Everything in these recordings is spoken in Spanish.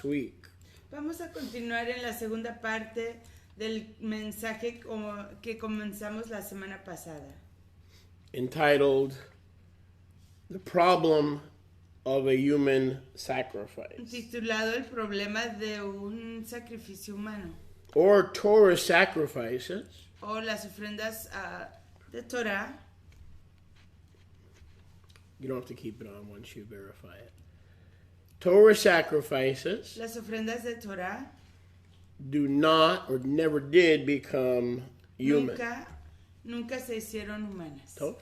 last week. Vamos a continuar en la segunda parte del mensaje que comenzamos la semana pasada. Entitled, The Problem of a Human Sacrifice. Titulado El problema de un sacrificio humano. Or Torah sacrifices. O las ofrendas de Torah. You don't have to keep it on once you verify it. Torah sacrifices. Las ofrendas de Torah. Do not or never did become human. Nunca se hicieron humanas. So,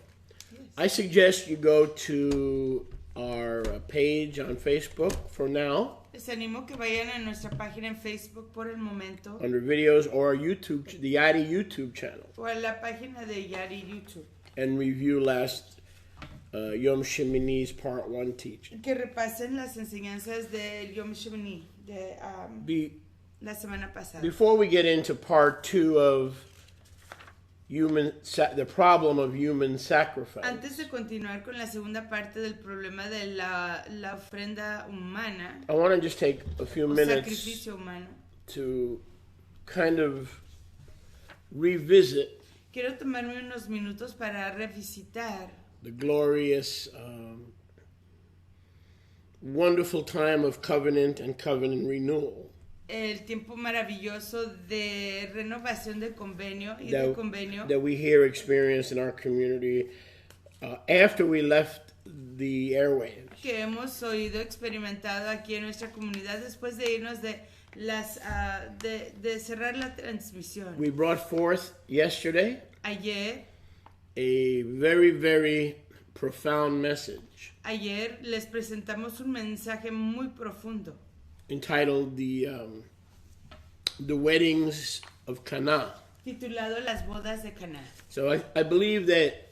yes. I suggest you go to our page on Facebook for now. Les animo que vayan a nuestra página en Facebook por el momento. Under videos or YouTube, the Yadi YouTube channel. O a la página de Yadi YouTube. And review last Yom Shemini's Part 1 teaching. Que repasen las enseñanzas de Yom Shemini de la semana pasada. Before we get into Part 2 of the problem of human sacrifice. Antes de continuar con la segunda parte del problema de la ofrenda humana. I want to just take a few minutes sacrificio humano. To kind of revisit. Quiero tomarme unos minutos para revisitar the glorious, wonderful time of covenant and covenant renewal. El tiempo maravilloso de renovación de convenio y de convenio that we here experienced in our community after we left the airwaves. Que hemos oído experimentado aquí en nuestra comunidad después de irnos de cerrar la transmisión. We brought forth yesterday ayer a very, very profound message. Ayer les presentamos un mensaje muy profundo. Entitled the Weddings of Cana. Titulado Las Bodas de Caná. So I believe that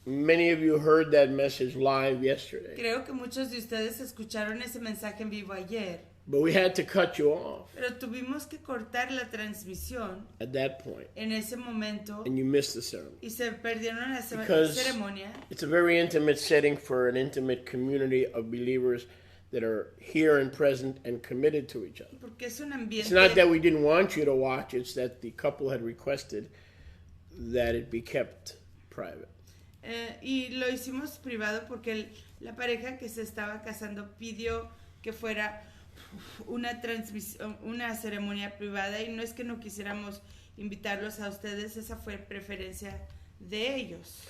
many of you heard that message live yesterday. Creo que muchos de ustedes escucharon ese mensaje en vivo ayer. But we had to cut you off. Pero tuvimos que cortar la transmisión. At that point. En ese momento. And you missed the ceremony. Y se perdieron la ceremonia. It's a very intimate setting for an intimate community of believers that are here and present and committed to each other. Porque es un ambiente. It's not that we didn't want you to watch, it's that the couple had requested that it be kept private. Y lo hicimos privado porque la pareja que se estaba casando pidió que fuera una ceremonia privada, y no es que no quisiéramos invitarlos a ustedes, esa fue preferencia de ellos.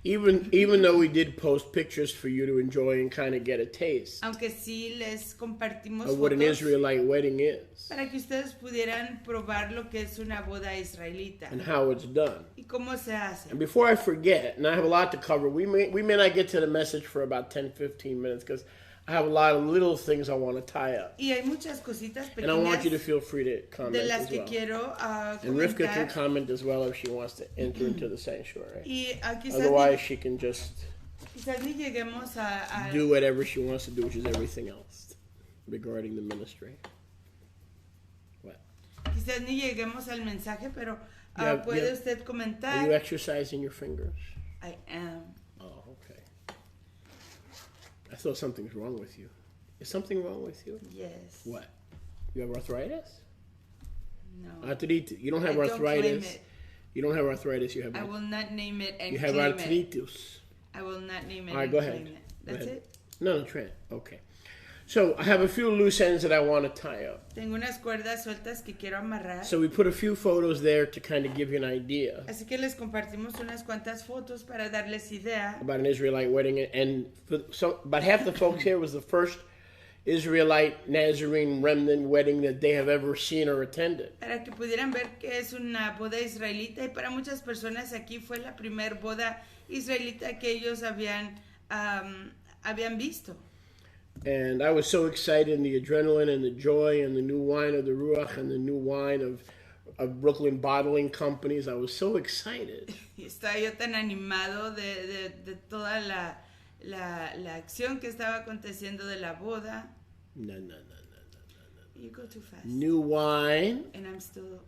Even though we did post pictures for you to enjoy and kind of get a taste. Aunque sí les compartimos of what an Israelite wedding is. Para que ustedes pudieran probar lo que es una boda israelita. And how it's done. Y cómo se hace. And before I forget, and I have a lot to cover, we may not get to the message for about 10-15 minutes because I have a lot of little things I want to tie up. Y hay muchas cositas pequeñas. And I want you to feel free to comment de las as que well. Quiero, and Rivka can comment as well if she wants to enter into the sanctuary. Y, otherwise, she can just ni lleguemos a do whatever she wants to do, which is everything else regarding the ministry. What? Quizás ni lleguemos al mensaje, pero puede usted comentar. Are you exercising your fingers? I am. Oh, okay. I thought something's wrong with you. Is something wrong with you? Yes. What? You have arthritis? No. Arthritis. You don't have arthritis. You don't have arthritis. You have. I will not name it and you have claim arthritis. It. I will not name it. All right, and go claim ahead. It. That's it? No, Trent. Okay. So I have a few loose ends that I want to tie up. Tengo unas cuerdas sueltas que quiero amarrar. So we put a few photos there to kind of give you an idea. Así que les compartimos unas cuantas fotos para darles idea. About an Israelite wedding, and about half the folks here was the first Israelite Nazarene remnant wedding that they have ever seen or attended. Para que pudieran ver que es una boda israelita, y para muchas personas aquí fue la primer boda israelita que ellos habían visto. And I was so excited, and the adrenaline and the joy and the new wine of the Ruach and the new wine of Brooklyn bottling companies. I was so excited. Y estaba yo tan animado de toda la acción que estaba aconteciendo de la boda. No. You go too fast. New wine. And I'm still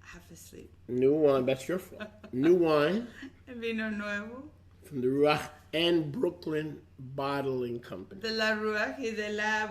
half asleep. New wine. That's your fault. New wine. Vino nuevo. From the Ruach and Brooklyn Bottling Company. De la Ruach y de la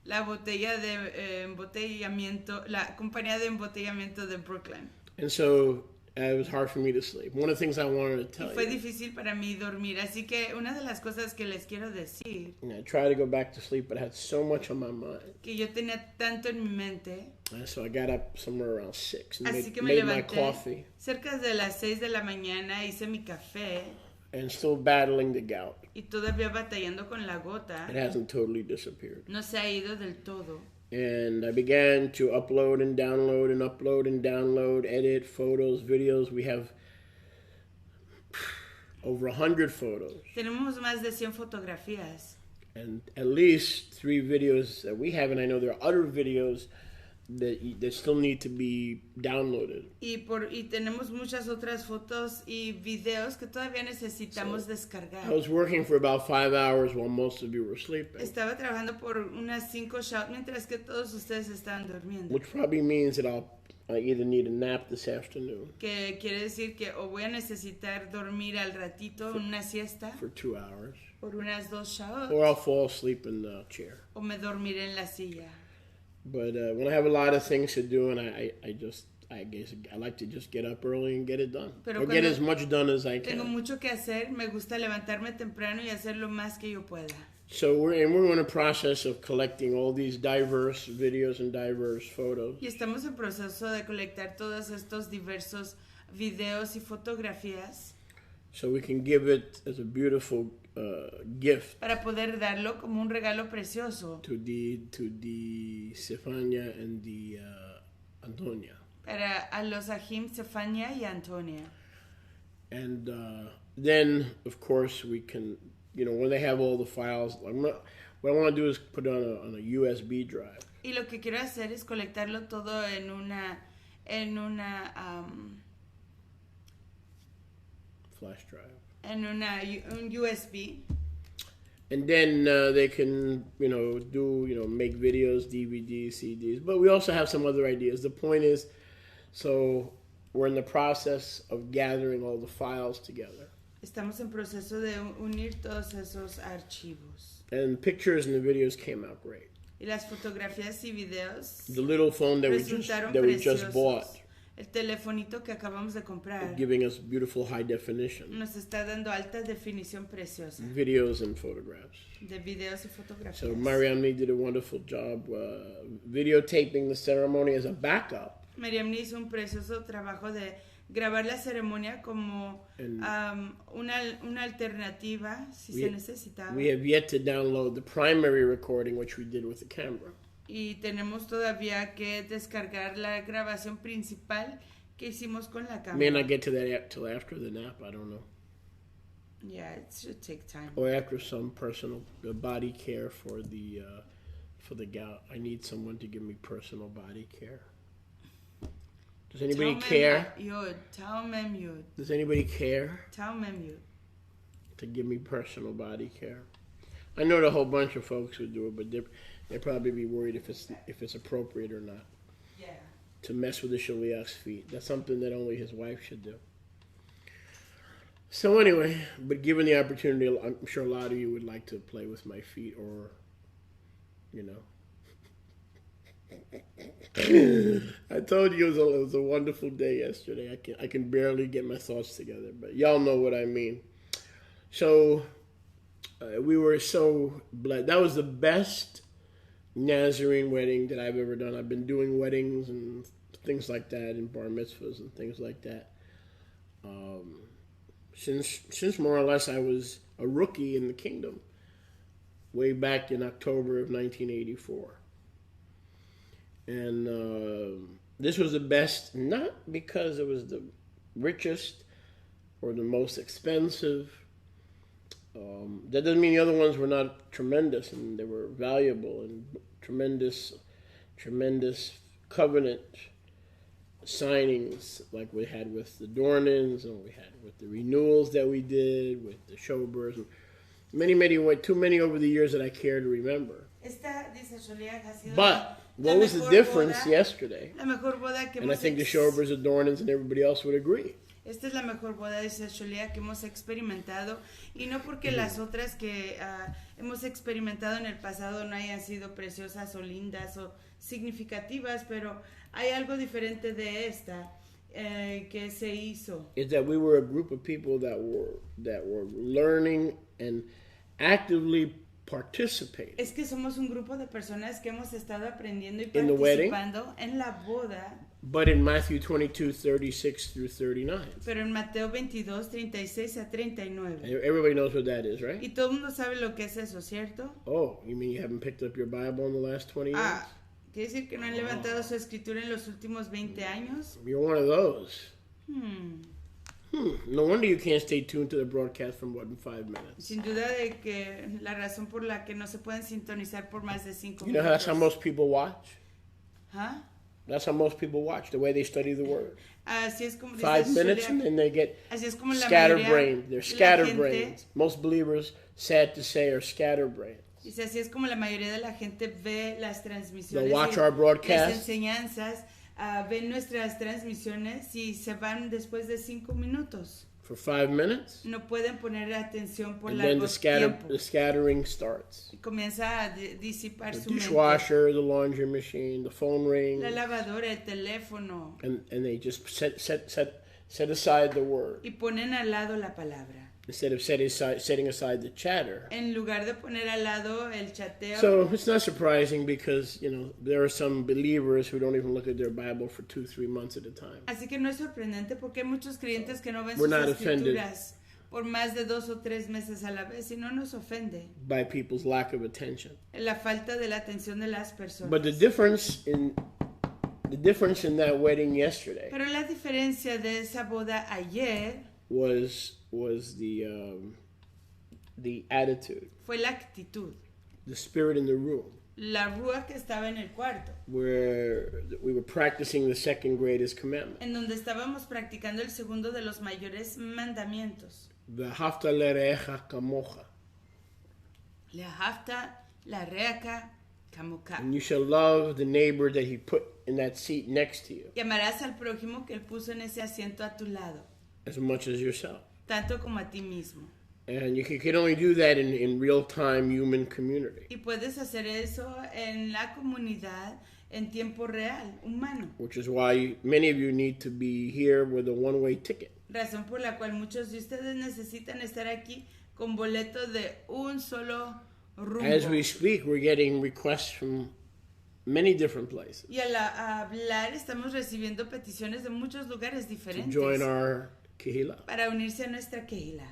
la botella de embotellamiento, la compañía de embotellamiento de Brooklyn. And so it was hard for me to sleep. One of the things I wanted to tell Y fue you, difícil para mí dormir, así que una de las cosas que les quiero decir, and I tried to go back to sleep, but I had so much on my mind. que yo tenía tanto en mi mente, And so I got up somewhere around 6 and así que me made my levanté coffee cerca de las 6 de la mañana, hice mi café and still battling the gout. y todavía batallando con la gota, It hasn't totally disappeared. no se ha ido del todo. And I began to upload and download and upload and download, edit photos, videos. We have over 100 photos Tenemos más de 100 fotografías and at least 3 videos that we have, and I know there are other videos that still need to be downloaded. y tenemos muchas otras fotos y videos que todavía necesitamos descargar. I was working for about 5 hours while most of you were sleeping, Estaba trabajando por unas 5 shows mientras que todos ustedes estaban durmiendo. which probably means that I either need a nap this afternoon Que quiere decir que o voy a necesitar dormir al ratito, una siesta, for 2 hours, por unas 2 shows, or I'll fall asleep in the chair. o me dormiré en la silla. But when I have a lot of things to do, and I guess I like to just get up early and get it done, Pero or get cuando as much done as I Tengo can. mucho que hacer, me gusta levantarme temprano y hacer lo más que yo pueda. So we're in a process of collecting all these diverse videos and diverse photos. Y estamos en proceso de colectar todos estos diversos videos y fotografías So we can give it as a beautiful gift para poder darlo como un regalo precioso to the Stefania and the Antonia. para a los Ahim, Stefania y Antonia. And then, of course, we can, when they have all the files, what I want to do is put it on a USB drive. Y lo que quiero hacer es colectarlo todo en una Flash drive. un USB. And then they can, make videos, DVDs, CDs. But we also have some other ideas. The point is, so we're in the process of gathering all the files together. Estamos en proceso de unir todos esos archivos. And pictures and the videos came out great. Y las fotografías y videos The little phone that we resultaron just preciosos. bought, El telefonito que acabamos de comprar giving us beautiful high definition nos está dando alta definición preciosa videos and photographs. de videos y fotografías. So Mariamne did a wonderful job videotaping the ceremony as a backup. Miriam hizo un precioso trabajo de grabar la ceremonia como una alternativa si se necesitaba. We have yet to download the primary recording, which we did with the camera. Y tenemos todavía que descargar la grabación principal que hicimos con la cámara. May not get to that till after the nap, I don't know. Yeah, it should take time. Or after some personal body care for the gout. I need someone to give me personal body care. Does anybody care? Does anybody care to give me personal body care? I know a whole bunch of folks would do it, but they'd probably be worried if it's appropriate or not. Yeah. To mess with the shaliach's feet. That's something that only his wife should do. So anyway, but given the opportunity, I'm sure a lot of you would like to play with my feet, or, I told you it was a wonderful day yesterday. I can barely get my thoughts together, but y'all know what I mean. So we were so blessed. That was the best Nazarene wedding that I've ever done. I've been doing weddings and things like that, and bar mitzvahs and things like that. Since more or less I was a rookie in the kingdom, way back in October of 1984. And this was the best, not because it was the richest or the most expensive. That doesn't mean the other ones were not tremendous, and they were valuable and tremendous covenant signings, like we had with the Dornans, and we had with the renewals that we did with the Shobers, and too many over the years that I care to remember. But what was the difference yesterday? And I think the Shobers, the Dornans, and everybody else would agree. Esta es la mejor boda, dice Sholia, que hemos experimentado, y no porque las otras que hemos experimentado en el pasado no hayan sido preciosas o lindas o significativas, pero hay algo diferente de esta que se hizo. Is that we were a group of people that were learning and actively participating. Es que somos un grupo de personas que hemos estado aprendiendo y participando en la boda. But in Matthew 22:36 through 39. Pero en Mateo 22, 36 a 39. Everybody knows what that is, right? Y todo el mundo sabe lo que es eso, ¿cierto? Oh, you mean you haven't picked up your Bible in the last 20 years? ¿Quiere decir que no han levantado su escritura en los últimos 20 años? You're one of those. No wonder you can't stay tuned to the broadcast for more than 5 minutes. Sin duda de que la razón por la que no se pueden sintonizar por más de 5 minutos. You know that's how most people watch? ¿Ah? That's how most people watch, the way they study the word. Así es como 5 minutes and then they get como scatterbrained. They're scatterbrained. Most believers, sad to say, are scatterbrained. Dice, así es como la mayoría de la gente ve las transmisiones. They'll watch our broadcast. Las enseñanzas, ven nuestras transmisiones y se van después de 5 minutos. For 5 minutes. No pueden poner atención por largo tiempo. The scattering starts. Y comienza a disipar the su mente. Dishwasher, the laundry machine, the phone rings. La lavadora, el teléfono. And they just set aside the word. Y ponen al lado la palabra. Instead of setting aside the chatter. En lugar de poner al lado el chateo. So it's not surprising because, you know, there are some believers who don't even look at their Bible for 2-3 months at a time. Así que no es sorprendente porque hay muchos creyentes que no ven sus escrituras por más de 2 o 3 meses a la vez y no nos ofende. By people's lack of attention. La falta de la atención de las personas. But the difference in that wedding yesterday. Pero la diferencia de esa boda ayer was the attitude. Fue la actitud. The spirit in the room. La rúa que estaba en el cuarto. Where we were practicing the second greatest commandment. En donde estábamos practicando el segundo de los mayores mandamientos. Ve'ahavta l'reacha kamocha. Le'ahavta l'reacha kamocha. And you shall love the neighbor that he put in that seat next to you. Y amarás al prójimo que él puso en ese asiento a tu lado. As much as yourself. Tanto como a ti mismo. And you can only do that in real-time human community. Y puedes hacer eso en la comunidad en tiempo real, humano. Which is why many of you need to be here with a one-way ticket. Razón por la cual muchos de ustedes necesitan estar aquí con boleto de un solo rumbo. As we speak, we're getting requests from many different places. Y al hablar estamos recibiendo peticiones de muchos lugares diferentes. To join our kehila. Para unirse a nuestra kehila.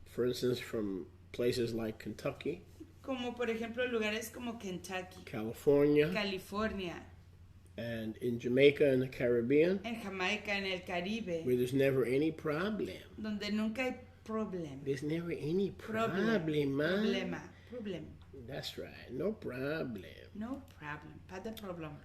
For instance, from places like Kentucky. Como por ejemplo lugares como Kentucky. California. And in Jamaica in the Caribbean. En Jamaica en el Caribe. Where there's never any problem. Donde nunca hay problema. There's never any problem. Problem. That's right. No problem. No problem. Pas de problème.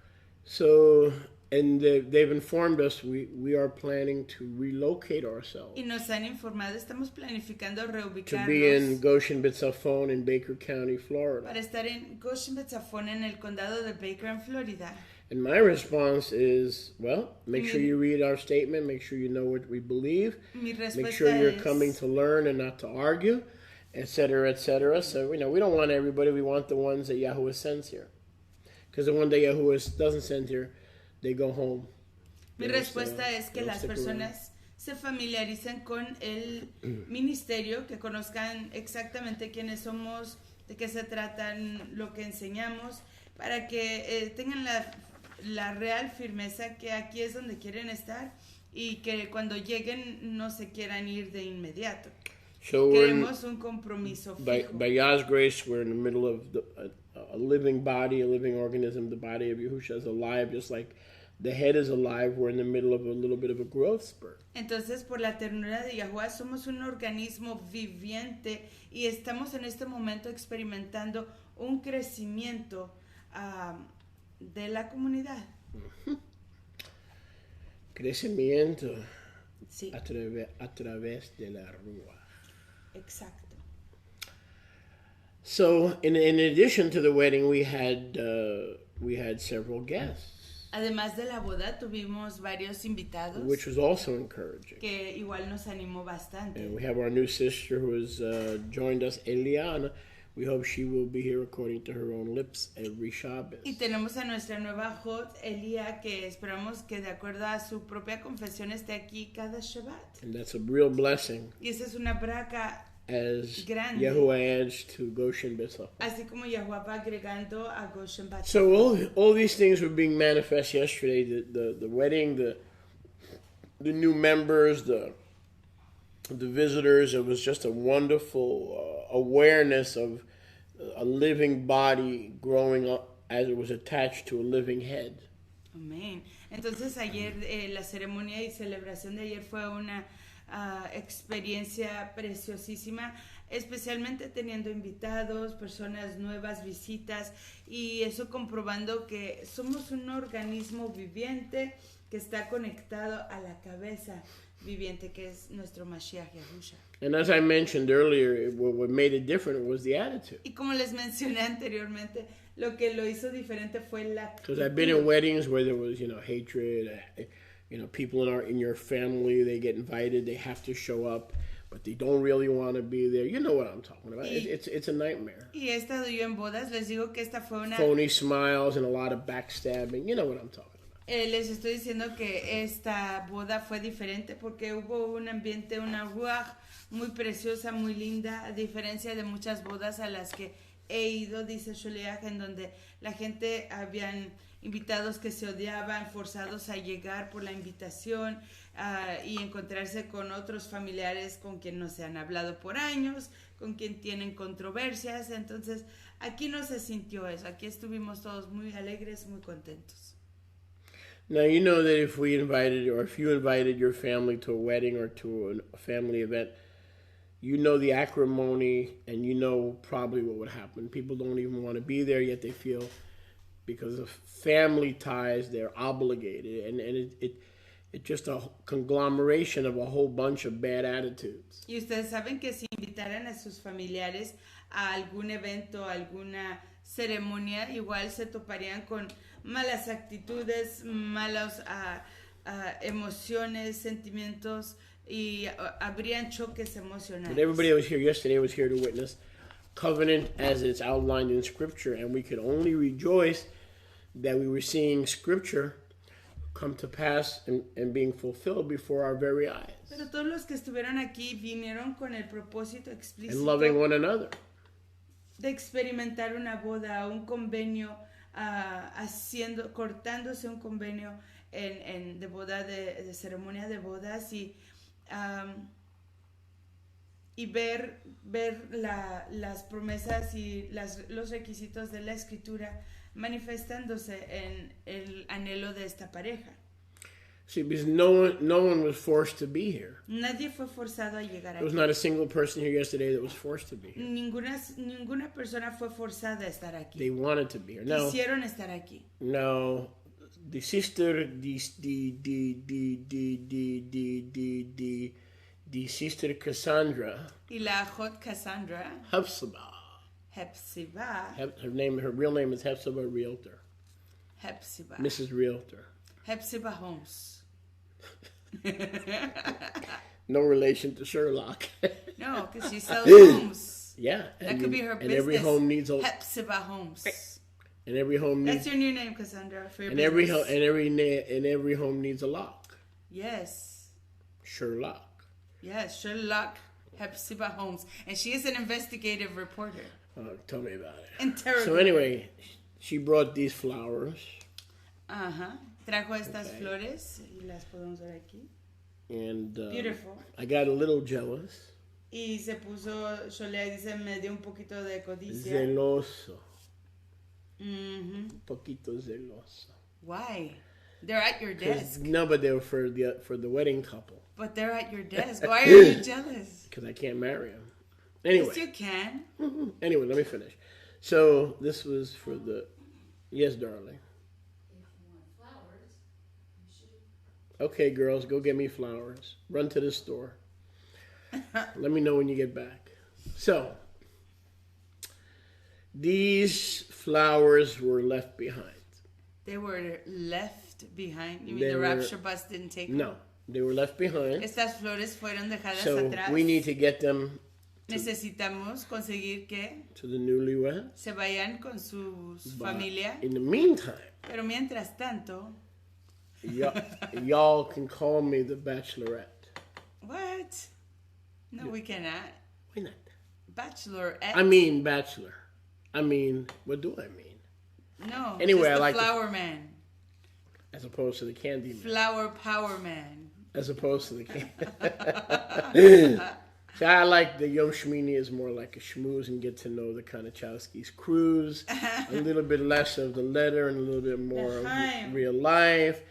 So, and they've informed us we are planning to relocate ourselves. Y nos han informado, estamos planificando reubicarnos. To be in Goshen Betzafon in Baker County, Florida. Para estar en Goshen Betzafon en el condado de Baker en Florida. And my response is, well, make sure you read our statement, make sure you know what we believe, make sure you're coming to learn and not to argue, etc., etc. So, you know, we don't want everybody, we want the ones that Yahuwah sends here. Because the one that Yahuwah doesn't send here, they go home. Mi respuesta es que las personas se familiaricen con el ministerio, que conozcan exactamente quiénes somos, de qué se tratan, lo que enseñamos, para que tengan la real firmeza que aquí es donde quieren estar y que cuando lleguen no se quieran ir de inmediato. So queremos un compromiso fijo. By God's grace, we're in the middle of a living body, a living organism. The body of Yahushua is alive, just like the head is alive. We're in the middle of a little bit of a growth spurt. Entonces, por la ternura de Yahuwah, somos un organismo viviente y estamos en este momento experimentando un crecimiento de la comunidad. Crecimiento sí. a través de la rúa. Exacto. So, in addition to the wedding, we had several guests. Además de la boda, tuvimos varios invitados. Which was also encouraging. Que igual nos animó bastante. And we have our new sister who has joined us, Eliana. We hope she will be here according to her own lips every Shabbos. Y tenemos a nuestra nueva hot, Elia, que esperamos que de acuerdo a su propia confesión esté aquí cada Shabbat. And that's a real blessing. Y esa es una braca as grande. Yahuwah adds to Goshen B'Tzalel. Así como Yahuwah va agregando a Goshen B'Tzalel. So all these things were being manifest yesterday. The wedding, the new members, the visitors. It was just a wonderful awareness of a living body growing up as it was attached to a living head. Amén. Entonces ayer la ceremonia y celebración de ayer fue una experiencia preciosísima, especialmente teniendo invitados, personas nuevas, visitas, y eso comprobando que somos un organismo viviente que está conectado a la cabeza viviente que es nuestro Mashiach Yahusha. And as I mentioned earlier, what made it different was the attitude. Y como les mencioné anteriormente, lo que lo hizo diferente fue la actitud. Because I've been in weddings where there was, hatred. People in your family, they get invited, they have to show up, but they don't really want to be there. You know what I'm talking about. It's a nightmare. Y he estado yo en bodas, les digo que esta fue una... Phony smiles and a lot of backstabbing. You know what I'm talking about. Les estoy diciendo que esta boda fue diferente porque hubo un ambiente, una ruach muy preciosa, muy linda, a diferencia de muchas bodas a las que he ido, dice Sholiach, en donde la gente habían invitados que se odiaban, forzados a llegar por la invitación y encontrarse con otros familiares con quien no se han hablado por años, con quien tienen controversias. Entonces, aquí no se sintió eso. Aquí estuvimos todos muy alegres, muy contentos. Now, you know that if you invited your family to a wedding or to a family event, you know the acrimony and you know probably what would happen. People don't even want to be there, yet they feel because of family ties, they're obligated. And it's just a conglomeration of a whole bunch of bad attitudes. Y ustedes saben que si invitaran a sus familiares a algún evento, a alguna ceremonia, igual se toparían con malas actitudes, malas emociones, sentimientos, y habrían choques emocionales. But everybody that was here yesterday was here to witness covenant as it's outlined in Scripture, and we could only rejoice that we were seeing Scripture come to pass and being fulfilled before our very eyes. Pero todos los que estuvieron aquí vinieron con el propósito explícito and loving one another. De experimentar una boda, un convenio, cortándose un convenio de boda, de ceremonia de bodas y ver las promesas y los requisitos de la Escritura manifestándose en el anhelo de esta pareja. See, because no one was forced to be here. Nadie fue forzado a llegar aquí. There was not a single person here yesterday that was forced to be here. Ninguna persona fue forzada a estar aquí. They wanted to be here. No. Quisieron estar aquí. No. The sister, the sister Cassandra. Y la hot Cassandra. Hepzibah. Her real name is Hepzibah Realtor. Hepzibah. Mrs. Realtor. Hepzibah Holmes. No relation to Sherlock. No, because she sells homes. Yeah. That could be her business. And every home needs a... Hepzibah Homes. And every home needs... That's your new name, Cassandra, for your and business. Every home needs a lock. Yes. Sherlock. Yes, Sherlock Hepzibah Holmes. And she is an investigative reporter. Tell me about it. Interrogator. So anyway, she brought these flowers. Uh-huh. Trajo estas flores y las podemos ver aquí. And beautiful. I got a little jealous. Y se puso, Sholea dice, me dio un poquito de codicia. Celoso. Mm-hmm. Un poquito celoso. Why? They're at your desk. No, but they were for the wedding couple. But they're at your desk. Why are you jealous? Because I can't marry them. Anyway. Yes, you can. Anyway, let me finish. So this was for the... Yes, darling. Okay, girls, go get me flowers. Run to the store. Let me know when you get back. So, these flowers were left behind. They were left behind. You mean the rapture bus didn't take them? No, they were left behind. Estas flores fueron dejadas so atrás. We need to get them Necesitamos conseguir que to the newlyweds. Se vayan con su familia. In the meantime, pero mientras tanto, y'all can call me the Bachelorette. What? No, yeah. We cannot. Why not? Bachelorette. I mean bachelor. I mean, what do I mean? No. Anyway, I like flower man. As opposed to the candy man. Flower power man. As opposed to the candy. So I like the Yom Shmini is more like a schmooze and get to know the Konachowski's cruise. A little bit less of the letter and a little bit more of real life.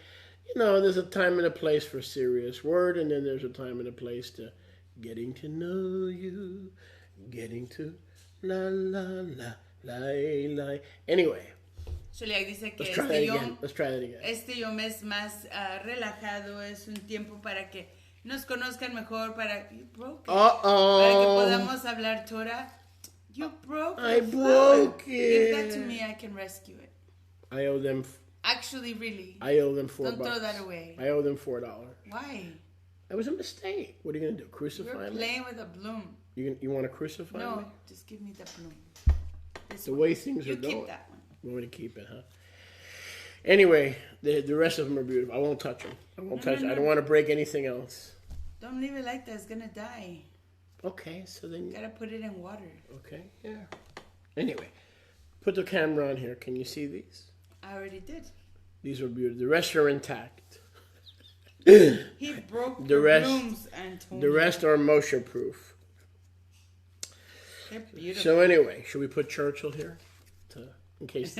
You know, there's a time and a place for serious word, and then there's a time and a place to getting to know you, getting to la la la la la. Anyway. Sholiak dice que Let's try that again. Este yom es más relajado, es un tiempo para que nos conozcan mejor, para que podamos hablar Torah. You broke I broke it. Give that to me, I can rescue it. I owe them. Actually, really. I owe them $4. Don't throw that away. I owe them $4. Why? That was a mistake. What are you gonna do? Crucify me? You're playing with a bloom. You want to crucify me? No, just give me the bloom. The way things are going. You keep that one. You want me to keep it, huh? Anyway, the rest of them are beautiful. I won't touch them. I don't want to break anything else. Don't leave it like that. It's gonna die. Okay, so then... You gotta put it in water. Okay, yeah. Anyway, put the camera on here. Can you see these? I already did. These are beautiful. The rest are intact. He broke the blooms, Antonio. The rest are Moshe-proof. They're beautiful. So anyway, should we put Churchill here? In case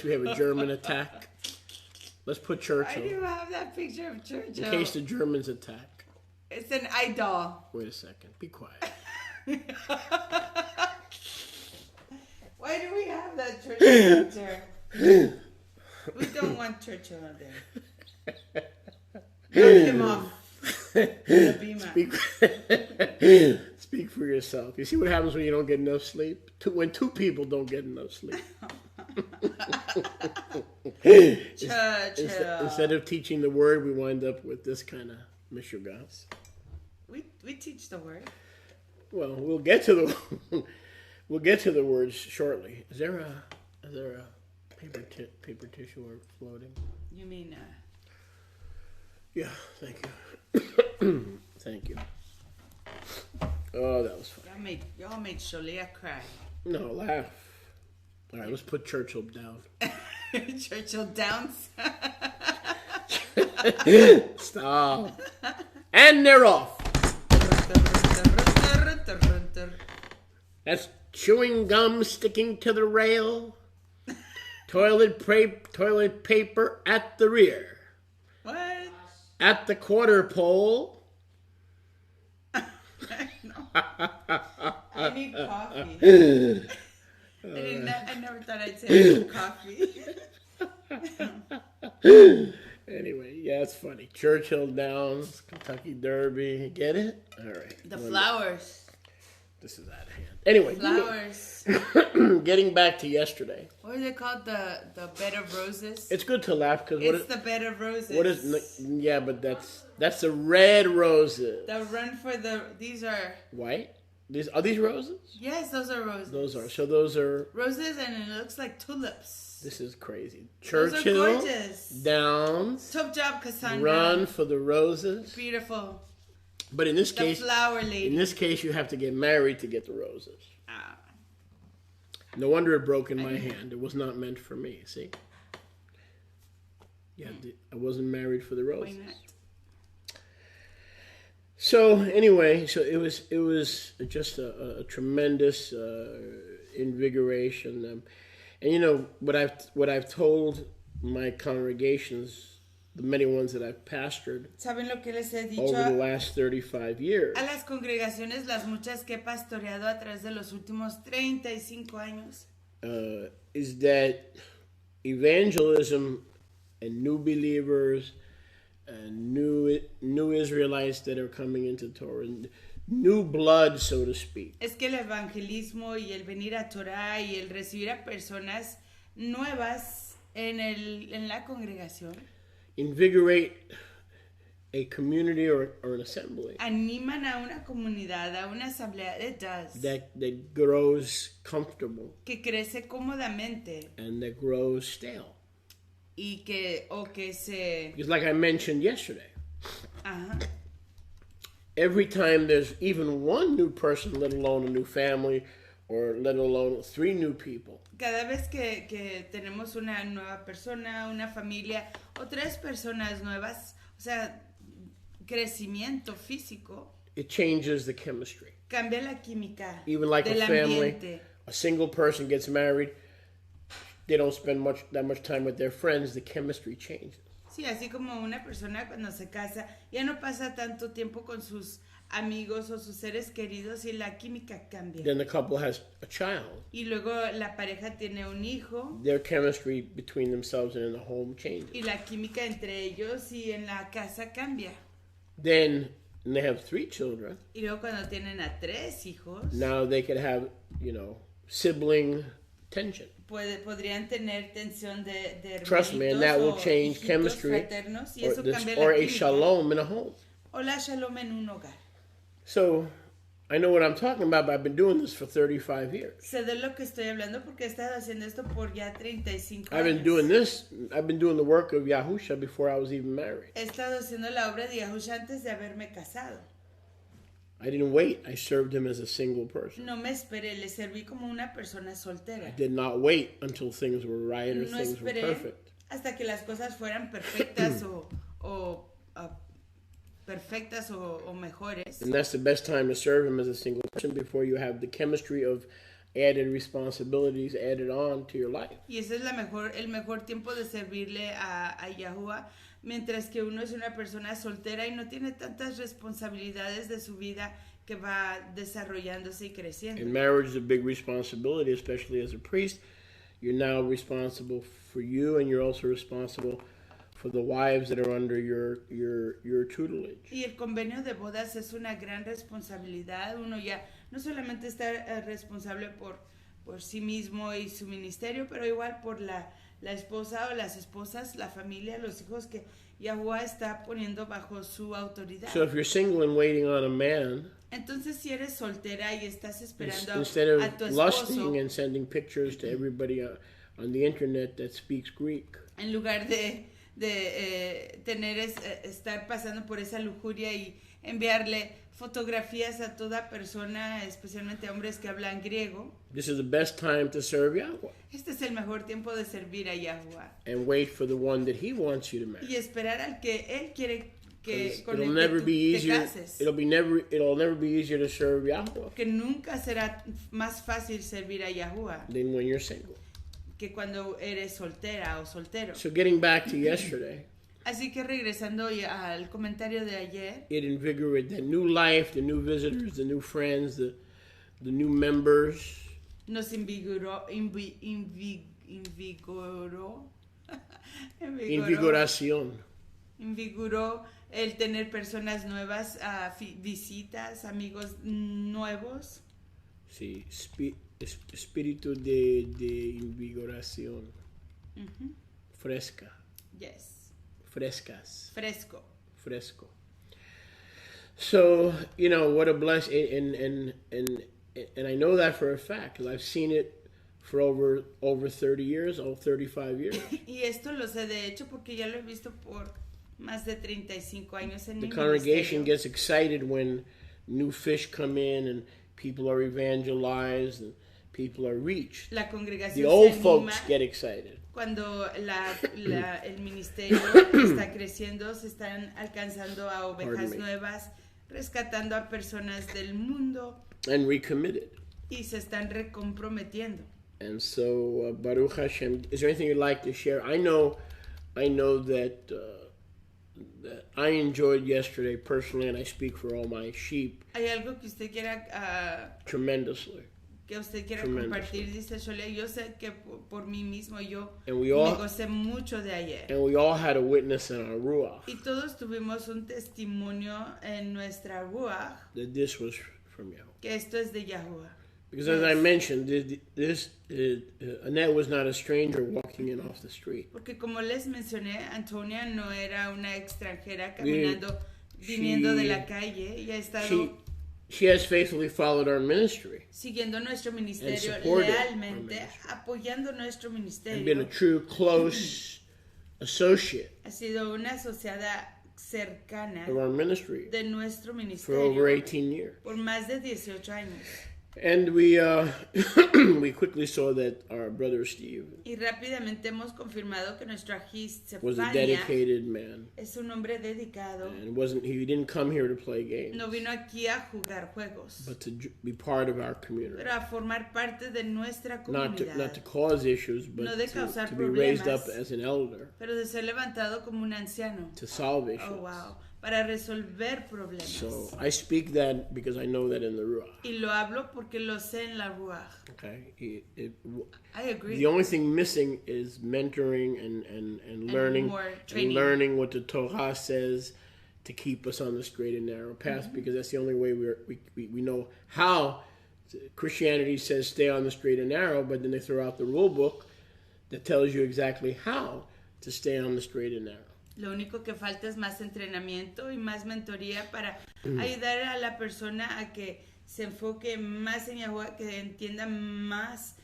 we have a German attack. Let's put Churchill. Why do you have that picture of Churchill? In case the Germans attack. It's an idol. Wait a second. Be quiet. Why do we have that Churchill picture? We don't want Churchill on there. Knock him off. Speak for yourself. You see what happens when you don't get enough sleep? When two people don't get enough sleep. Instead of teaching the word, we wind up with this kind of mishugas. We teach the word. Well, we'll get to the words shortly. Is there a paper tissue floating? You mean? Yeah. Thank you. Thank you. Oh, that was fun. Y'all made Sholiak cry. No, laugh. All right, let's put Churchill down. Churchill downs. Stop. And they're off. That's chewing gum sticking to the rail. Toilet paper at the rear. What? At the quarter pole. I need coffee. I never thought I'd say I need coffee. Anyway, yeah, it's funny. Churchill Downs, Kentucky Derby. Get it? All right. The flowers. This is out of hand. Anyway. Flowers. Getting back to yesterday. What is it called? The bed of roses? It's good to laugh because it's the bed of roses. What is? Yeah, but that's the red roses. The run for these are white. Are these roses? Yes, those are roses. Those are roses, and it looks like tulips. This is crazy. Churchill, those are gorgeous. Downs. Top job, Cassandra. Run for the roses. Beautiful. But in this case, the flower lady. In this case, you have to get married to get the roses. No wonder it broke in my hand. It was not meant for me. See? Yeah, I wasn't married for the roses. Why not? So anyway, it was just a tremendous invigoration, and you know what I've told my congregations, the many ones that I've pastored. ¿Saben lo que les he dicho over the last 35 years? A las congregaciones, las muchas que he pastoreado a través de los últimos 35 años. Is that evangelism and new believers and new Israelites that are coming into Torah, new blood, so to speak. Es que el evangelismo y el venir a Torah y el recibir a personas nuevas En la congregación. Invigorate a community or an assembly. Animan a una comunidad, a una asamblea. It does. That grows comfortable. Que crece cómodamente. And that grows stale. Y que se. Because like I mentioned yesterday. Ajá. Every time there's even one new person, let alone a new family, or let alone 3 new people. Cada vez que tenemos una nueva persona, una familia, o 3 personas nuevas, o sea, crecimiento físico. It changes the chemistry. Cambia la química. Even like del a family, ambiente. a single person gets married, they don't spend that much time with their friends, the chemistry changes. Sí, así como una persona cuando se casa ya no pasa tanto tiempo con sus amigos o sus seres queridos y la química cambia. Then the couple has a child. Y luego la pareja tiene un hijo. Their chemistry between themselves and in the home changes. Y la química entre ellos y en la casa cambia. Then they have 3 children. Y luego cuando tienen a 3 hijos. Now they could have, sibling tension. Podrían tener tensión de hermanitos. Trust me, and that will change chemistry or a shalom in a home. O la shalom en un hogar. So, I know what I'm talking about, but I've been doing this for 35 years. Sé de lo que estoy hablando porque he estado haciendo esto por ya 35 años. I've been doing the work of Yahusha before I was even married. He estado haciendo la obra de Yahusha antes de haberme casado. I didn't wait. I served him as a single person. No me esperé, le serví como una persona soltera. I did not wait until things were right or things were perfect. Hasta que las cosas fueran perfectas o mejores. And that's the best time to serve him as a single person before you have the chemistry of added responsibilities added on to your life. Y ese es el mejor tiempo de servirle a Yahuwah. Mientras que uno es una persona soltera y no tiene tantas responsabilidades de su vida que va desarrollándose y creciendo. And marriage is a big responsibility, especially as a priest. You're now responsible for you, and you're also responsible for the wives that are under your tutelage. Y el convenio de bodas es una gran responsabilidad. Uno ya no solamente está responsable por sí mismo y su ministerio, pero igual por la esposa o las esposas, la familia, los hijos que Yahuwah está poniendo bajo su autoridad. So if you're single and waiting on a man, entonces si eres soltera y estás esperando instead of a tu esposo, lusting and sending pictures to everybody on the internet that speaks Greek, en lugar de estar pasando por esa lujuria y enviarle fotografías a toda persona, especialmente a hombres que hablan griego. This is the best time to serve Yahweh. Este es el mejor tiempo de servir a Yahuwah. And wait for the one that he wants you to marry. Y esperar al que él quiere que con it'll el never que be te easier. cases. It'll never be easier to serve Yahweh. Que nunca será más fácil servir a Yahuwah than when you're single. Que cuando eres soltera o soltero. So getting back to yesterday. Así que regresando al comentario de ayer, it invigorated that new life, the new visitors, the new friends, the new members. Nos invigoró. Invigoración. Invigoró el tener personas nuevas, visitas, amigos nuevos. Sí, espíritu de invigoración. Uh-huh. Fresca. Yes. Frescas. Fresco. So, what a blessing. And I know that for a fact, because I've seen it for over 30 years, 35 years. Y esto lo sé de hecho porque ya lo he visto por más de 35 años en mi ministerio. The congregation gets excited when new fish come in and people are evangelized and people are reached. La congregación The old folks get excited. Cuando el ministerio está creciendo, se están alcanzando a ovejas nuevas, rescatando a personas del mundo. And recommitted. Y se están recomprometiendo. And so, Baruch Hashem, is there anything you'd like to share? I know that I enjoyed yesterday personally, and I speak for all my sheep. ¿Hay algo que usted quiera tremendously. Que usted quiera compartir? Dice Shole, yo sé que por mí mismo yo me gocé mucho de ayer. And we all had a witness in our ruach. Y todos tuvimos un testimonio en nuestra ruach. That this was from Yahweh. Que esto es de Yahuwah. Because as I mentioned, Annette was not a stranger walking in off the street. Porque como les mencioné, Antonia no era una extranjera caminando, viniendo de la calle. Ella ha estado she has faithfully followed our ministry. Siguiendo nuestro ministerio lealmente, apoyando nuestro ministerio. And been a true close associate. Ha sido una asociada cercana of our ministry de nuestro ministerio for over 18 years. Por más de 18 años. And we we quickly saw that our brother Steve y rápidamente hemos confirmado que nuestro Agis was a dedicated man. Es un hombre dedicado. And he didn't come here to play games. No vino aquí a jugar juegos. But to be part of our community. Pero a formar parte de nuestra comunidad. Not to cause issues, but no de causar to be raised up as an elder. Pero de ser levantado como un anciano. To solve issues. Oh, wow. Para resolver problemas. So I speak that because I know that in the Ruach. Y lo hablo porque lo sé en la Ruach. Okay. I agree. The only thing missing is mentoring and learning and learning what the Torah says to keep us on the straight and narrow path, because that's the only way we know how. Christianity says stay on the straight and narrow, but then they throw out the rule book that tells you exactly how to stay on the straight and narrow. Lo único que falta es más entrenamiento y más mentoría para ayudar a la persona a que se enfoque más en Yahuwah, que entienda más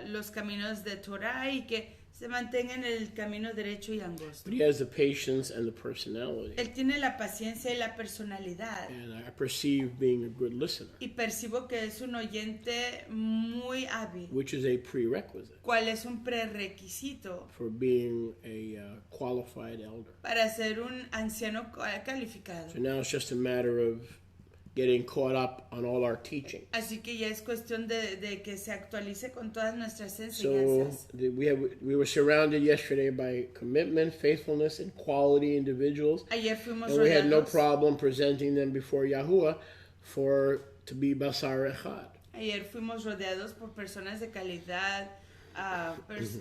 los caminos de Torah y que se mantenga en el camino derecho y angosto. But he has the patience and the personality. Él tiene la paciencia y la personalidad. And I perceive being a good listener. Y percibo que es un oyente muy hábil. Which is a prerequisite. ¿Cuál es un prerequisito? For being a qualified elder. Para ser un anciano calificado. So now it's just a matter of getting caught up on all our teaching. Así que ya es cuestión de que se actualice con todas nuestras enseñanzas. So we were surrounded yesterday by commitment, faithfulness, and quality individuals. Ayer fuimos and we had no problem presenting them before Yahuwah to be Basar Echad. Ayer fuimos rodeados por personas de calidad,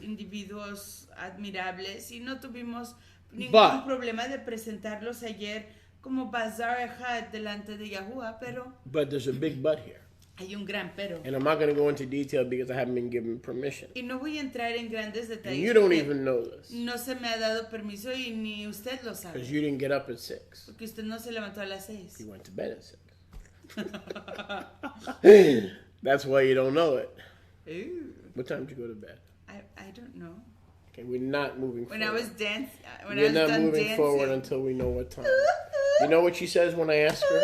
individuos admirables, y no tuvimos ningún problema de presentarlos ayer como Bazar Echad delante de Yahuwah, pero but there's a big but here. Hay un gran pero. And I'm not going to go into detail because I haven't been given permission. Y no voy a entrar en grandes detalles. And you don't even know this. No se me ha dado permiso y ni usted lo sabe. Because you didn't get up at 6. Porque usted no se levantó a las 6. You went to bed at 6. That's why you don't know it. Ooh. What time did you go to bed? I don't know. Okay, we're not moving forward. When I was dancing. We're not moving forward until we know what time. You know what she says when I ask her?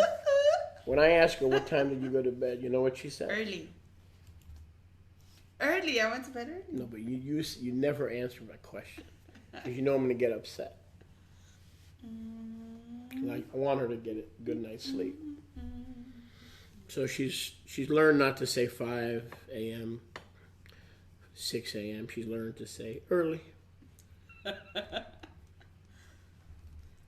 When I ask her what time did you go to bed, you know what she says? Early. I went to bed early. No, but you never answer my question because you know I'm going to get upset. Like I want her to get a good night's sleep. So she's learned not to say 5 a.m., 6 a.m. She's learned to say early.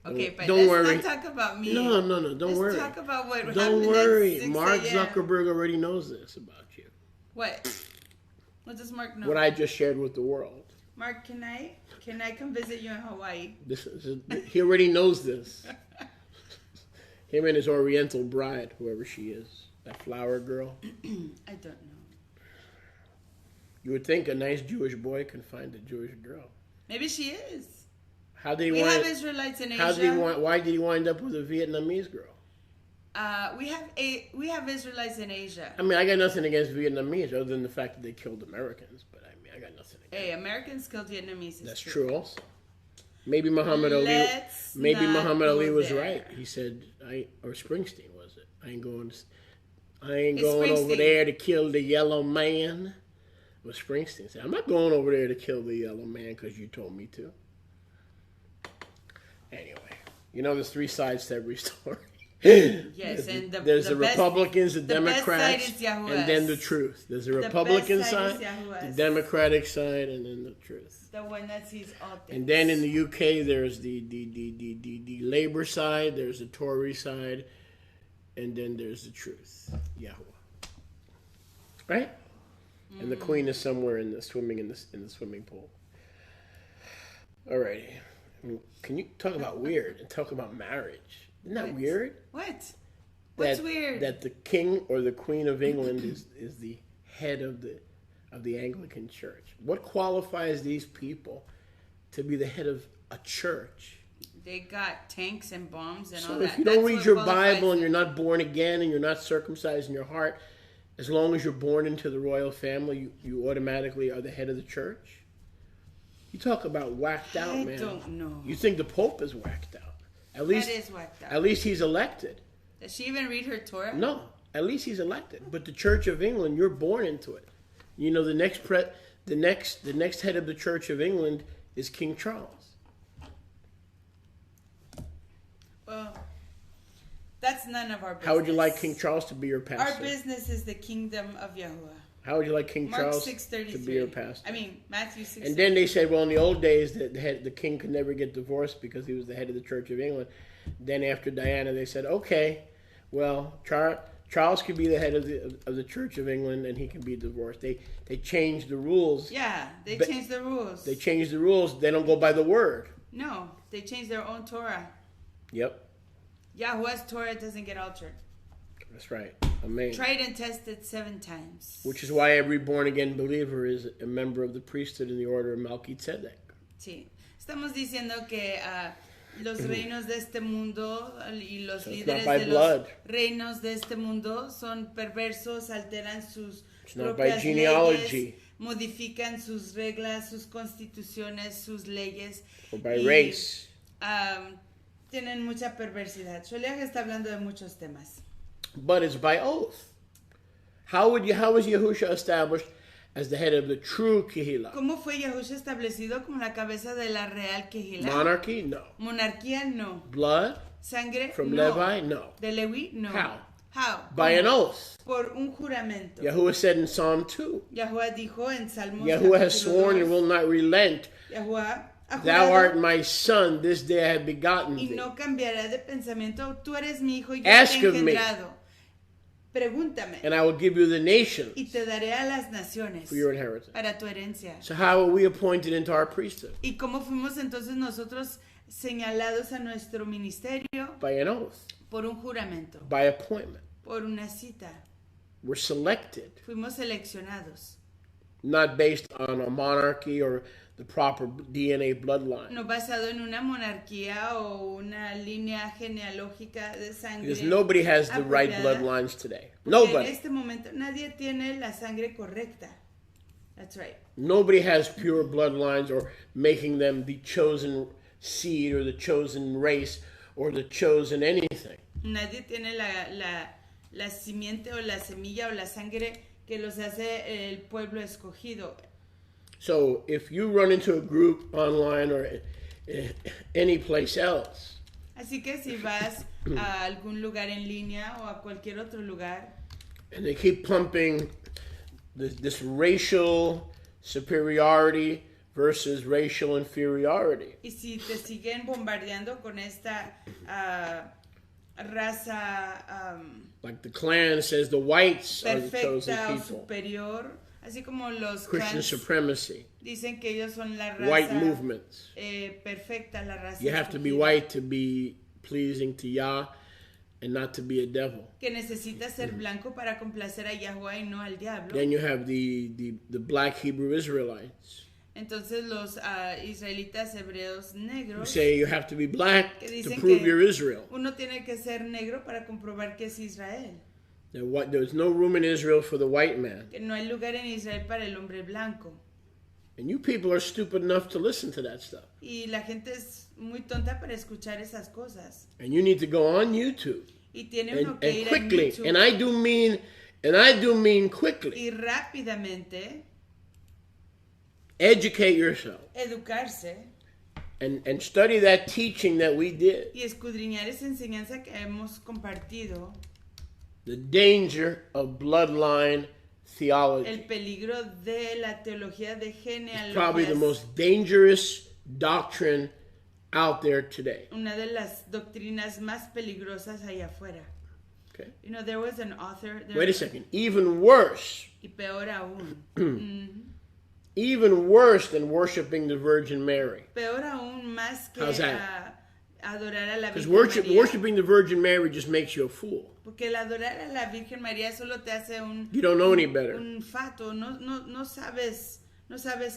Okay, but don't worry. Let's not talk about me. No, don't worry. Let's talk about what happened. Don't worry. At 6 Mark Zuckerberg already knows this about you. What? What does Mark know? What I just shared with the world. Mark, can I come visit you in Hawaii? He already knows this. Him and his Oriental bride, whoever she is, that flower girl. I don't know. You would think a nice Jewish boy can find a Jewish girl. Maybe she is. We have Israelites in Asia. Why did he wind up with a Vietnamese girl? We have Israelites in Asia. I mean, I got nothing against Vietnamese other than the fact that they killed Americans. But I mean, I got nothing against. Hey, Americans killed Vietnamese. That's true also. Maybe Muhammad Ali was right. He said, or Springsteen was it? I ain't going over there to kill the yellow man. What Springsteen said, I'm not going over there to kill the yellow man because you told me to. Anyway, you know there's 3 sides to every story. Yes, and there's the Republicans, the Democrats, best side is and then the truth. There's the Republican side, the Democratic side, and then the truth. The one that sees all things. And then in the UK, there's the Labour side, there's the Tory side, and then there's the truth. Yahuwah, right? And the Queen is somewhere in the swimming pool. Alrighty. Can you talk about weird and talk about marriage? Isn't that weird? What? What's weird? That the king or the queen of England is the head of the Anglican Church. What qualifies these people to be the head of a church? They got tanks and bombs and so all that. So if you don't read your Bible and you're not born again and you're not circumcised in your heart, as long as you're born into the royal family, you automatically are the head of the church? You talk about whacked out, man. I don't know. You think the Pope is whacked out. That is whacked out. At least he's elected. Does she even read her Torah? No. At least he's elected. But the Church of England, you're born into it. You know, the next head of the Church of England is King Charles. Well, that's none of our business. How would you like King Charles to be your pastor? Our business is the kingdom of Yahuwah. How would you like King Mark Charles 6:33. to be your pastor? Matthew 6:33. And then they said, well, in the old days, the king could never get divorced because he was the head of the Church of England. Then after Diana, they said, okay, well, Charles could be the head of the Church of England, and he can be divorced. They changed the rules. Yeah, they changed the rules. They changed the rules. They don't go by the word. No, they changed their own Torah. Yep. Yahuwah's Torah doesn't get altered. That's right. Amen. Tried and tested 7 times. Which is why every born-again believer is a member of the priesthood in the order of Melchizedek. Sí. Estamos diciendo que los reinos de este mundo y los líderes de los reinos de este mundo son perversos, alteran sus propias leyes, modifican sus reglas, sus constituciones, sus leyes. Or by race. Tienen mucha perversidad. Sholiach está hablando de muchos temas. But it's by oath. How was Yahusha established as the head of the true Kehillah? ¿Cómo fue Yahusha establecido como la cabeza de la real Kehillah? Monarchy? No. Monarquía? No. Blood? Sangre? From no. Levi? No. De Leví? No. How? By an oath. Por un juramento. Yahuwah said in Psalm 2. Yahuwah dijo en Salmos Yahuwah has sworn and will not relent. Yahuwah Thou art my son, this day I have begotten thee. Y no cambiará de pensamiento, tú eres mi hijo y yo Ask te he of me. engendrado. Pregúntame. And I will give you the nations. Y te daré a las naciones. For your inheritance. Para tu herencia. So how are we appointed into our priesthood? ¿Y cómo fuimos entonces nosotros señalados a nuestro ministerio? By an oath. Por un juramento. By appointment. Por una cita. We're selected. Fuimos seleccionados. Not based on a monarchy or the proper DNA bloodline. No basado en una monarquía o una línea genealógica de sangre. Because nobody has the right bloodlines today. Nobody. En este momento nadie tiene la sangre correcta. That's right. Nobody has pure bloodlines or making them the chosen seed or the chosen race or the chosen anything. Nadie tiene la simiente o la semilla o la sangre que los hace el pueblo escogido. So if you run into a group online or any place else, así que si vas a algún lugar en línea o a cualquier otro lugar, and they keep pumping this racial superiority versus racial inferiority. Y si te siguen bombardeando con esta raza like the Klan says, the whites are the chosen people. Superior, así como los Christian supremacy. Dicen que ellos son la raza white movements. Perfecta, la raza you have to be white to be pleasing to Yah and not to be a devil. Que necesita ser blanco para complacer a Yahuwah y no al diablo. Then you have the black Hebrew Israelites. Entonces los israelitas hebreos negros who say you have to be black to prove you're Israel. Uno tiene que ser negro para comprobar que es Israel. There's no room in Israel for the white man. Que no hay lugar en Israel para el hombre blanco. And you people are stupid enough to listen to that stuff. Y la gente es muy tonta para escuchar esas cosas. And you need to go on YouTube. Y tiene uno que ir quickly, a YouTube. and I do mean quickly. Y rápidamente. Educate yourself. Educarse. And study that teaching that we did. Y escudriñar esa enseñanza que hemos compartido. The danger of bloodline theology. El peligro de la teología de genealogías. It's probably the most dangerous doctrine out there today. Una de las doctrinas más peligrosas allá afuera. Okay. You know, there was an author. Wait a second. Even worse. Y peor aún. Even worse than worshiping the Virgin Mary. Peor aún, más que How's that? adorar a la Because Virgen María. worshiping the Virgin Mary just makes you a fool. Porque el adorar a la Virgen María solo te hace you don't know any better. Un fato, no sabes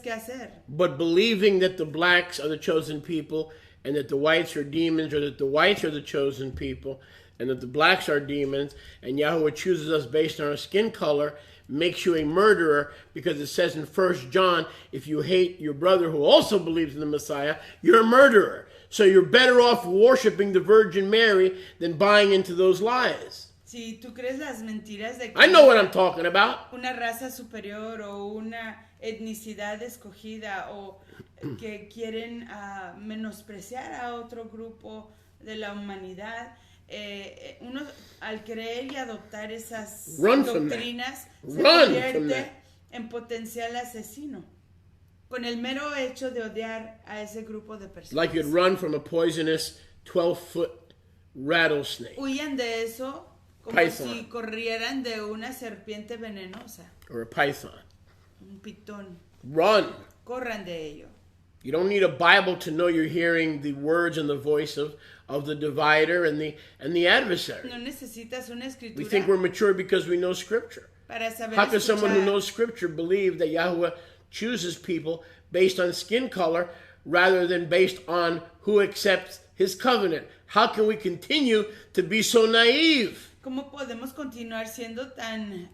qué hacer. But believing that the blacks are the chosen people and that the whites are demons, or that the whites are the chosen people and that the blacks are demons, and Yahweh chooses us based on our skin color, makes you a murderer, because it says in 1 John, if you hate your brother who also believes in the Messiah, you're a murderer. So you're better off worshiping the Virgin Mary than buying into those lies. Si tú crees las mentiras de que I know what I'm talking about. Una raza superior o una etnicidad escogida o que quieren menospreciar a otro grupo de la humanidad, uno al creer y adoptar esas doctrinas se convierte en potencial asesino con el mero hecho de odiar a ese grupo de personas. Like you'd run from a poisonous 12-foot rattlesnake. Huyan de eso como python. Si corrieran de una serpiente venenosa. Or a python. Un pitón. Run. Corran de ello. You don't need a Bible to know you're hearing the words and the voice of the divider and the adversary. No necesitas una escritura. We think we're mature because we know Scripture. Para saber How can escuchar. someone who knows Scripture believe that Yahweh chooses people based on skin color rather than based on who accepts his covenant? How can we continue to be so naive? ¿Cómo podemos continuar siendo tan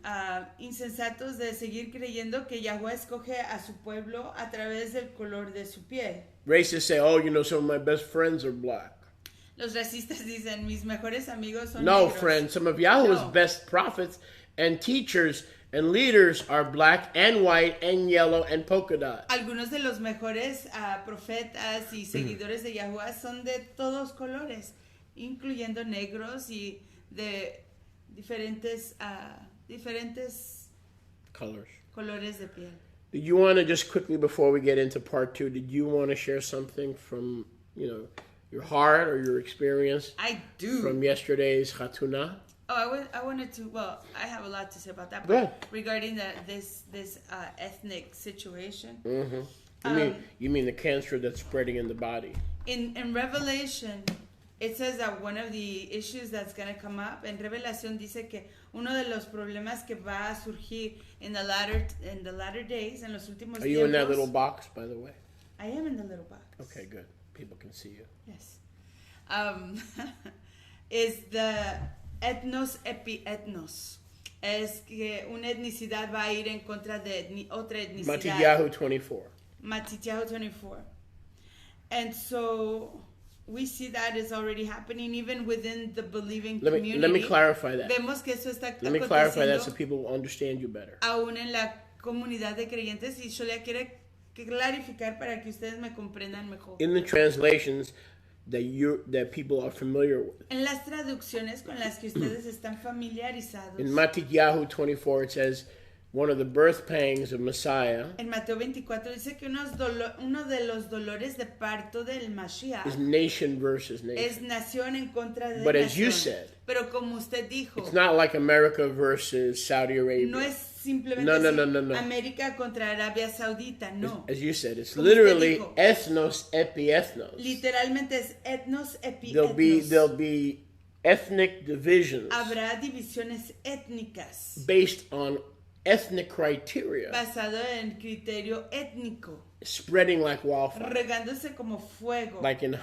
insensatos de seguir creyendo que Yahweh escoge a su pueblo a través del color de su piel? Racists say, oh, some of my best friends are black. Los racistas dicen, mis mejores amigos son No, negros. friend, some of Yahweh's best prophets and teachers and leaders are black and white and yellow and polka dot. Algunos de los mejores profetas y seguidores de Yahweh son de todos colores, incluyendo negros y de diferentes colores de piel. Did you want to just quickly, before we get into part 2, did you want to share something from, your heart or your experience? I do. From yesterday's Chatuna? Oh, I wanted to. Well, I have a lot to say about that. Go ahead. Regarding this ethnic situation. Mm-hmm. You mean the cancer that's spreading in the body? In Revelation, it says that one of the issues that's going to come up, en Revelación dice que uno de los problemas que va a surgir in the latter days, en los últimos tiempos. Are you in that little box, by the way? I am in the little box. Okay, good. People can see you. Yes. Is the etnos epi etnos. Es que una etnicidad va a ir en contra de otra etnicidad. Matityahu 24. Matityahu 24. And so we see that is already happening even within the believing community. Let me clarify that. Vemos que eso está Let me clarify that so people will understand you better. Aún en la comunidad de creyentes, y yo le quiero clarificar para que ustedes me comprendan mejor. In the translations that people are familiar with. En las traducciones con las que ustedes están familiarizados. In Matityahu 24 it says, one of the birth pangs of Messiah. En Mateo 24 dice que uno de los dolores de parto del Mashiach is nation versus nation. Es nación en contra de But nación. as you said, pero como usted dijo, it's not like America versus Saudi Arabia. No es simplemente no. América contra Arabia Saudita, no. As you said, it's como literally dijo, ethnos epi ethnos. Literalmente es etnos epi There'll be ethnic divisions. Habrá divisiones étnicas. Based on ethnic criteria. Basado en criterio étnico. Spreading like wildfire. Regándose como fuego. Like in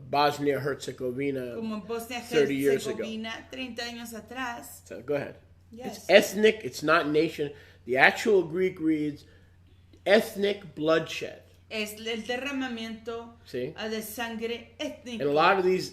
Bosnia Herzegovina. Como en Bosnia 30 years ago. 30 años atrás. So go ahead. Yes. It's ethnic, it's not nation. The actual Greek reads ethnic bloodshed. Es el derramamiento de sangre étnico. And a lot of these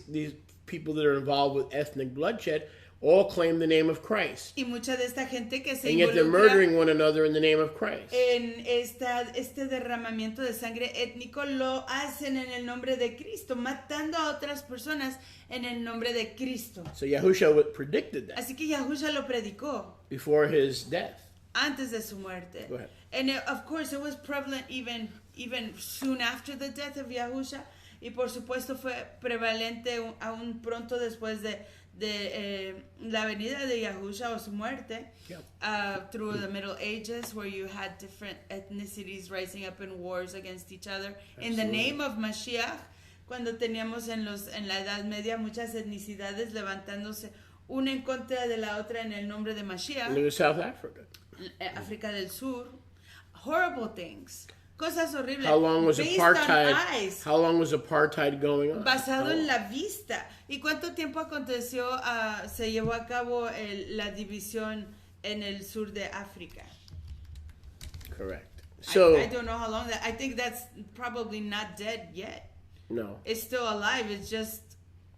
people that are involved with ethnic bloodshed all claim the name of Christ. Y mucha de esta gente que se and yet they're murdering one another in the name of Christ. En este derramamiento de sangre étnico lo hacen en el nombre de Cristo, matando a otras personas en el nombre de Cristo. So Yahushua predicted that. Así que Yahushua lo predicó. Before his death. Antes de su muerte. Go ahead. And of course it was prevalent even soon after the death of Yahushua. Y por supuesto fue prevalente aún pronto después de la venida de Yahushua o su muerte, through the Middle Ages, where you had different ethnicities rising up in wars against each other. Absolutely. In the name of Mashiach, cuando teníamos en la Edad Media muchas etnicidades levantándose una en contra de la otra en el nombre de Mashiach. Look at South Africa. África del Sur. Horrible things. Cosas horribles. How long was apartheid going on? Basado en la vista. ¿Y cuánto tiempo se llevó a cabo la división en el sur de África? Correct. So I don't know how long I think that's probably not dead yet. No. It's still alive. It's just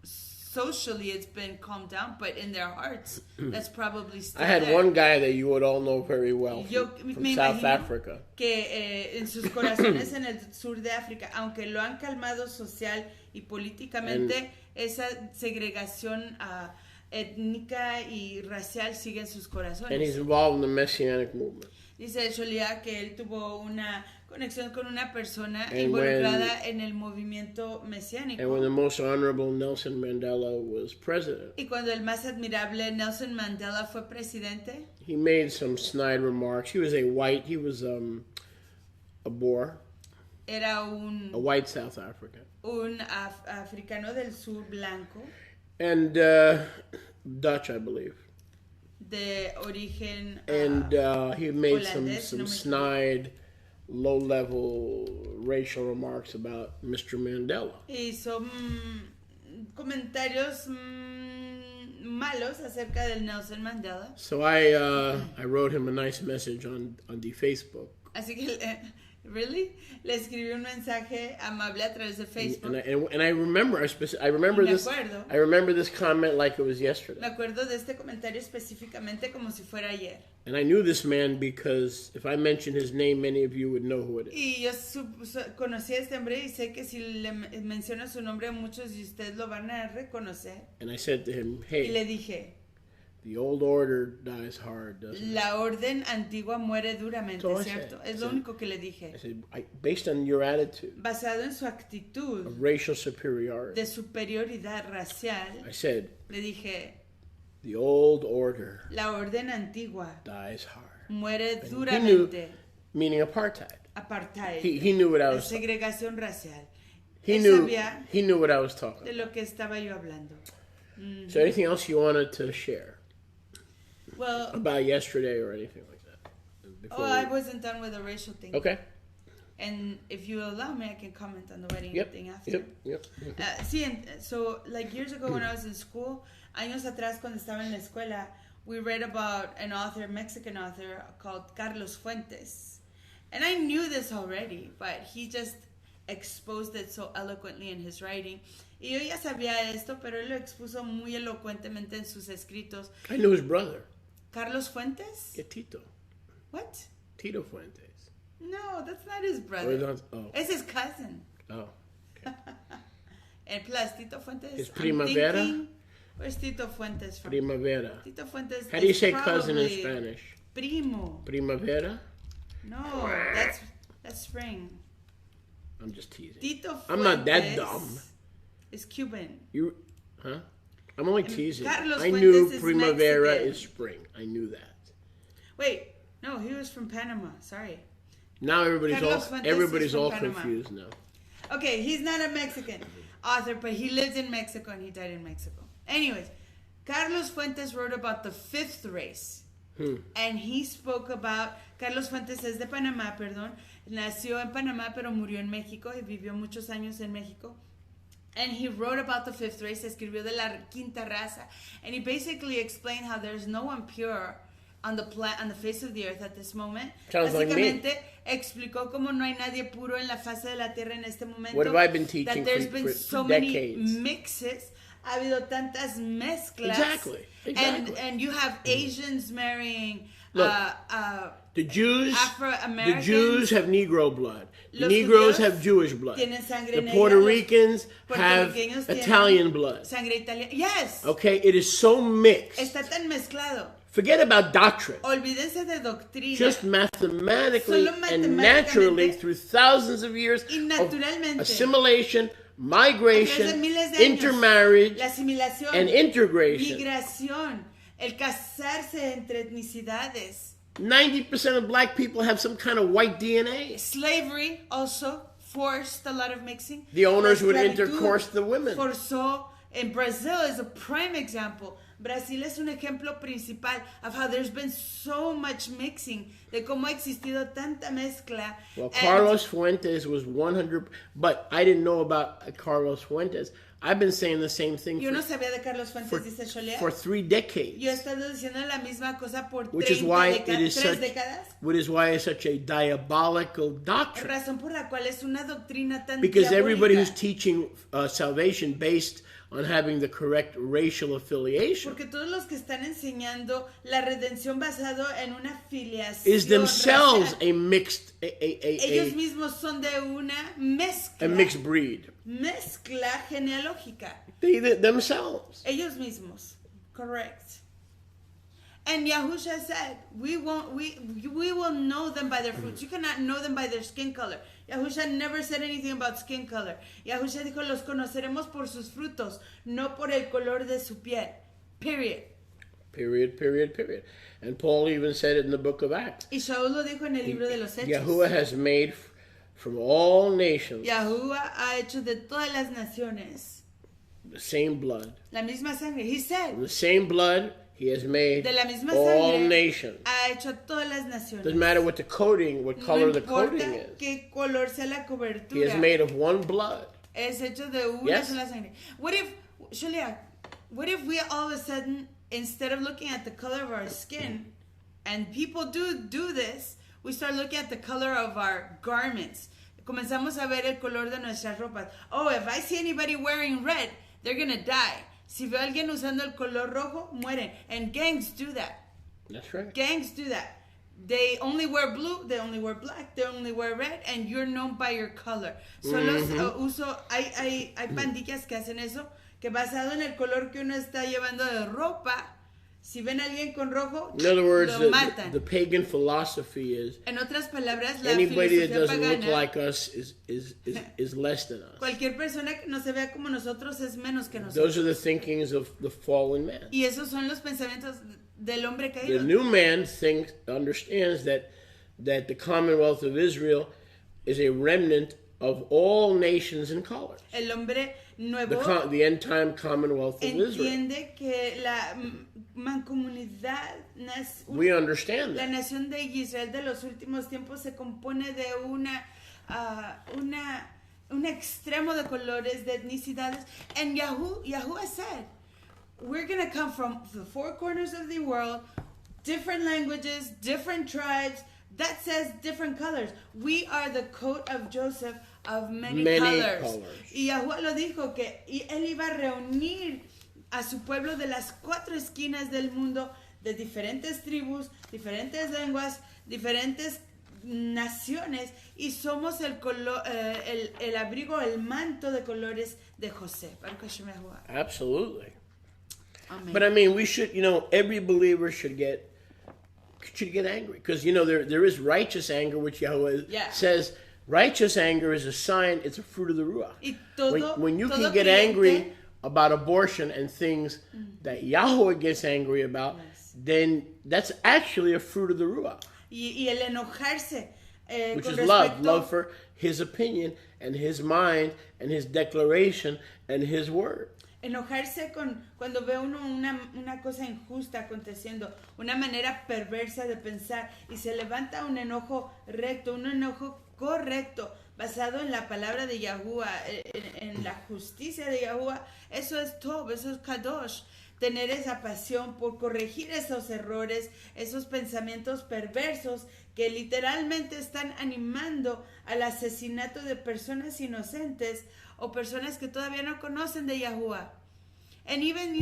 socially it's been calmed down, but in their hearts that's probably still I had there. One guy that you would all know very well from South Africa. Que en sus corazones en el sur de África, aunque lo han calmado social y políticamente, esa segregación étnica y racial sigue en sus corazones. And he's involved in the Messianic movement. Dice Sholia que él tuvo una conexión con una persona involucrada en el movimiento mesiánico. And when the most honorable Nelson Mandela was president, y cuando el más admirable Nelson Mandela fue presidente, he made some snide remarks. He was a Boer. Era a white South African. Un africano del sur blanco. And Dutch, I believe. De origen and he made holandés, some snide, low-level racial remarks about Mr. Mandela. Hizo comentarios malos acerca del Nelson Mandela. So I wrote him a nice message on the Facebook. Así que really le escribí un mensaje amable a través de Facebook. And I remember this comment like it was yesterday. Me acuerdo de este comentario específicamente como si fuera ayer. And I knew this man because if I mention his name, many of you would know who it is. Y yo conocí a este hombre y sé que si le menciono su nombre, muchos de ustedes lo van a reconocer. And I said to him, hey. Y le dije, the old order dies hard, doesn't it? La orden antigua muere duramente, so ¿cierto? Es lo único que le dije. I said, based on your attitude, basado en su actitud of racial superiority, de superioridad racial, I said, le dije, the old order, la orden antigua, dies hard. Muere and duramente. Meaning apartheid. Apartheid. He knew what I was. Segregación racial. He knew what I was talking. De lo que estaba yo hablando. So anything else you wanted to share? Well, about yesterday or anything like that? I wasn't done with the racial thing. Okay. And if you allow me, I can comment on the wedding thing after. Yep. So like years ago when I was in school, años atrás cuando estaba en la escuela, we read about an author, Mexican author, called Carlos Fuentes. And I knew this already, but he just exposed it so eloquently in his writing. Y yo ya sabía esto, pero él lo expuso muy elocuentemente en sus escritos. I knew his brother. Carlos Fuentes? Yeah, Tito. What? Tito Fuentes. No, that's not his brother. It's his cousin. Oh. Okay. And plus, Tito Fuentes. His Primavera? Where's Tito Fuentes from? Primavera. Tito Fuentes. How do you say cousin in Spanish? Primo. Primavera? No, that's spring. I'm just teasing. Tito Fuentes. I'm not that dumb. Is Cuban. Huh? I'm only teasing. Carlos I knew Fuentes Primavera Mexican. is spring. I knew that. Wait, no, he was from Panama. Sorry. Now everybody's all Panama. confused now. Okay, he's not a Mexican author, but he lives in Mexico and he died in Mexico. Anyways, Carlos Fuentes wrote about the fifth race. And he spoke about... Carlos Fuentes es de Panamá, perdón. Nació en Panamá, pero murió en México y vivió muchos años en México. And he wrote about the fifth race, escribió de la quinta raza. And he basically explained how there's no one pure on the face of the earth at this moment. Sounds Básicamente, like me. Explicó cómo no hay nadie puro en la faz de la tierra en este momento. What have I been teaching that there's been so decades? Many mixes. Ha habido tantas mezclas. Exactly. And you have Asians marrying... Look, the Jews have Negro blood. The Negroes have Jewish blood. The Puerto Ricans have Italian blood. Sangre italiana. Yes. Okay, it is so mixed. Está tan mezclado. Forget about doctrine. Olvídense de doctrina. Just mathematically and naturally through thousands of years of assimilation, migration, intermarriage, and integration. Migración. El casarse entre etnicidades. 90% of black people have some kind of white DNA. Slavery also forced a lot of mixing. The owners would intercourse the women. Forzó. In Brazil is a prime example. Brasil es un ejemplo principal of how there's been so much mixing, de cómo ha existido tanta mezcla. Well, Carlos Fuentes was 100, but I didn't know about Carlos Fuentes. I've been saying the same thing Yo no sabía de Carlos Fuentes, dice Cholia. For 3 decades. Yo he estado diciendo la misma cosa por 3 décadas. Which is why it's such a diabolical doctrine. Razón por la cual es una doctrina tan Because diabólica. Everybody who's teaching salvation based on having the correct racial affiliation Porque todos los que están enseñando la redención basado en una afiliación is themselves racial, a mixed ellos mismos son de una mezcla, a mixed breed. Mezcla genealógica. They themselves. Ellos mismos. Correct. And Yahusha said, we will know them by their fruits. You cannot know them by their skin color. Yahusha never said anything about skin color. Yahusha dijo, los conoceremos por sus frutos, no por el color de su piel. Period. Period. And Paul even said it in the book of Acts. Y Shaul lo dijo en el libro de los Hechos. Yahuwah has made from all nations Yahuwah ha hecho de todas las naciones the same blood. La misma sangre. He said, From the same blood he has made de la misma all sangre, nations. ha hecho todas las naciones. Doesn't matter what the coating, what color the coating is. Qué color sea la cobertura. He is made of one blood. Es hecho de una sola sangre. What if we all of a sudden, instead of looking at the color of our skin, and people do this, we start looking at the color of our garments. Comenzamos a ver el color de nuestras ropas. Oh, if I see anybody wearing red, they're gonna die. Si veo a alguien usando el color rojo, mueren. And gangs do that. That's right. Gangs do that. They only wear blue, they only wear black, they only wear red, and you're known by your color. Hay pandillas que hacen eso, que basado en el color que uno está llevando de ropa, si ven a alguien con rojo, in other words, lo matan. The pagan philosophy is, en otras palabras, la anybody that doesn't pagana, look like us is less than us. Cualquier persona que no se vea como nosotros es menos que nosotros. Those are the thinkings of the fallen man. Y esos son los pensamientos del hombre caído. The new man understands that the Commonwealth of Israel is a remnant of all nations and colors. El hombre nuevo the end time Commonwealth of Israel. Entiende que la mancomunidad, we understand la that. nación de Israel de los últimos tiempos se compone de un extremo de colores, de etnicidades. And Yahuwah said, we're going to come from the four corners of the world, different languages, different tribes. That says different colors. We are the coat of Joseph of many colors. Y Yahuwah lo dijo que él iba a reunir a su pueblo de las 4 esquinas del mundo, de diferentes tribus, diferentes lenguas, diferentes naciones, y somos el abrigo, el manto de colores de José. Absolutely. Amen. But I mean, we should, every believer should get angry, because there is righteous anger, which Yahweh says righteous anger is a sign, it's a fruit of the Ruach. When you can get angry about abortion and things that Yahweh gets angry about, then that's actually a fruit of the Ruach. Y el enojarse, which is love for his opinion and his mind and his declaration and his word. Enojarse cuando ve uno una cosa injusta aconteciendo, una manera perversa de pensar, y se levanta un enojo recto, un enojo correcto, basado en la palabra de Yahuwah, en la justicia de Yahuwah. Eso es Tov, eso es Kadosh. Tener esa pasión por corregir esos errores, esos pensamientos perversos que literalmente están animando al asesinato de personas inocentes o personas que todavía no conocen de Yahuwah. And even,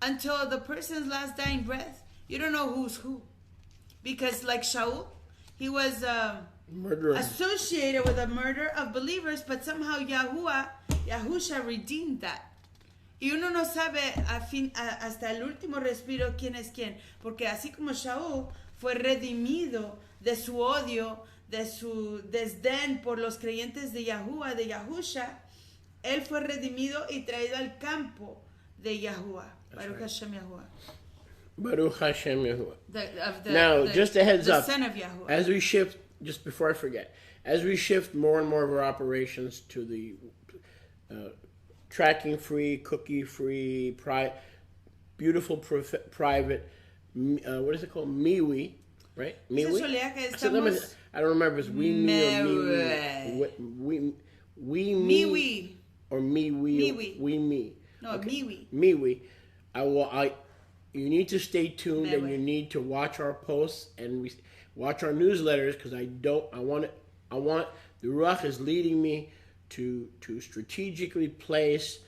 until the person's last dying breath, you don't know who's who. Because like Shaul, he was associated with the murder of believers, but somehow Yahusha redeemed that. Y uno no sabe hasta el último respiro quién es quién. Porque así como Shaul fue redimido de su odio, de su desdén por los creyentes de Yahuwah, de Yahusha, él fue redimido y traído al campo de Yahuwah. Baruch Hashem Yahuwah. Baruch Hashem Yahuwah. Now, just a heads up, son of Yahuwah. as we shift, just before I forget, as we shift more and more of our operations to the tracking-free, cookie-free, beautiful private, what is it called? MeWe, right? MeWe? I don't remember if it's WeMe or MeWe. WeMe or MeWe. WeMe. No, okay. MeWe. You need to stay tuned and you need to watch our posts and watch our newsletters because I want the Ruach is leading me to strategically place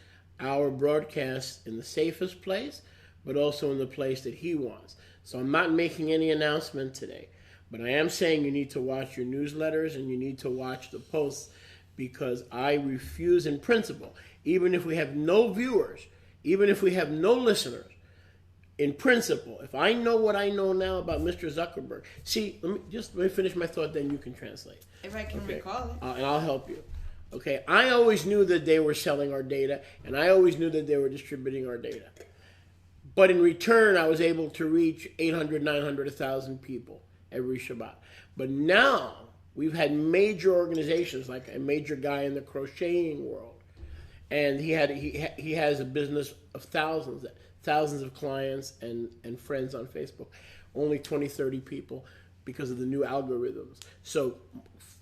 our broadcast in the safest place, but also in the place that he wants. So I'm not making any announcement today, but I am saying you need to watch your newsletters and you need to watch the posts because I refuse in principle, even if we have no viewers, even if we have no listeners, in principle, if I know what I know now about Mr. Zuckerberg, let me finish my thought, then you can translate. If I can recall it. And I'll help you. Okay, I always knew that they were selling our data, and I always knew that they were distributing our data. But in return, I was able to reach 800, 900, 1,000 people every Shabbat. But now, we've had major organizations, like a major guy in the crocheting world, and he has a business of thousands of clients and friends on Facebook. Only 20, 30 people because of the new algorithms. So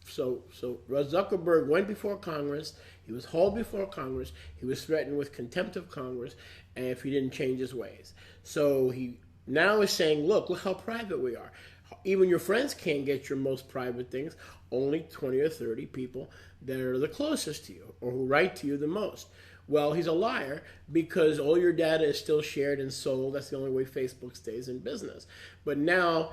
Zuckerberg went before Congress. He was hauled before Congress. He was threatened with contempt of Congress and if he didn't change his ways. So he now is saying, look how private we are. Even your friends can't get your most private things. Only 20 or 30 people that are the closest to you or who write to you the most. Well, he's a liar because all your data is still shared and sold. That's the only way Facebook stays in business. But now,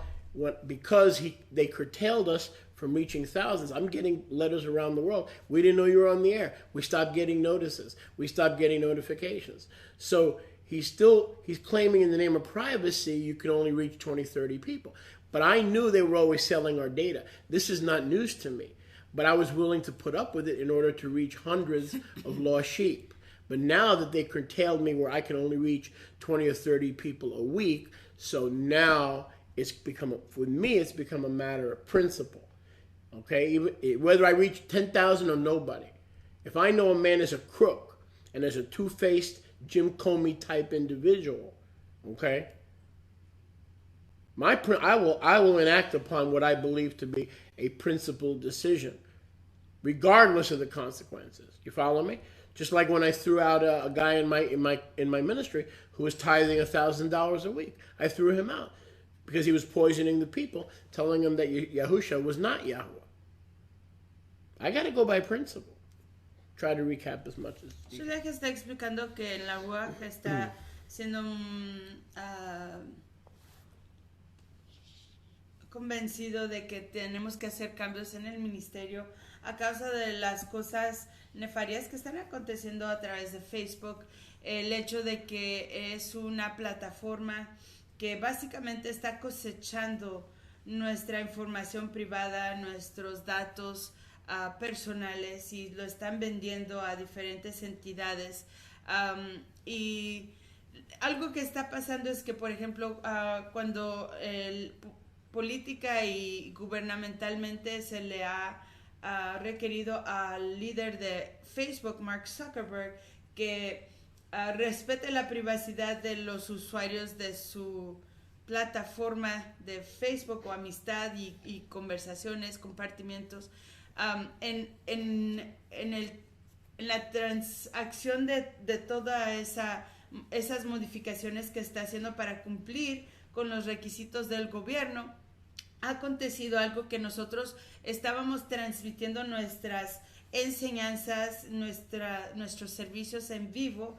because they curtailed us from reaching thousands, I'm getting letters around the world. We didn't know you were on the air. We stopped getting notices. We stopped getting notifications. So he's claiming in the name of privacy, you can only reach 20, 30 people. But I knew they were always selling our data. This is not news to me. But I was willing to put up with it in order to reach hundreds of lost sheep. But now that they curtailed me where I can only reach 20 or 30 people a week, so now it's become a matter of principle. Okay? Whether I reach 10,000 or nobody. If I know a man is a crook and is a two-faced Jim Comey type individual, okay? I will enact upon what I believe to be a principled decision, regardless of the consequences. You follow me? Just like when I threw out a guy in my ministry who was tithing $1,000 a week, I threw him out because he was poisoning the people, telling them that Yahusha was not Yahweh. I got to go by principle. Try to recap as much as. Shulek está explicando que en la UAC está siendo convencido de que tenemos que hacer cambios en el ministerio a causa de las cosas nefarias que están aconteciendo a través de Facebook, el hecho de que es una plataforma que básicamente está cosechando nuestra información privada, nuestros datos personales y lo están vendiendo a diferentes entidades. Y algo que está pasando es que, por ejemplo, cuando política y gubernamentalmente se le ha requerido al líder de Facebook, Mark Zuckerberg, que respete la privacidad de los usuarios de su plataforma de Facebook o amistad y conversaciones, compartimientos, en la transacción de todas esas modificaciones que está haciendo para cumplir con los requisitos del gobierno, ha acontecido algo que nosotros estábamos transmitiendo nuestras enseñanzas, nuestros servicios en vivo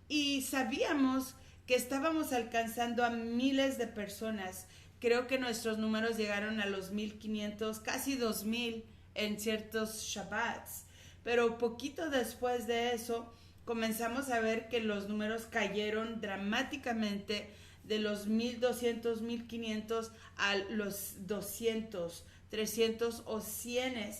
y sabíamos que estábamos alcanzando a miles de personas. Creo que nuestros números llegaron a los 1,500, casi 2,000 en ciertos Shabbats. Pero poquito después de eso comenzamos a ver que los números cayeron dramáticamente de los 1,200, 1,500 a los 200, 300 o 100.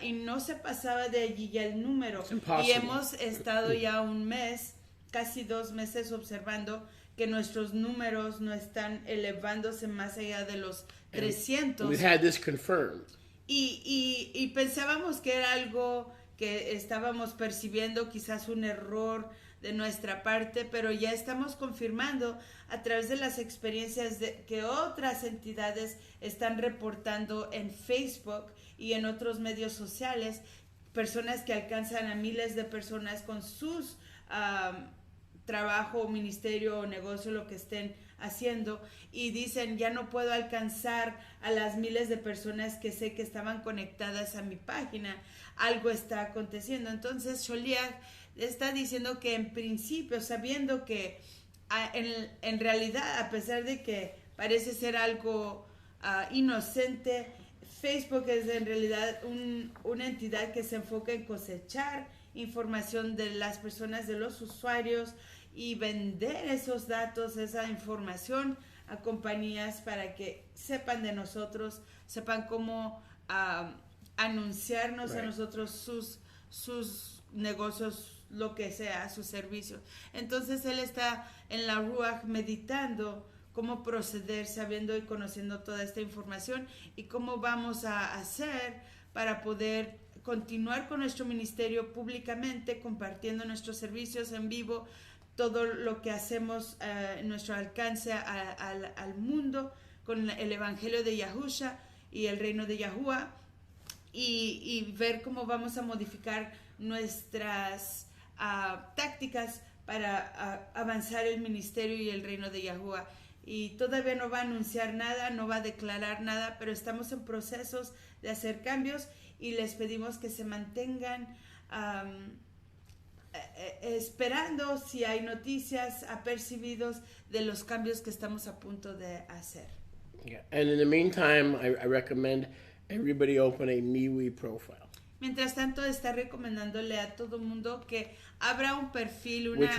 Y no se pasaba de allí ya el número. Y hemos estado ya un mes, casi 2 meses observando que nuestros números no están elevándose más allá de los 300. We've had this confirmed. y pensábamos que era algo que estábamos percibiendo, quizás un error de nuestra parte, pero ya estamos confirmando a través de las experiencias que otras entidades están reportando en Facebook y en otros medios sociales, personas que alcanzan a miles de personas con sus trabajo, ministerio o negocio, lo que estén haciendo, y dicen, ya no puedo alcanzar a las miles de personas que sé que estaban conectadas a mi página, algo está aconteciendo. Entonces Sholiach está diciendo que en principio, sabiendo que en realidad, a pesar de que parece ser algo inocente, Facebook es en realidad una entidad que se enfoca en cosechar información de las personas, de los usuarios, y vender esos datos, esa información a compañías para que sepan de nosotros, sepan cómo anunciarnos a nosotros sus negocios, lo que sea, sus servicios. Entonces él está en la Ruach meditando cómo proceder, sabiendo y conociendo toda esta información y cómo vamos a hacer para poder continuar con nuestro ministerio públicamente, compartiendo nuestros servicios en vivo, todo lo que hacemos, nuestro alcance al mundo con el evangelio de Yahusha y el reino de Yahuwah, y ver cómo vamos a modificar nuestras tácticas para avanzar el ministerio y el reino de Yahuwah. Y todavía no va a anunciar nada, no va a declarar nada, pero estamos en procesos de hacer cambios y les pedimos que se mantengan esperando si hay noticias, apercibidos de los cambios que estamos a punto de hacer. Yeah. And in the meantime, I recommend everybody open a MeWe profile. Mientras tanto, está recomendándole a todo mundo que abra un perfil, una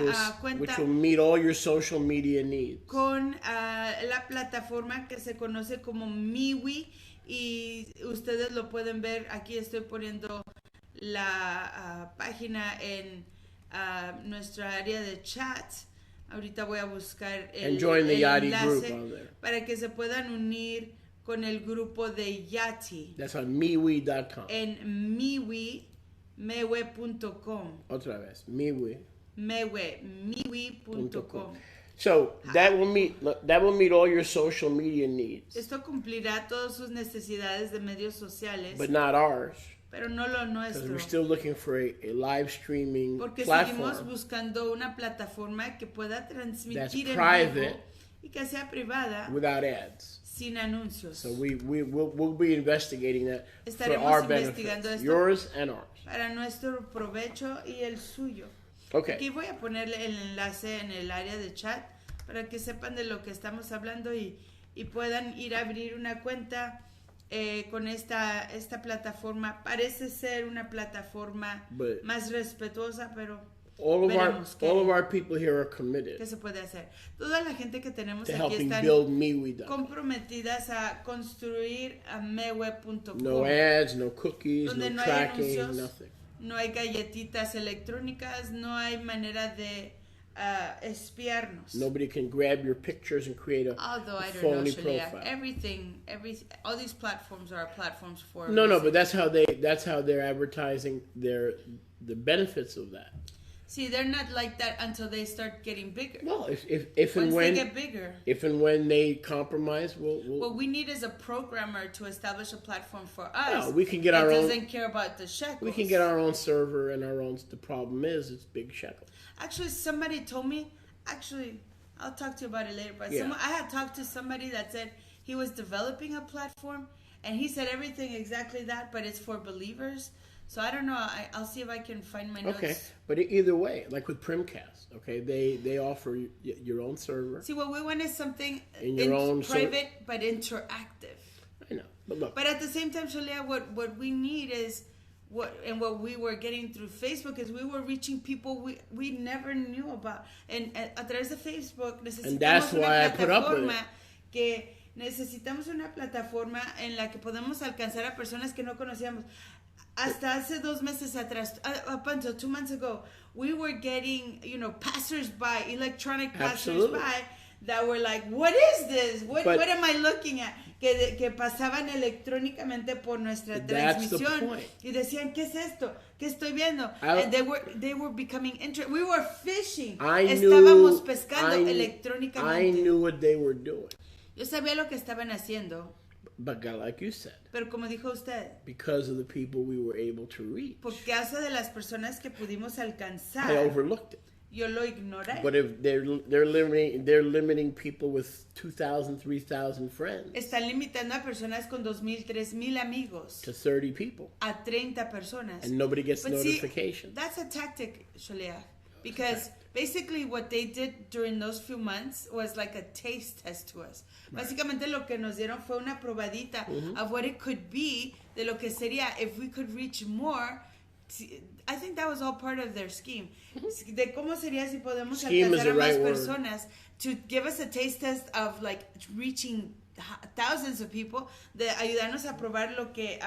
cuenta which will meet all your social media needs. Con la plataforma que se conoce como MeWe, y ustedes lo pueden ver. Aquí estoy poniendo la página en nuestra área de chat. Ahorita voy a buscar el enlace para que se puedan unir con el grupo de Yati. That's on MeWe.com. En mewe.com. Otra vez, MeWe. mewe.com. So that will meet all your social media needs. Esto cumplirá todas sus necesidades de medios sociales. But not ours. Pero no lo nuestro. Because we're still looking for a live streaming Porque platform. Seguimos buscando una plataforma que pueda transmitir en vivo y que sea privada. Without ads. Sin anuncios. So we'll be investigating that Estaremos for our investigando benefits, esto yours and ours. Para nuestro provecho y el suyo. Okay. Aquí voy a ponerle el enlace en el área de chat para que sepan de lo que estamos hablando y puedan ir a abrir una cuenta con esta plataforma. Parece ser una plataforma más respetuosa, pero all of our people here are committed. ¿Qué se puede hacer? Toda la gente que tenemos aquí están comprometidas a construir a mewe.com. No ads, no cookies, donde no tracking, hay anuncios, nothing. No hay galletitas electrónicas, no hay manera de espiarnos. Nobody can grab your pictures and create a phony profile. All these platforms are platforms for. No, but that's how they're advertising the benefits of that. See, they're not like that until they start getting bigger. Well, if and when they get bigger, if and when they compromise, we'll what we need is a programmer to establish a platform for us. No, we can get our own. Doesn't care about the shekels. We can get our own server and our own. The problem is, it's big shekels. Actually, somebody told me. Actually, I'll talk to you about it later. But I had talked to somebody that said he was developing a platform, and he said everything exactly that, but it's for believers. So I don't know. I'll see if I can find my notes. Okay, but either way, like with Primcast, okay, they offer your own server. See, what we want is something in your own private but interactive. I know, but look. But at the same time, Shalia, what we need is what we were getting through Facebook is we were reaching people we never knew about, and a través de Facebook necesitamos una plataforma que necesitamos una plataforma en la que podemos alcanzar a personas que no conocíamos. Hasta hace 2 meses atrás, up until 2 months ago, we were getting, passers-by, electronic passers-by that were like, what is this? What am I looking at? Que pasaban electrónicamente por nuestra transmisión y decían, ¿qué es esto? ¿Qué estoy viendo? And they were becoming interested. We were fishing. Estábamos pescando electrónicamente. I knew what they were doing. Yo sabía lo que estaban haciendo. But God, like you said, pero como dijo usted, because of the people we were able to reach, por causa de las personas que pudimos alcanzar, I overlooked it. Yo lo ignoré. But if they're limiting people with 2,000, 3,000 friends. Están limitando a personas con 2,000, 3,000 amigos. To 30 people. A 30 personas. And nobody gets notification. That's a tactic, Shaleah. Because basically what they did during those few months was like a taste test to us. Right. Básicamente lo que nos dieron fue una probadita of what it could be, de lo que sería if we could reach more. I think that was all part of their scheme. De cómo sería si podemos alcanzar a más personas. To give us a taste test of like reaching thousands of people. De ayudarnos a probar lo que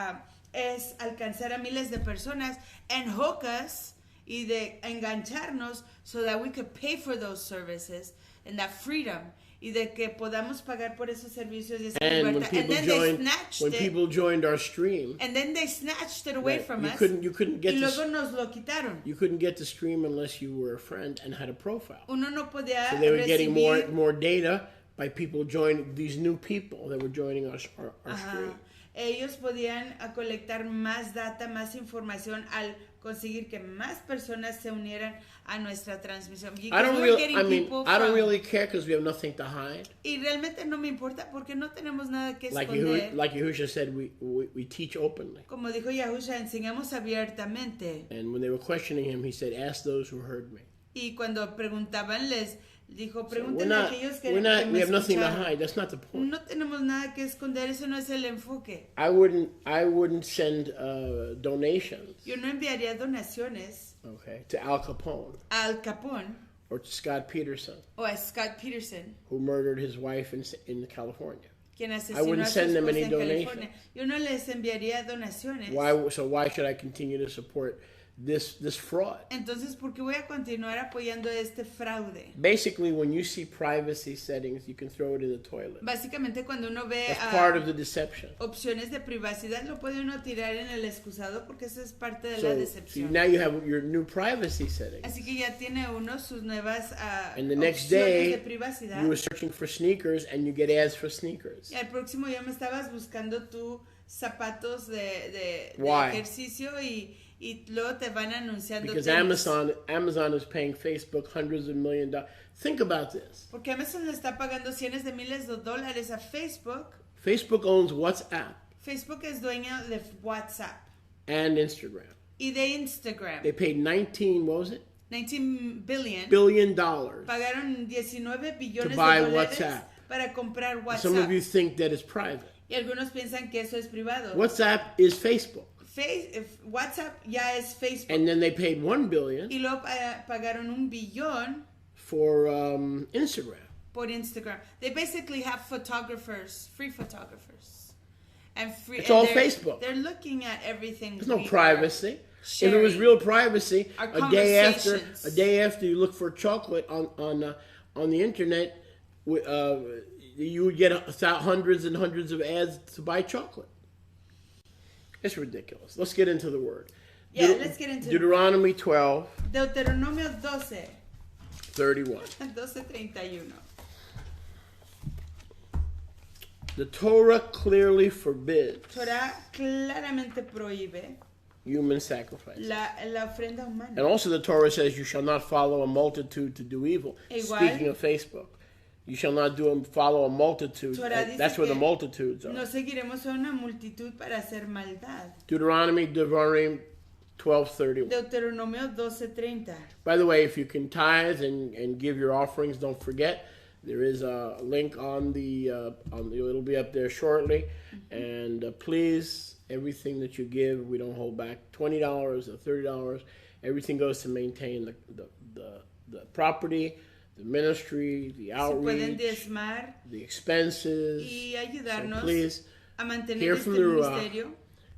es alcanzar a miles de personas. And hook us. Y de engancharnos so that we could pay for those services and that freedom. Y de que podamos pagar por esos servicios y esa libertad. And then they snatched when people joined our stream. And then they snatched it away from us. You couldn't get y luego nos lo quitaron. You couldn't get the stream unless you were a friend and had a profile. Uno no podía so they were getting more data by people joining, these new people that were joining our stream. Ellos podían colectar más data, más información al conseguir que más personas se unieran a nuestra transmisión. I don't really care because we have nothing to hide. Y realmente no me importa porque no tenemos nada que esconder. Like Yahusha said, we teach openly. Como dijo Yahusha, enseñamos abiertamente. And when they were questioning him, he said, "Ask those who heard me." Y cuando preguntaban, les dijo, pregúntenle a aquellos que me escucharon. We have nothing to hide. That's not the point. No tenemos nada que esconder. Eso no es el enfoque. I wouldn't send donations. Yo no enviaría donaciones. Okay, to Al Capone. Al Capone. Or to Scott Peterson. O a Scott Peterson. Who murdered his wife in California. Quien asesinó I wouldn't send them any donations. Yo no les enviaría donaciones. Why should I continue to support this fraud? Entonces, ¿por qué voy a continuar apoyando este fraude? Basically, when you see privacy settings, you can throw it in the toilet. Básicamente, cuando uno ve that's part of the deception. Opciones de privacidad, lo puede uno tirar en el excusado porque eso es parte de la decepción. So now you have your new privacy settings. Así que ya tiene uno sus nuevas and the next day, de privacidad. You were searching for sneakers and you get ads for sneakers. Y al próximo día me estabas buscando tus zapatos de ejercicio y luego te van anunciando. Because Amazon is paying Facebook hundreds of millions of dollars. Think about this. Porque Amazon le está pagando cientos de miles de dólares a Facebook. Facebook owns WhatsApp. Facebook es dueño de WhatsApp. And Instagram. Y de Instagram. They paid $19 billion dollars. Pagaron 19 billones to buy de dólares WhatsApp. Para comprar WhatsApp. Some of you think that it's private. Y algunos piensan que eso es privado. WhatsApp is Facebook. WhatsApp ya es Facebook. And then they paid $1 billion. Y luego pagaron $1 billón. For Instagram. Por Instagram. They basically have photographers, free photographers. And free. It's all Facebook. They're looking at everything. There's no privacy. If it was real privacy, a day after you look for chocolate on the internet, you would get hundreds and hundreds of ads to buy chocolate. It's ridiculous. Let's get into the word. Yeah, let's get into Deuteronomy 12. Deuteronomio 12. 31. 12:31. The Torah clearly forbids. Torah claramente prohíbe. Human sacrifice. La ofrenda humana. And also the Torah says you shall not follow a multitude to do evil. Speaking of Facebook. You shall not follow a multitude. That's where the multitudes are. No seguiremos a una multitud para hacer maldad. Deuteronomy 12:31. Deuteronomio 12:30. By the way, if you can tithe and give your offerings, don't forget there is a link on it'll be up there shortly. And please, everything that you give, we don't hold back. $20 or $30, everything goes to maintain the property. The ministry, the outreach, the expenses. Y ayudarnos so please a mantener hear from the ministerio.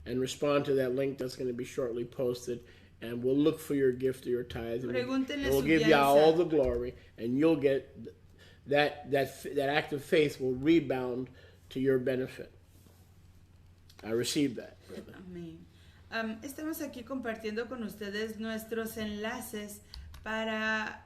And respond to that link that's going to be shortly posted. And we'll look for your gift or your tithe. And we'll give you all the glory. And you'll get that act of faith will rebound to your benefit. I received that, brother. Amén. Estamos aquí compartiendo con ustedes nuestros enlaces para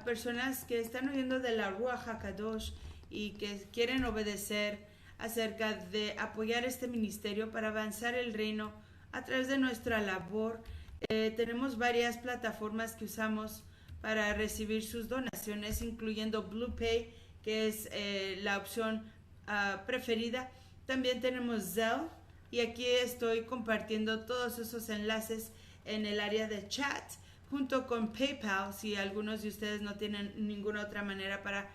personas que están oyendo de la Ruach HaKadosh y que quieren obedecer acerca de apoyar este ministerio para avanzar el reino a través de nuestra labor. Tenemos varias plataformas que usamos para recibir sus donaciones, incluyendo BluePay, que es la opción preferida. También tenemos Zelle, y aquí estoy compartiendo todos esos enlaces en el área de chat, junto con PayPal, si algunos de ustedes no tienen ninguna otra manera para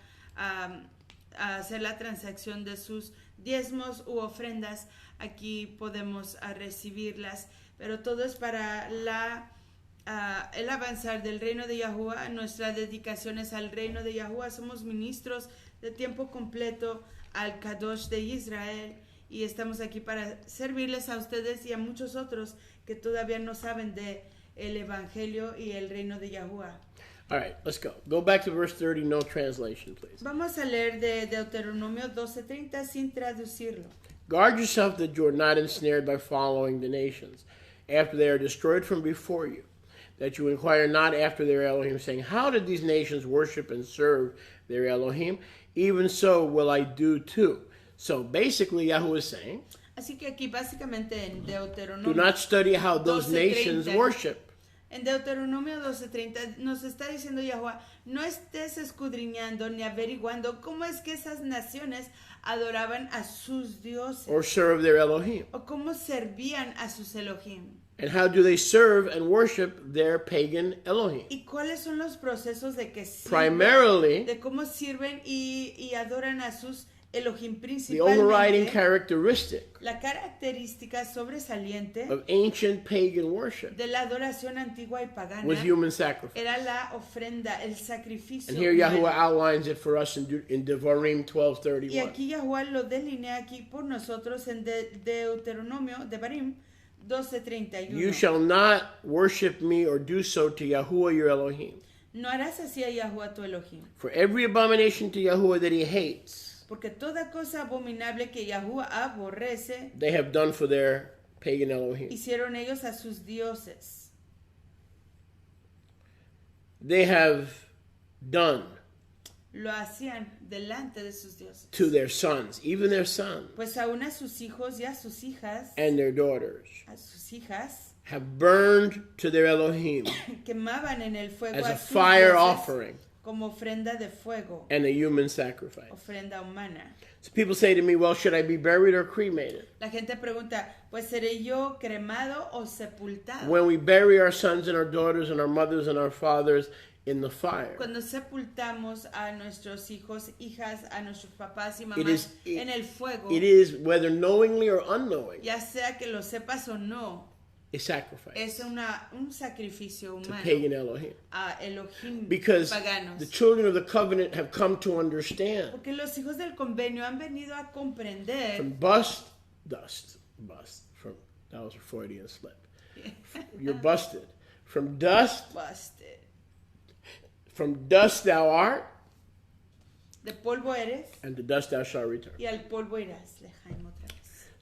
hacer la transacción de sus diezmos u ofrendas, aquí podemos recibirlas, pero todo es para el avanzar del reino de Yahuwah. Nuestra dedicación es al reino de Yahuwah. Somos ministros de tiempo completo al Kadosh de Israel y estamos aquí para servirles a ustedes y a muchos otros que todavía no saben de el evangelio y el reino de Yahuwah. All right, let's go. Go back to verse 30, no translation, please. Vamos a leer de Deuteronomio 12:30 sin traducirlo. Guard yourself that you are not ensnared by following the nations, after they are destroyed from before you, that you inquire not after their Elohim, saying, how did these nations worship and serve their Elohim? Even so will I do too. So basically, Yahuwah is saying, así que aquí básicamente en Deuteronomio do not study how those nations worship. En Deuteronomio 12:30 nos está diciendo Yahuwah, no estés escudriñando ni averiguando cómo es que esas naciones adoraban a sus dioses. Or serve their Elohim. O cómo servían a sus Elohim. And how do they serve and worship their pagan Elohim? ¿Y cuáles son los procesos de que sirven, primarily, de cómo sirven y adoran a sus Elohim the principalmente? overriding characteristic La característica sobresaliente of ancient pagan worship de la adoración antigua y pagana was human sacrifice. era la ofrenda, el sacrificio. And here humano. Yahuwah outlines it for us in Devarim Y 12:31. aquí Yahuwah lo delinea aquí por nosotros en Deuteronomio, Devarim 12:31. You shall not worship me or do so to Yahuwah your Elohim. No harás así a Yahuwah tu Elohim. For every abomination to Yahuwah that he hates, Porque toda cosa abominable que Yahuwah aborrece, they have done for their pagan Elohim. hicieron ellos a sus dioses. They have done Lo hacían delante de sus dioses. to their sons, even their sons Pues aún a sus hijos y a sus hijas, and their daughters, have burned to their Elohim quemaban en el fuego as a sus fire dioses offering como ofrenda de fuego, and a human sacrifice. ofrenda humana. So people say to me, well, should I be buried or cremated? La gente pregunta, pues seré yo cremado o sepultado. When we bury our sons and our daughters and our mothers and our fathers in the fire, Cuando sepultamos a nuestros hijos, hijas, a nuestros papás y it mamás is, en el fuego, it is, whether knowingly or unknowing, ya sea que lo sepas o no, a sacrifice es un sacrificio to humano pagan Elohim. a Elohim Because paganos. the children of the covenant have come to understand Porque los hijos del convenio han venido a comprender from that was a Freudian slip. You're busted. From dust thou art, de polvo eres and to dust thou shalt return. y al polvo irás. Lejaim otra vez.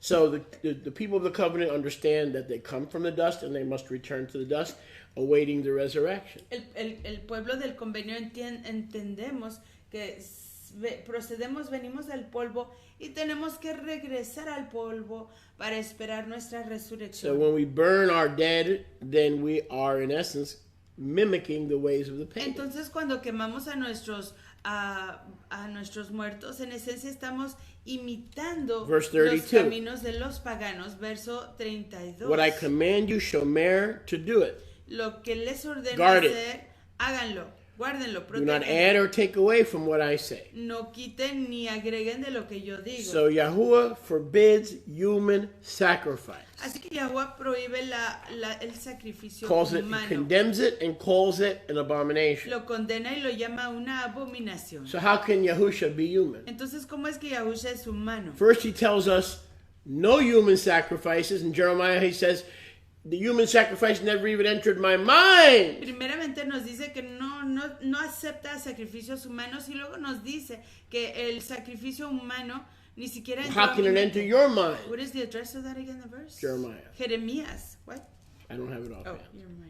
So the people of the covenant understand that they come from the dust and they must return to the dust, awaiting the resurrection. El pueblo del convenio entendemos que venimos del polvo y tenemos que regresar al polvo para esperar nuestra resurrección. So when we burn our dead, then we are in essence mimicking the ways of the pagans. Entonces cuando quemamos a nuestros muertos, en esencia estamos imitando Verse los 32. caminos de los paganos. Verso 32. What I command you, shomer, to do it. Lo que les ordeno Guard it. hacer, háganlo, guárdenlo, Do not protéjanlo. add or take away from what I say. No quiten ni agreguen de lo que yo digo. So Yahuwah forbids human sacrifice. Así que Yahuwah prohíbe el sacrificio Calls it, humano. condemns it, and calls it an abomination. Lo condena y lo llama una abominación. So how can Yahusha be human? Entonces, ¿cómo es que Yahusha es humano? First, he tells us no human sacrifices. In Jeremiah, he says, the human sacrifice never even entered my mind. Primeramente nos dice que no acepta sacrificios humanos y luego nos dice que el sacrificio humano ni siquiera entró How can it enter your mind? What is the address of that again, the verse? Jeremiah. Jeremías. What? I don't have it offhand. Jeremiah.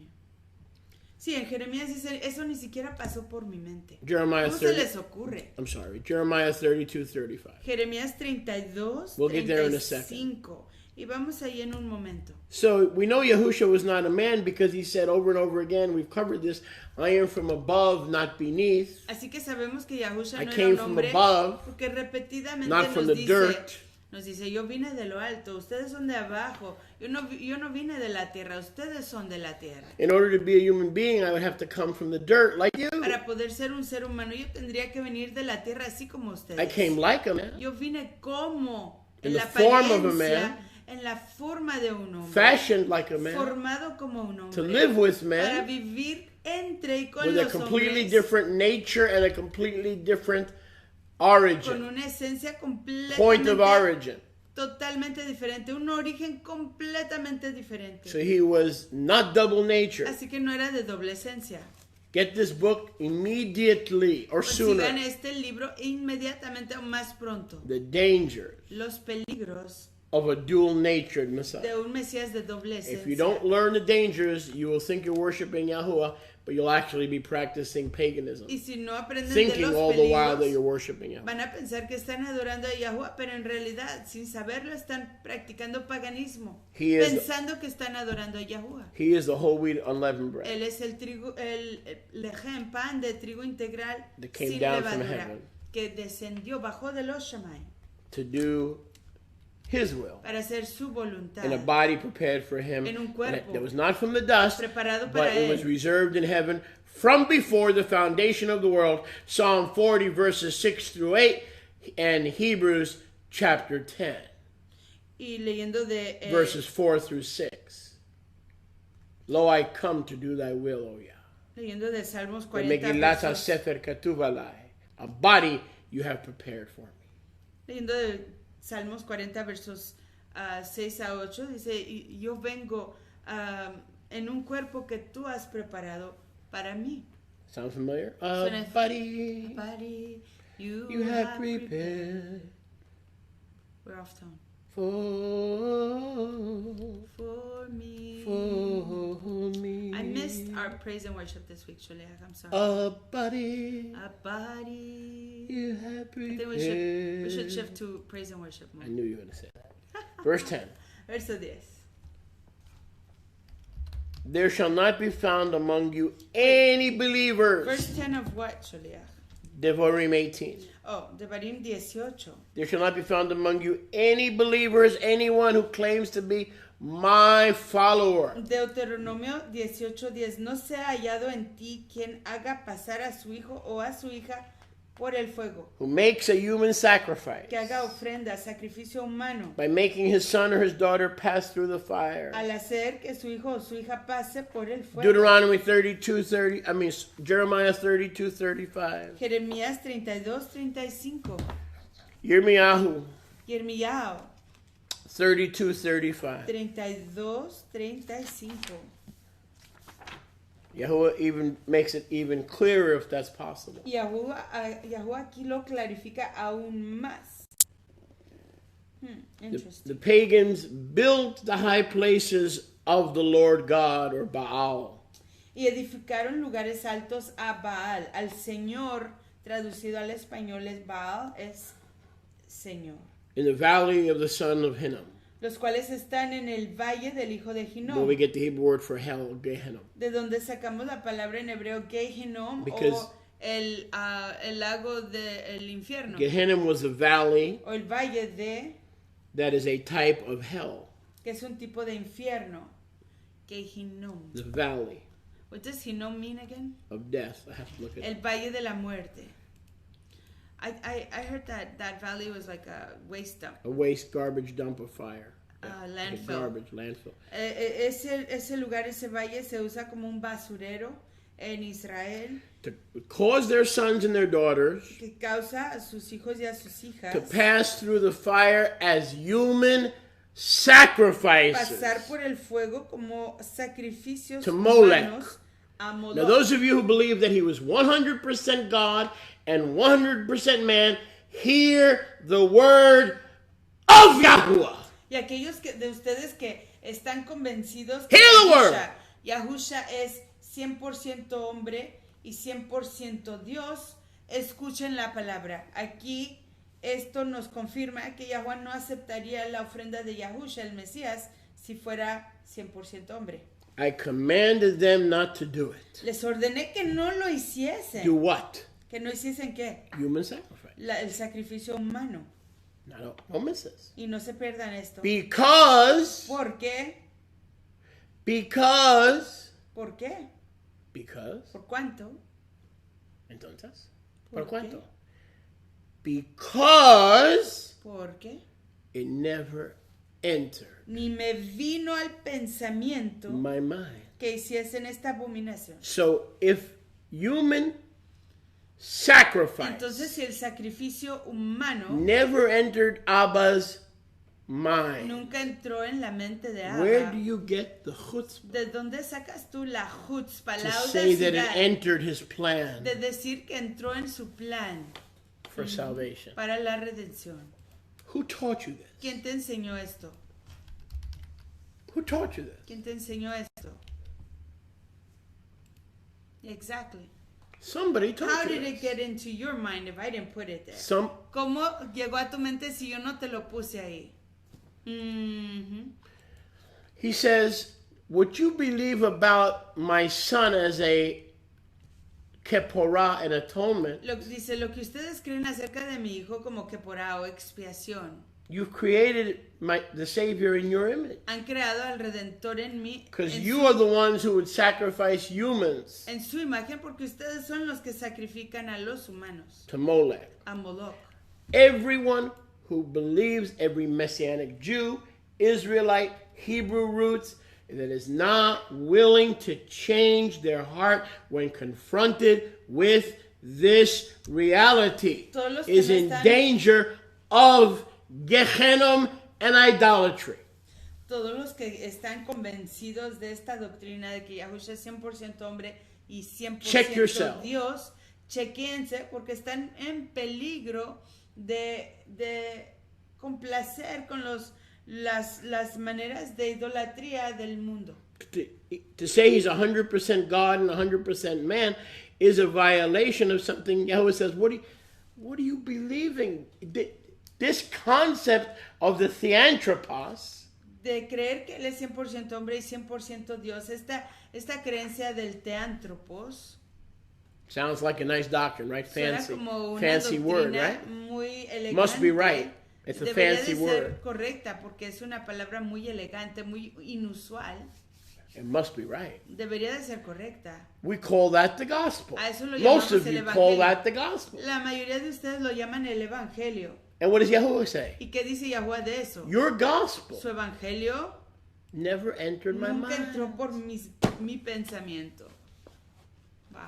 Sí, en Jeremías dice, eso ni siquiera pasó por mi mente. Jeremiah ¿Cómo se les ocurre? I'm sorry. Jeremiah 32:35. Jeremías 32, We'll get there in a 35. Y vamos ahí en un momento. So we know Yahushua was not a man because he said over and over again, we've covered this, I am from above, not beneath. Así que sabemos que Yahushua I no came era un from hombre above, porque repetidamente not from the dirt. Nos dice, yo vine de lo alto, ustedes son de abajo. Yo no vine de la tierra, ustedes son de la tierra. In order to be a human being, I would have to come from the dirt like you. Para poder ser un ser humano, yo tendría que venir de la tierra así como ustedes. I came like a man. Yo vine como, In en la the form of a apariencia, man. en la forma de un hombre. Fashioned like a man. Formado como un hombre. To live with Para men. vivir entre y con With a los completely hombres. different nature and a completely different origin. Con una esencia completamente Point of origin. totalmente diferente, un origen completamente diferente. So he was not double nature. Así que no era de doble esencia. Get this book immediately or sooner. Consigan este libro inmediatamente o más pronto. The dangers Los peligros of a dual-natured Messiah. de un Mesías de doble esencia. If you don't learn the dangers, you will think you're worshiping Yahuwah, but you'll actually be practicing paganism. Y si no aprenden de Thinking los all the while that peligros, you're worshiping Yahuwah. van a pensar que están adorando a Yahuwah, pero en realidad, sin saberlo, están practicando paganismo. He is- Pensando que están adorando a Yahuwah. He is the whole wheat unleavened bread Él es el trigo, el lejem, pan de trigo integral that came sin down from levadura, heaven que descendió, bajó de los Shammai to do His will para hacer su voluntad in a body prepared for Him en un cuerpo that was not from the dust, preparado but para it was él. reserved in heaven from before the foundation of the world. Psalm 40 verses 6 through 8 and Hebrews chapter 10 Y leyendo de verses 4 through 6. Lo, I come to do thy will, O Yah. leyendo de Salmos 40 Megillat versos, Sefer Katuv alai, a body you have prepared for me. leyendo de Salmos 40 versos 6 a 8 dice, yo vengo en un cuerpo que tú has preparado para mí. Sound familiar? Suena- A body Body you have prepared We're off tone. for Me. me. I missed our praise and worship this week, Sholiach. I'm sorry. A body A body. you have I prepared. think we should shift to praise and worship I more. knew you were going to say that. Verse 10. Verso 10. There shall not be found among you any believers. Verse 10 of what, Sholiach? Devarim 18. Oh, Devarim 18. There shall not be found among you any believers, anyone who claims to be my follower. Deuteronomio 18:10. No se ha hallado en ti quien haga pasar a su hijo o a su hija por el fuego, Who makes a human sacrifice que haga ofrenda, sacrificio humano, by making his son or his daughter pass through the fire. al hacer que su hijo o su hija pase por el fuego. Deuteronomy 32:30. Jeremiah 32:35. Jeremías 32:35. Yirmiyahu Yirmiyahu 32:35. 32:35. Yahuwah even makes it even clearer if that's possible. Yahuwah aquí lo clarifica aún más. Interesting. The pagans built the high places of the Lord God, or Baal. Y edificaron lugares altos a Baal, al Señor, traducido al español es Baal, es Señor. In the valley of the son of Hinnom, Los cuales están en el valle del hijo de where Hinnom, we get the Hebrew word for hell, Gehenna. de donde sacamos la palabra en hebreo Gehinnom, Because- o el lago del infierno, Gehenna was a valley o el valle de, that is a type of hell. que es un tipo de infierno. Gehinnom. The valley What does Hinnom mean again? of death. I have to look at El it. valle de la muerte. I heard that valley was like a waste dump. A waste garbage dump of fire. Landfill. Garbage, landfill. Ese lugar, ese valle se usa como un basurero en Israel To cause their sons and their daughters que causa a sus hijos y a sus hijas to pass through the fire as human sacrifices pasar por el fuego como sacrificios to Molech. humanos a Moloch. Now, those of you who believe that he was 100% God and 100% man, hear the word of Yahuwah. Y aquellos de ustedes que están convencidos que Hear the word. Yahusha es 100% hombre y 100% Dios, escuchen la palabra. Aquí esto nos confirma que Yahuwah no aceptaría la ofrenda de Yahusha, el Mesías, si fuera 100% hombre. I commanded them not to do it. Les ordené que no lo hiciesen. Do what? ¿Que no hiciesen qué? Human sacrifice. El sacrificio humano. No misses. Y no se pierdan esto. Because. ¿Por qué? Because. ¿Por qué? Because. ¿Por cuánto? Entonces. ¿Por qué? cuánto? Because. ¿Por qué? It never entered. Ni me vino al pensamiento My mind. que hiciesen esta abominación. So if human sacrifice Entonces, si el sacrificio humano never entered Abba's mind, nunca entró en la mente de Abba, where do you get the chutzpah ¿de dónde sacas tú la chutzpah, to la say that it audacidad entered his plan de decir que entró en su plan for salvation? para la redención? Who taught you this? ¿Quién te enseñó esto? Who taught you this? ¿Quién te enseñó esto? Exactly. Somebody taught How you did this. it get into your mind if I didn't put it there? Some ¿Cómo llegó a tu mente si yo no te lo puse ahí? Mm-hmm. He says, what you believe about my son as a keporah and atonement, Dice, lo que ustedes creen acerca de mi hijo como que por o expiación. you've created the Savior in your image. Han creado al Redentor en mí. Because you are the ones who would sacrifice humans En su imagen, porque ustedes son los que sacrifican a los humanos. to Molech. A Moloch. Everyone who believes, every Messianic Jew, Israelite, Hebrew roots, that is not willing to change their heart when confronted with this reality is in danger of Gehenna and idolatry. Todos los que están convencidos de esta doctrina de que Yahushua es 100% hombre y 100% Dios, chequéense porque están en peligro de complacer con las maneras de idolatría del mundo. To say he's 100% God and 100% man is a violation of something Yahweh says. What are you believing? This concept of the theanthropos, de creer que él es 100% hombre y 100% Dios, esta creencia del teántropos sounds like a nice doctrine, right? Fancy word, right? Muy elegante. Must be right. It's a fancy word. Debería de ser correcta porque es una palabra muy elegante, muy inusual. It must be right. Debería de ser correcta. We call that the gospel. A eso lo Most of el you evangelio. call that the gospel. La mayoría de ustedes lo llaman el evangelio. And what does Yahuwah say? ¿Y qué dice Yahuwah de eso? Your gospel Su evangelio never entered my nunca mind. entró por mi pensamiento. Wow.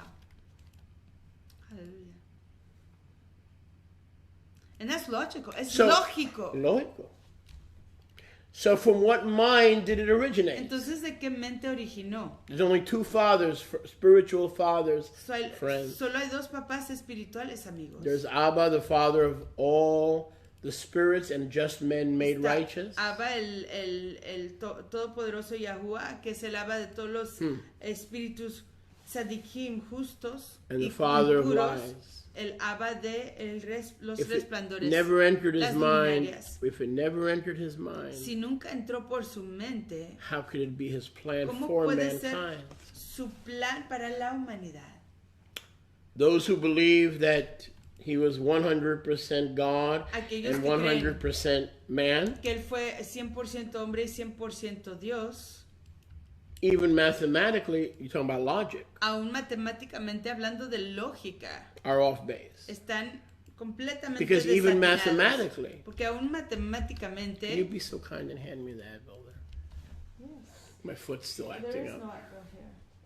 Aleluya. And that's logical. Es lógico. Lógico. So from what mind did it originate? Entonces, ¿de qué mente originó? There's only two fathers, spiritual fathers, friends. Solo hay dos papás espirituales, amigos. There's Abba, the father of all the spirits and just men made righteous. Abba, el todopoderoso Yahuwah, que es el Abba de todos los espíritus tzadikim justos and the father of puros, lies. El Abba de los resplandores. Never entered his mind. Luminarias. If it never entered his mind, Si nunca entró por su mente, how could it be his plan ¿cómo for puede mankind? ser su plan para la humanidad? Those who believe that he was 100% God Aquellos and que 100% man, que él fue 100% hombre y 100% Dios. even mathematically, you're talking about logic, Aún matemáticamente hablando de lógica, are off base. están completamente Because even desatinados. mathematically, Porque aún matemáticamente, can you be so kind and hand me the Advil there? My foot's still acting up.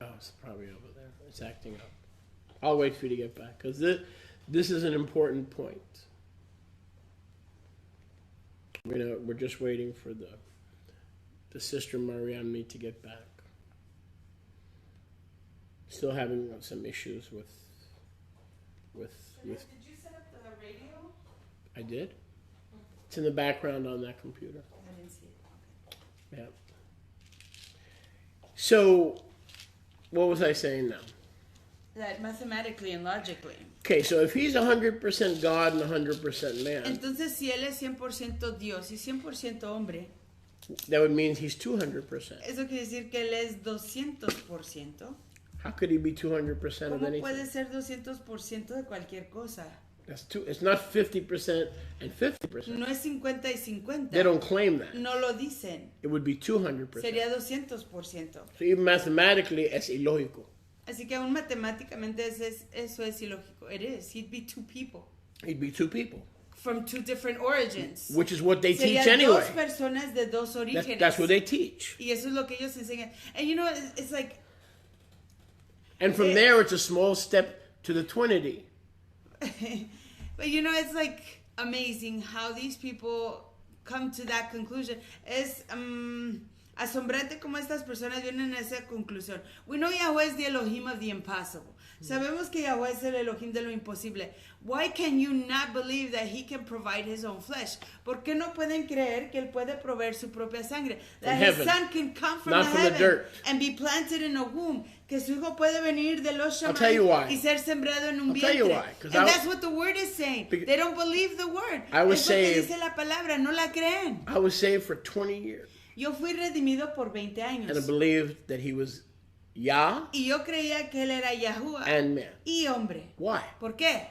Oh, it's probably over there. It's acting up. I'll wait for you to get back because this is an important point. We're just waiting for the sister Marianne to get back. Still having some issues with. Did you set up the radio? I did. It's in the background on that computer. I didn't see it. Okay. Yeah. So, what was I saying now? That mathematically and logically. Okay, so if he's 100% God and 100% man, entonces si él es 100% Dios y 100% hombre, that would mean he's 200%. Eso quiere decir que él es 200%. How could he be 200% of ¿Cómo anything? puede ser 200% de cualquier cosa? It's not 50% and 50%. No es 50 y 50. They don't claim that. No lo dicen. It would be 200%. Sería 200%. So even mathematically, es ilógico. Así que aún matemáticamente eso es ilógico. It is. He'd be two people. He'd be two people. From two different origins. Which is what they Serían teach anyway. dos personas de dos orígenes. That's what they teach. Y eso es lo que ellos enseñan. And you know, it's like... And from there, it's a small step to the Trinity. But you know, it's like amazing how these people come to that conclusion. Es asombrante cómo estas personas vienen a esa conclusión. We know Yahweh is the Elohim of the impossible. Sabemos que Yahweh es el Elohim de lo imposible. Why can you not believe that he can provide his own flesh? ¿Por qué no pueden creer que él puede proveer su propia sangre? That his son can come from the heaven and be planted in a womb. Que su hijo puede venir de los Shammai y ser sembrado en un vientre. And that's what the word is saying. They don't believe the word. Es lo que dice la palabra, no la creen. I was saved for 20 years. Yo fui redimido por 20 años. And I believed that he was Yah. Y yo creía que él era Yahuwah and man. Y hombre. Why? ¿Por qué?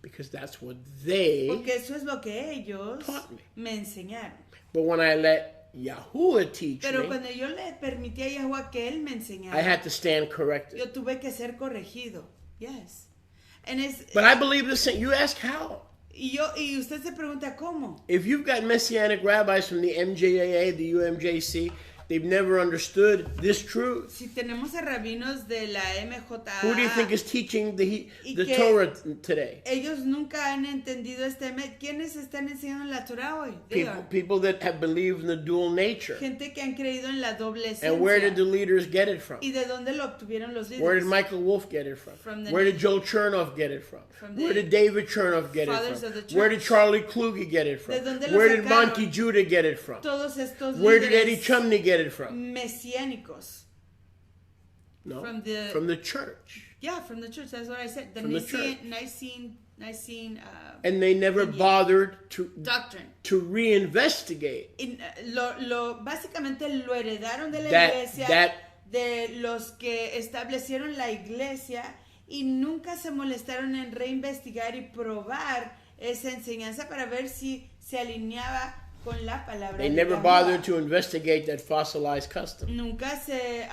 Because that's what they Porque eso es lo que ellos taught me enseñaron. But when I let Yahuwah teach Pero me, cuando yo le permití a Yahuwah que él me enseñara, I had to stand corrected. Yo tuve que ser corregido. Yes. But I believe the same. You ask how. Y usted se pregunta cómo. If you've got Messianic rabbis from the MJAA, the UMJC, they've never understood this truth. Si tenemos a rabinos de la MJA, who do you think is teaching the Torah today? Ellos nunca han entendido ¿Quiénes están enseñando la Torah hoy? People that have believed in the dual nature. Gente que han creído en la doble esencia. And where did the leaders get it from? ¿Y de dónde lo obtuvieron los líderes? Where did Michael Wolff get it from? Where did Joel Chernoff get it from? Where did David Chernoff get it from? Where did Charlie Kluge get it from? Where did Monty Judah get it from? Todos estos Where did Eddie Chumney get it from? Mesiánicos. No, from the church. Yeah, from the church. That's what I said. The Nicene and they never bothered to doctrine to reinvestigate. Básicamente lo heredaron de la iglesia, de los que establecieron la iglesia, y nunca se molestaron en reinvestigar y probar esa enseñanza para ver si se alineaba con la palabra. They never bothered to investigate that fossilized custom. Nunca se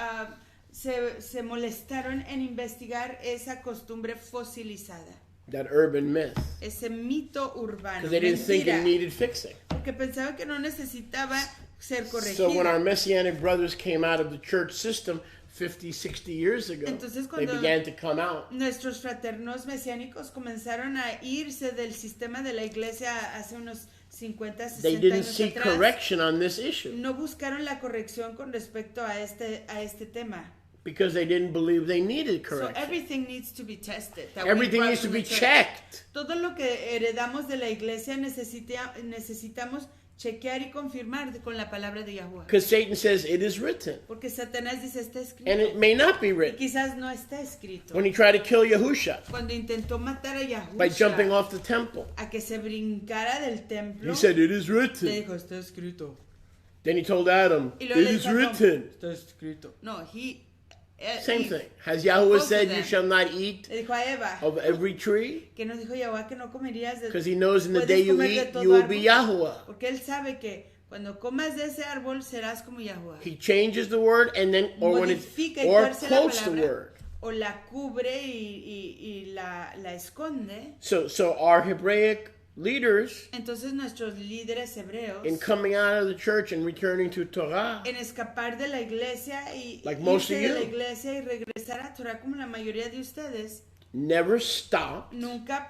molestaron en investigar esa costumbre fosilizada. That urban myth. Ese mito urbano. Because they didn't think it needed fixing. Porque pensaban que no necesitaba ser corregido. So when our Messianic brothers came out of the church system 50, 60 years ago, entonces, they began to come out. Nuestros fraternos mesiánicos comenzaron a irse del sistema de la iglesia hace unos 50, 60 they didn't años seek atrás. Correction on this issue. No buscaron la corrección con respecto a este tema. Because they didn't believe they needed correction. So everything needs to be tested. Everything needs to be checked. Todo lo que heredamos de la iglesia necesitamos chequear y confirmar con la palabra de Yahuwah. Because Satan says it is written. Porque Satanás dice está escrito. And it may not be written. Y quizás no está escrito. When he tried to kill Yahusha. Cuando intentó matar a Yahusha. By jumping off the temple. A que se brincara del templo. He said it is written. Le dijo está escrito. Then he told Adam it is written. Está escrito. No, same thing. Has Yahuwah said you shall not eat of every tree? Because he knows in the day you eat, you will be Yahuwah. Porque él sabe que cuando comas de ese árbol serás como Yahuwah. He changes the word and then, or quotes the word. O la cubre y la esconde. So our Hebraic leaders, entonces nuestros líderes hebreos, in coming out of the church and returning to Torah, en escapar de la iglesia y like most of you, de la iglesia y regresar a Torah como la mayoría de ustedes, never stopped nunca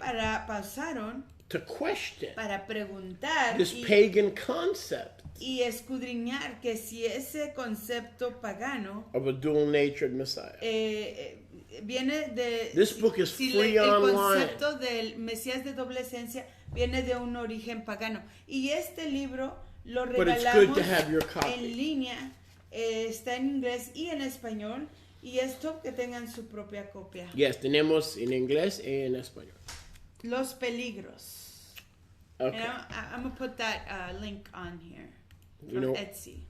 pausaron to question para preguntar this pagan concept y escudriñar que si ese concepto pagano of a dual-natured Messiah. Viene de This book is si free el online. concepto del Mesías de doble esencia viene de un origen pagano. Y este libro lo regalamos en línea, está en inglés y en español, y esto que tengan su propia copia. Yes, tenemos en inglés y en español. Los peligros. Okay. And I'm going to put that link on here from Etsy.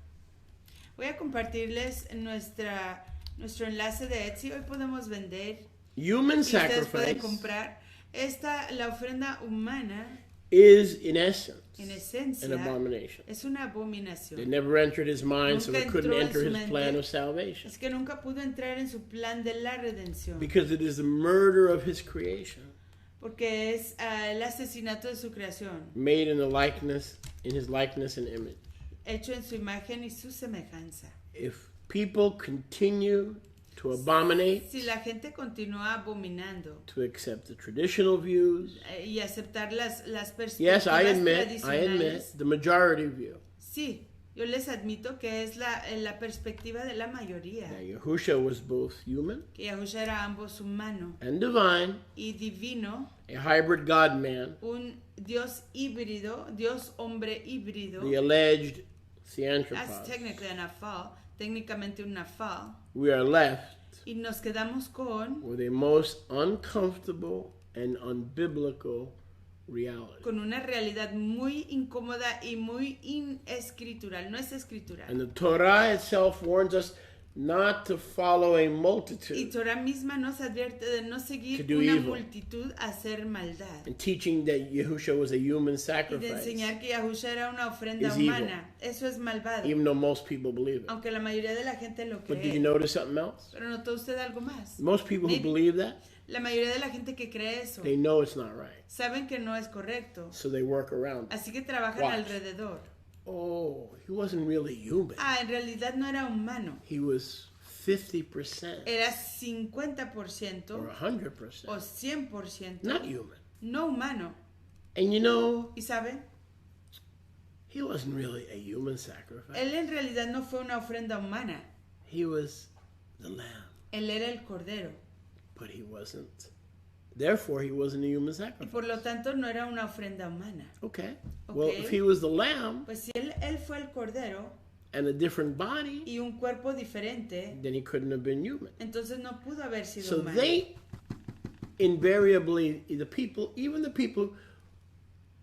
Voy a compartirles nuestro enlace de Etsy. Hoy podemos vender. Human sacrifice. Ustedes pueden comprar. La ofrenda humana is in essence en esencia an abomination. Es una abominación. It never entered his mind, so Nunca it couldn't entró en enter su his mente. plan of salvation. Es que nunca pudo entrar en su plan de la redención. Because it is the murder of his creation. Porque es el asesinato de su creación. Made in his likeness and image. Hecho en su imagen y su semejanza. If people continue to abominate, si la gente continúa abominando, to accept the traditional views, y aceptar las perspectivas yes, I tradicionales, admit the majority view. Sí, yo les admito que es la perspectiva de la mayoría. Now, Yahushua was both human Que Yahushua era ambos humano and divine, y divino, a hybrid God-man, un Dios híbrido, Dios hombre híbrido. the alleged That's theanthropos. technically an afal, técnicamente un afal. We are left Y nos quedamos con a most uncomfortable and unbiblical reality. Con una realidad muy incómoda y muy inescritural, no es escritural. And the Torah itself warns us not to follow a multitude. Y Torah misma nos advierte de no seguir To do una evil. multitud a hacer maldad. And teaching that Yahushua was a human Y de sacrifice, enseñar que Yahushua era una ofrenda is humana. Eso es malvado. even though most people believe it. Aunque la mayoría de la gente lo But did you cree. notice something else? Pero notó usted algo más. Most people who Maybe. believe that, La mayoría de la gente que cree eso they know it's not right. saben que no es correcto. So they work around it. Así que trabajan Watch. alrededor. Oh, he wasn't really human. En realidad no era humano. He was 50% Era 50% or 100% o 100% not human. no humano. And you know, ¿Y saben? he wasn't really a human sacrifice. Él en realidad no fue una ofrenda humana. He was the lamb. Él era el cordero. But he wasn't. Therefore, he wasn't a human Y sacrifice. por lo tanto no era una ofrenda humana. Okay. Well, Okay. if he was the lamb Pues si él fue el cordero and a different body, y un cuerpo diferente, then he couldn't have been human. entonces no pudo haber sido So humano. they invariably, even the people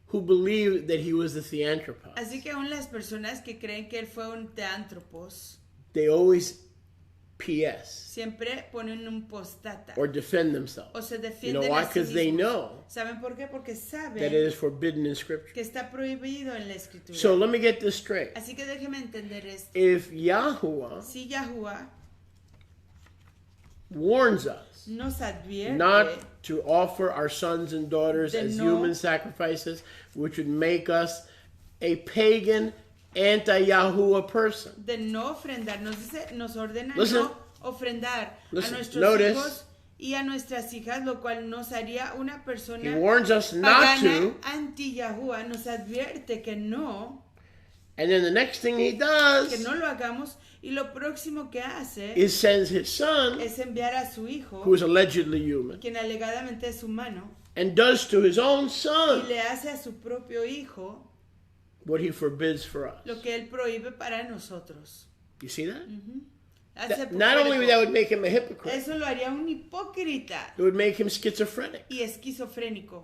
who believe that he was the theanthropos, Así que aún las personas que creen que él fue un teántropos they always PS siempre ponen un postdata or defend themselves. o se You defienden know why? a sí Because they mismos. know ¿Saben por qué? Porque that it saben is forbidden in Scripture. que está prohibido en la escritura. So let me get this straight. Así que déjeme entender esto. If Yahuwah Si Yahuwah warns us nos advierte not to offer our sons and daughters de as no- human sacrifices, which would make us a pagan, anti-Yahuwah person. de no ofrendar, nos ordena Listen. no ofrendar Listen. a nuestros Notice. hijos y a nuestras hijas, lo cual nos haría una He persona warns us not pagana to, anti-Yahuwah, nos advierte que no and then the next thing he does lo hagamos, y lo próximo que hace is sends his son, es enviar a su hijo, who is allegedly human, quien alegadamente es humano, and does to his own y son le hace a su propio hijo what he forbids for us. lo que él prohíbe para nosotros. You see that? Hace Not only puerco. that would make him a hypocrite, Eso lo haría un hipócrita it would make him schizophrenic, y esquizofrénico,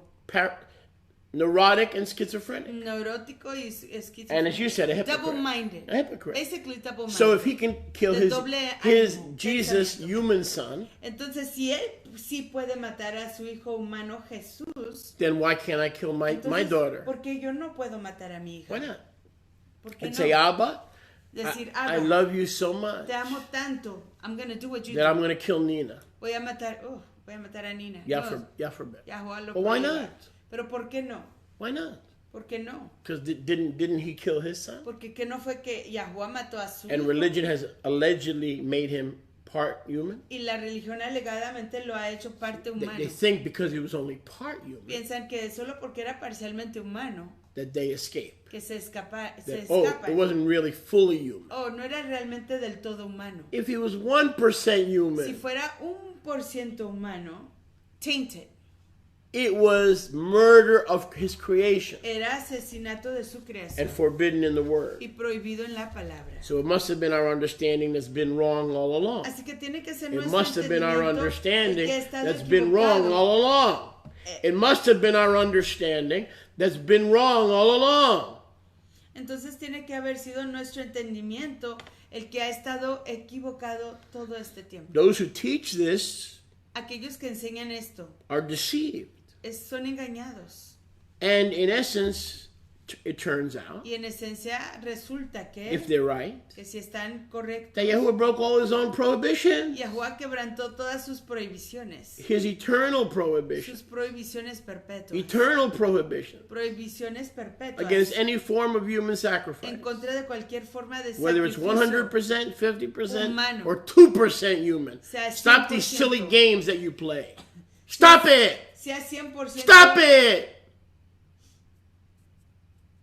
neurotic and schizophrenic. neurótico y esquizofrénico. And as you said, a hypocrite. Double-minded. A hypocrite. Basically double-minded. So if he can kill De his doble ánimo, Jesus pensamiento. human son, Entonces, si él sí puede matar a su hijo humano Jesús, then why can't I kill my entonces, daughter? ¿por qué yo no puedo matar a mi hija? Why not? ¿Por qué And no? say, Abba, Decir, I Abba, love you so much te amo tanto. I'm going to do what you that I'm do. going to kill Nina. Voy a matar a Nina. Yeah, No, forbid. Yahuwah lo But why prohíba. not? Pero ¿por qué no? Why not? ¿Por qué no? Because didn't he kill his son? Porque ¿qué no fue que Yahuwah mató a su And hijo? religion has allegedly made him part human. Y la religión alegadamente lo ha hecho parte humano. They think because he was only part human. Piensan que solo porque era parcialmente humano. That they escape. Que se escapan. Oh, it wasn't really fully human. Oh, no era realmente del todo humano. If he was 1% human. Si fuera 1% humano, tainted. It was murder of his creation. Era asesinato de su creación. And forbidden in the word. Y prohibido en la palabra. So it must have been our understanding that's been wrong all along. Así que tiene que ser it must have been our understanding that's been equivocado. wrong all along. It must have been our understanding that's been wrong all along. Entonces tiene que haber sido nuestro entendimiento el que ha estado equivocado todo este tiempo. Those who teach this aquellos que enseñan esto are deceived. Son engañados. And in essence, it turns out, y en esencia resulta que, if they're right, que si están correctos, that Yahuwah broke all his own prohibitions. Yahuwah quebrantó todas sus prohibiciones. His eternal prohibition. Sus prohibiciones perpetuas. Eternal prohibition. Prohibiciones perpetuas. Against any form of human sacrifice. En contra de cualquier forma de whether it's sacrificio 100%, 50%, humano, or 2% human. Stop these silly games that you play. Stop it! Sea 100%, Stop it!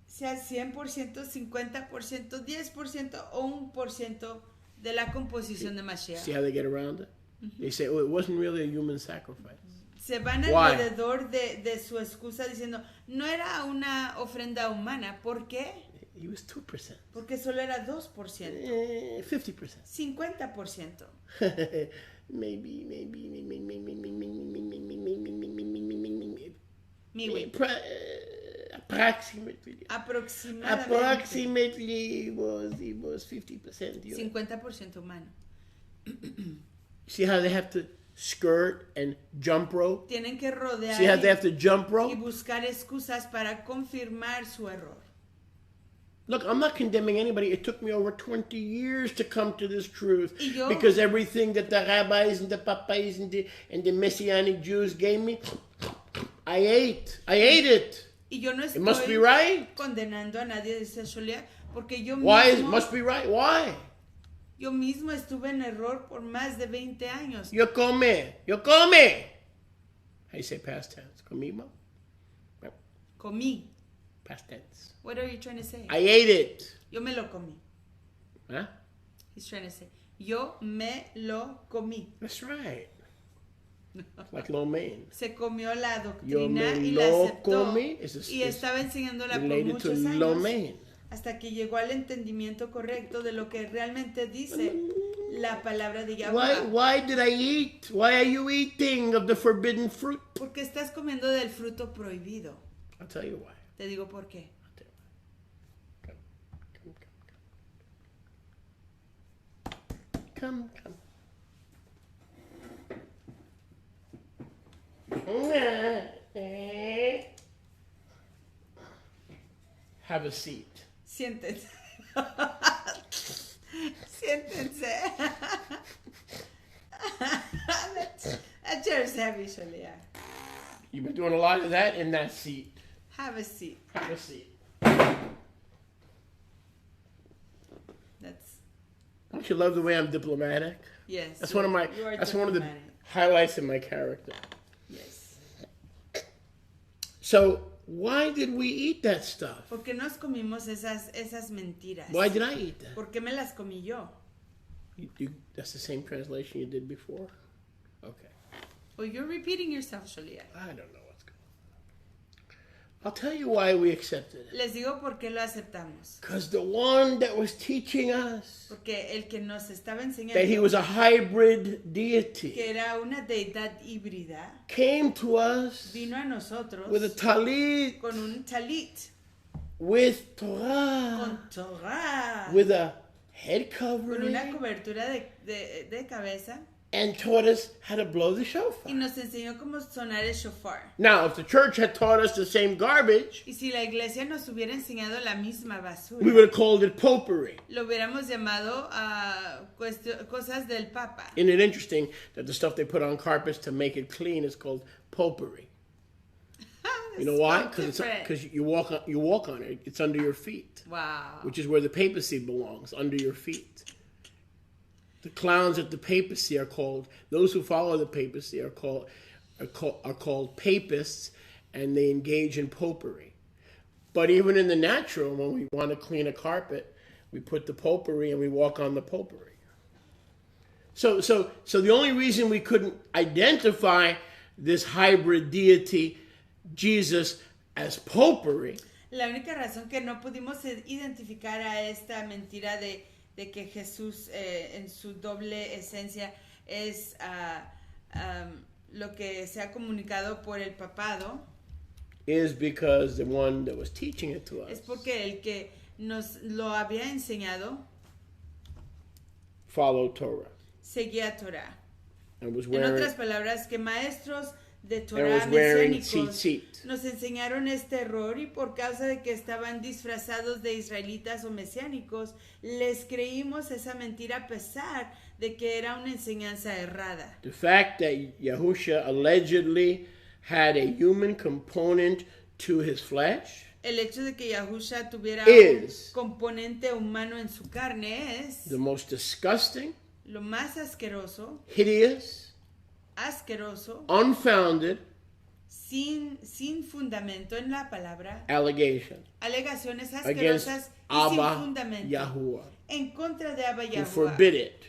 Sea 100%, 50%, 10% o 1% de la composición de Mashiach. See how they get around it? They say, oh, it wasn't really a human sacrifice. Se van alrededor de su excusa diciendo, no era una ofrenda humana. ¿Por qué? It was 2%. Porque solo era 2%. 50%. 50%. Maybe. Approximately it was 50% human. 50% humano. See how they have to skirt and jump rope? Tienen que rodear. See how they have to jump rope? Y buscar excusas para confirmar su error. Look, I'm not condemning anybody. It took me over 20 years to come to this truth because everything that the rabbis and the papais and the Messianic Jews gave me, I ate it. Y yo no estoy it must be right. Condenando a nadie, dice Sholia, porque yo Why mismo, it must be right? Why? Yo mismo estuve en error por más de 20 años. Yo come. How you say past tense? Comimos? Comí. Past tense. What are you trying to say? I ate it. Yo me lo comí. Huh? He's trying to say, yo me lo comí. That's right. Like lo mein. Se comió la doctrina Yo me y la lo aceptó. Comí. Y estaba enseñándola por related muchos to lo años. mein. Hasta que llegó al entendimiento correcto de lo que realmente dice la palabra de Yahuwah. Why did I eat? Why are you eating of the forbidden fruit? Porque estás comiendo del fruto prohibido. I'll tell you why. Te digo por qué. Come. Have a seat. Siéntense. Siéntense. That chair's heavy, Shalia. You've been doing a lot of that in that seat. Have a seat. Have a seat. Don't you love the way I'm diplomatic? Yes. That's one of the highlights in my character. Yes. So why did we eat that stuff? ¿Por qué nos comimos esas mentiras? Why did I eat that? ¿Por qué me las comí yo? That's the same translation you did before? Okay. Well, you're repeating yourself, Shalia. I don't know what's going on. I'll tell you why we accepted it. Les digo por qué lo aceptamos. Because the one that was teaching us porque el que nos estaba enseñando that he was a hybrid deity que era una deidad híbrida came to us vino a nosotros with a talit, con un talit, with Torah, con Torah, with a head covering, con una cobertura de cabeza, and taught us how to blow the shofar. Y nos enseñó cómo sonar el shofar. Now, if the church had taught us the same garbage, y si la iglesia nos hubiera enseñado la misma basura, we would have called it popery. Lo hubiéramos llamado cosas del Papa. Isn't it interesting that the stuff they put on carpets to make it clean is called popery? You know why? Because you walk on it. It's under your feet. Wow. Which is where the papacy belongs, under your feet. The clowns at the papacy are called, those who follow the papacy are called papists, and they engage in popery. But even in the natural, when we want to clean a carpet, we put the potpourri and we walk on the potpourri. So the only reason we couldn't identify this hybrid deity, Jesus, as potpourri. La única razón que no pudimos identificar a esta mentira de que Jesús en su doble esencia es lo que se ha comunicado por el papado, is because the one that was teaching it to us, es porque el que nos lo había enseñado, followed Torah, seguía Torah. And was En otras palabras, que maestros de Torah mesiánicos nos enseñaron este error, y por causa de que estaban disfrazados de israelitas o mesiánicos, les creímos esa mentira a pesar de que era una enseñanza errada. The fact that Yahusha allegedly had a human component to his flesh, el hecho de que Yahusha tuviera un componente humano en su carne es the most disgusting, lo más asqueroso, hideous, asqueroso, unfounded, sin fundamento en la palabra, alegaciones asquerosas y Abba sin fundamento Yahuwah, en contra de Abba who Yahuwah, forbid it,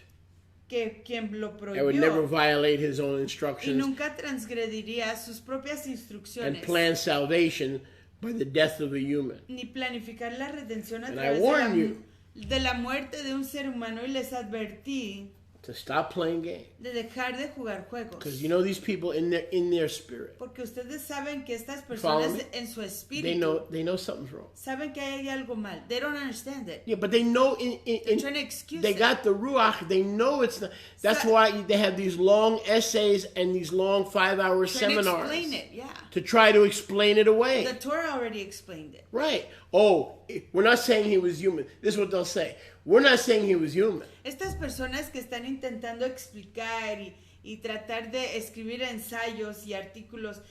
que quien lo and would never prohibió violate his own y instructions nunca transgrediría sus propias and instrucciones, plan salvation by the death of a human. ni planificar la redención a And través I warn de la muerte de un ser humano, y les advertí to stop playing games, de dejar de jugar juegos. because you know these people in their spirit, Porque ustedes saben que estas personas en su espíritu they know something's wrong. saben que hay algo mal. They don't understand it. Yeah, but they know They're trying to excuse they it. got the ruach. They know it's not. That's why they have these long essays and these long 5-hour seminars to explain it, yeah. to try to explain it away. The Torah already explained it. Right. Oh, we're not saying he was human. This is what they'll say. We're not saying he was human. Estas personas que están intentando explicar y tratar de escribir ensayos y artículos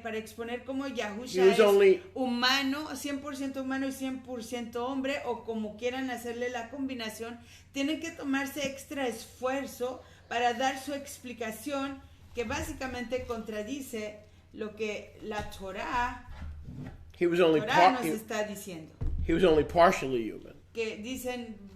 para exponer cómo Yahusha es humano, 100% humano y 100% hombre, o como quieran hacerle la combinación, tienen que tomarse extra esfuerzo para dar su explicación, que básicamente contradice lo que la Torah nos está diciendo. He was only partially human. Que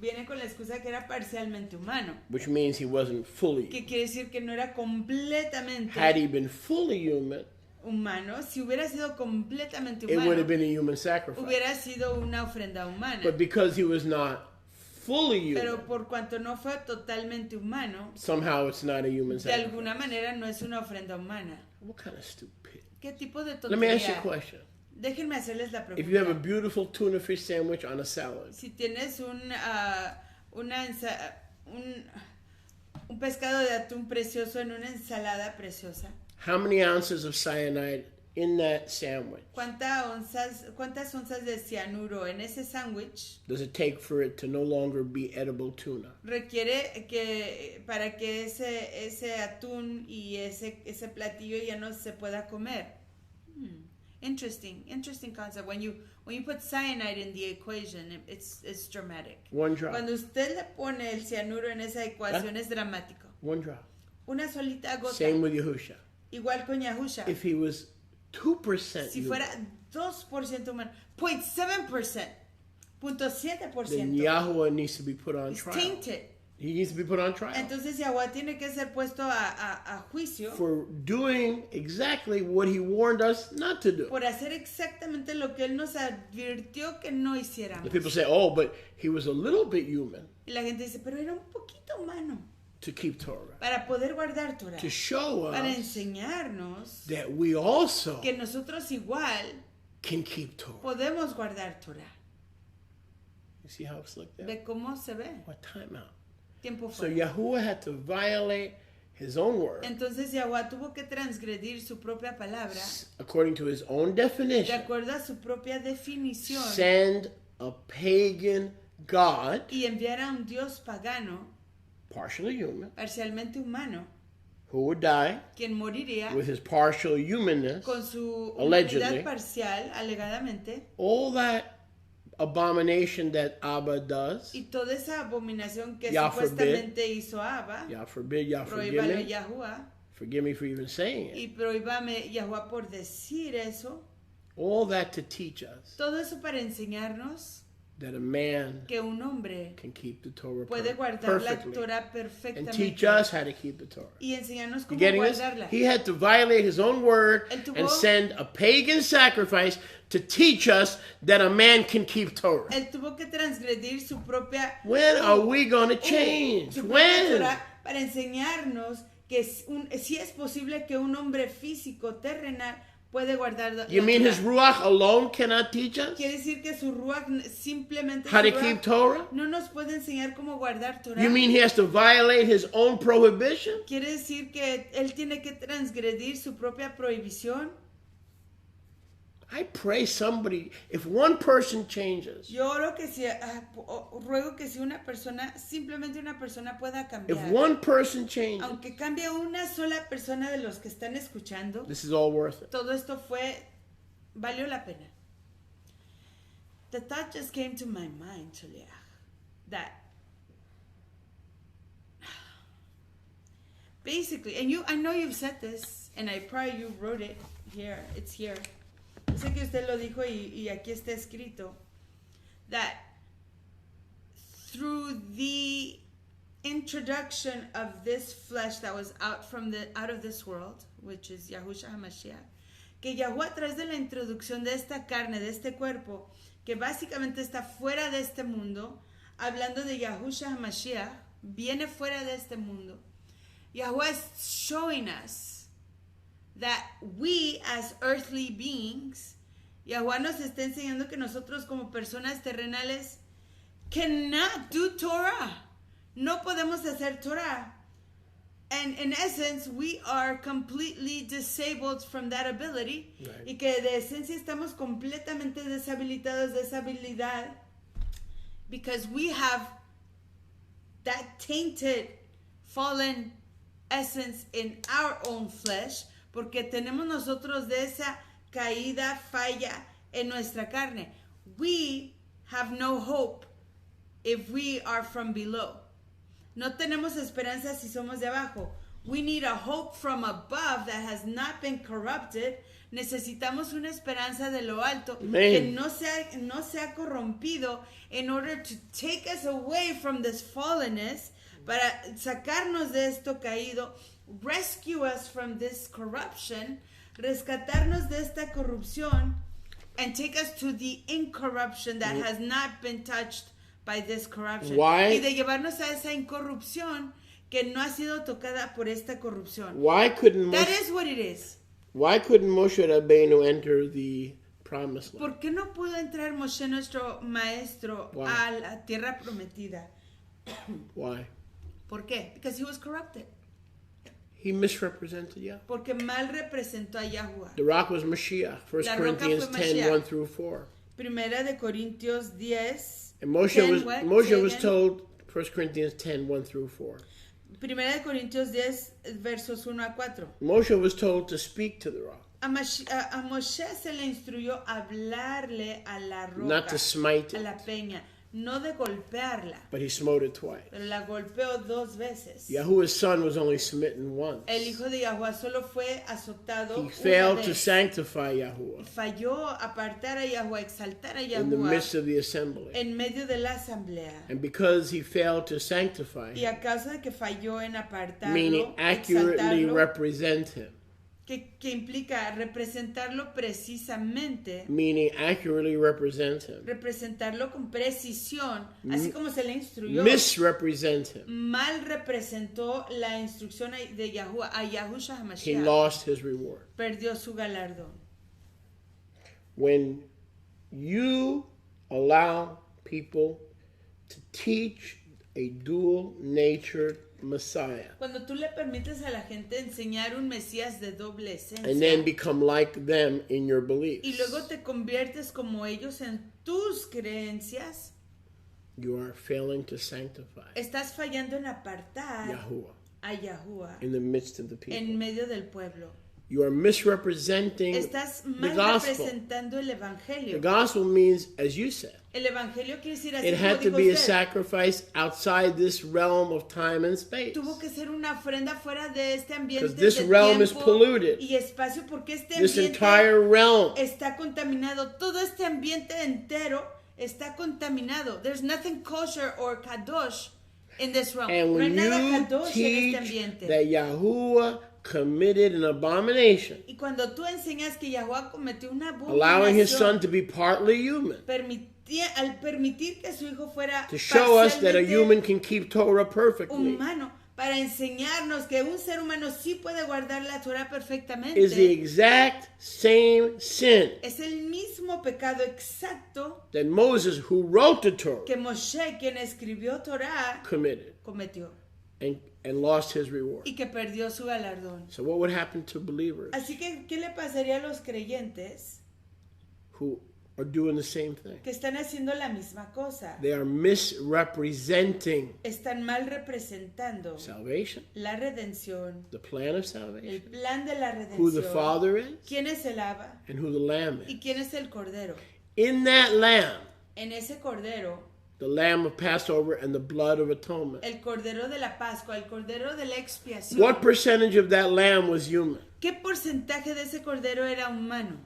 vienen con la excusa que era parcialmente humano. Which means he wasn't fully. Que quiere decir que no era completamente Had he been fully human, humano, si hubiera sido completamente humano, it would have been a human sacrifice. Hubiera sido una ofrenda humana. But because he was not fully human, pero por cuanto no fue totalmente humano, somehow it's not a human sacrifice. De alguna manera no es una ofrenda humana. What kind of stupid? ¿Qué tipo de tontería? Let me ask you a question. Déjenme hacerles la pregunta. If you have a beautiful tuna fish sandwich on a salad, si tienes un pescado de atún precioso en una ensalada preciosa, how many ounces of cyanide in that sandwich? ¿Cuántas onzas de cianuro en ese sándwich does it take for it to no longer be edible tuna? Requiere que para que ese atún y ese platillo ya no se pueda comer. Interesting concept. When you put cyanide in the equation, it's dramatic. One drop. Cuando usted le pone el cianuro en esa ecuación, es dramático. One drop. Una solita gota. Same with Yahusha. Igual con Yahusha. If he was 2% si fuera 2% humano, 0.7%, 0.7%, then Yahuwah needs to be put on trial. Tainted. He needs to be put on trial. Entonces Yahuwah tiene que ser puesto a juicio for doing exactly what he warned us not to do. Por hacer exactamente lo que él nos advirtió que no hiciéramos. The people say, "Oh, but he was a little bit human." Y la gente dice, pero era un poquito humano. To keep Torah. Para poder guardar Torah. To show us. Para enseñarnos. That we also. Que nosotros igual. Can keep Torah. Podemos guardar Torah. You see how it's like that? ¿Ve cómo se ve? What time out? Tiempo so Yahuwah had to violate his own word. Entonces Yahuwah tuvo que transgredir su propia palabra. According to his own definition. De acuerdo a su propia definición. Send a pagan god. Y enviar a un dios pagano. Partially human. Parcialmente humano. Who would die. Quien moriría. With his partial humanness. Con su allegedly. humanidad parcial, alegadamente. All that abomination that Abba does. Y toda esa abominación que Yah supuestamente hizo Abba. Yah forbid, Yah forgive Prohíbalo me. Yahuwah. Forgive me for even saying it. Y prohíbame Yahuwah por decir eso. All that to teach us Todo eso para enseñarnos that a man que un hombre can keep the Torah puede guardar la perfectly Torah and perfectamente. teach us how to keep the Torah. Y enseñarnos You cómo getting this? guardarla. He had to violate his own word Él tuvo- and send a pagan sacrifice to teach us that a man can keep Torah. Él tuvo que transgredir su propia When are we going to change? su propia When? Torah para enseñarnos que si es posible que un hombre físico terrenal puede guardar la You mean Torah. his Ruach alone cannot teach us Quiere decir que su Ruach simplemente how su to Ruach keep Torah? no nos puede enseñar cómo guardar Torah. You mean he has to violate his own prohibition? Quiere decir que él tiene que transgredir su propia prohibición. I pray somebody, if one person changes, Yo oro que ruego que si una persona, simplemente una persona pueda if cambiar. one person changes, Aunque cambie una sola persona de los que están escuchando, this is all worth it. todo esto valió la pena. The thought just came to my mind, Shaliach, that basically, and I know you've said this, and I probably you wrote it here, it's here. Sé que usted lo dijo y aquí está escrito, that through the introduction of this flesh that was out of this world, which is Yahushua HaMashiach, que Yahuwah a través de la introducción de esta carne, de este cuerpo, que básicamente está fuera de este mundo, hablando de Yahushua HaMashiach, viene fuera de este mundo. Yahuwah is showing us that we as earthly beings, Yahuwah nos está enseñando que nosotros como personas terrenales cannot do Torah. No podemos hacer Torah. And in essence, we are completely disabled from that ability. Right. Y que de esencia estamos completamente deshabilitados de esa habilidad. Because we have that tainted, fallen essence in our own flesh. Porque tenemos nosotros de esa caída, falla en nuestra carne. We have no hope if we are from below. No tenemos esperanza si somos de abajo. We need a hope from above that has not been corrupted. Necesitamos una esperanza de lo alto que no se ha corrompido in order to take us away from this fallenness, para sacarnos de esto caído, rescue us from this corruption, rescatarnos de esta corrupción, and take us to the incorruption that has not been touched by this corruption. Why? Y de llevarnos a esa incorrupción que no ha sido tocada por esta corrupción. Why couldn't That is what it is. Why couldn't Moshe Rabbeinu enter the promised land? ¿Por qué no pudo entrar Moshe, nuestro maestro, Why? a la tierra prometida? Why? ¿Por qué? Because he was corrupted. He misrepresented Yah. Porque mal representó a Yahuwah. The rock was Mashiach. 1 La roca Corinthians fue 10, Mashiach. 1 through 4. Primera de Corintios 10. And Moshe 10, was what? Moshe Say was again? told 1 Corinthians 10, 1 through 4. Primera de Corintios 10, versos 1 a 4. Moshe was told to speak to the rock, A Moshe se le instruyó hablarle a la roca, not to smite a it, la peña, no de golpearla, but he smote it twice. pero la golpeó 2 veces. Yahuwah's son was only smitten once. El hijo de Yahuwah solo fue azotado He una failed to vez. sanctify Yahuwah Falló apartar a Yahuwah, exaltar a in the Yahuwah midst of the assembly. en medio de la asamblea. And because he failed to sanctify Y him, a causa de que falló en apartarlo, meaning accurately exaltarlo, represent him, que implica representarlo precisamente, meaning accurately represent him, representarlo con precisión, así como se le instruyó. misrepresent him, Mal representó la instrucción de Yahuwah a Yahushua he HaMashiach. lost his reward. Perdió su galardón. When you allow people to teach a dual-natured Messiah Cuando tú le permites a la gente enseñar un Mesías de doble esencia, and then become like them in your y beliefs, luego te conviertes como ellos en tus creencias, you are failing to sanctify estás fallando en apartar Yahuwah a Yahuwah in the midst of the en people. medio del pueblo. You are misrepresenting Estás the mal gospel. representando el evangelio. The gospel means, as you said, El evangelio quiere decir así it como had to dijo be a usted. sacrifice outside this realm of time and space. Tuvo que ser una ofrenda fuera de este ambiente Because this de realm is tiempo polluted. y espacio, porque este This ambiente entire realm. está contaminado. Todo este ambiente entero está contaminado. There's nothing kosher or kadosh in this realm. And No hay when nada you kadosh en este teach ambiente. that Yahuwah committed an abomination, Y cuando tú enseñas que Yahuwah cometió una allowing his son abominación, to be partly human, al permitir que su hijo fuera to show us that a parcialmente human can keep Torah perfectly, humano, para enseñarnos que un ser humano sí puede guardar la Torah perfectamente, is the exact same sin es el mismo pecado exacto that Moses, who wrote the Torah, que Moshe, quien escribió Torah, committed cometió and lost his reward. y que perdió su galardón. So what would happen to believers Así que, ¿qué le pasaría a los creyentes who are doing the same thing? que están haciendo la misma cosa? They are misrepresenting Están mal representando salvation, la redención, the plan of el salvation, plan de la who the redención, Father is, quién es el Abba and who the Lamb y is. quién es el Cordero. In that Lamb, En ese Cordero, the Lamb of Passover and the blood of atonement. el Cordero de la Pascua, el Cordero de la expiación. What percentage of that lamb was human? ¿Qué porcentaje de ese Cordero era humano?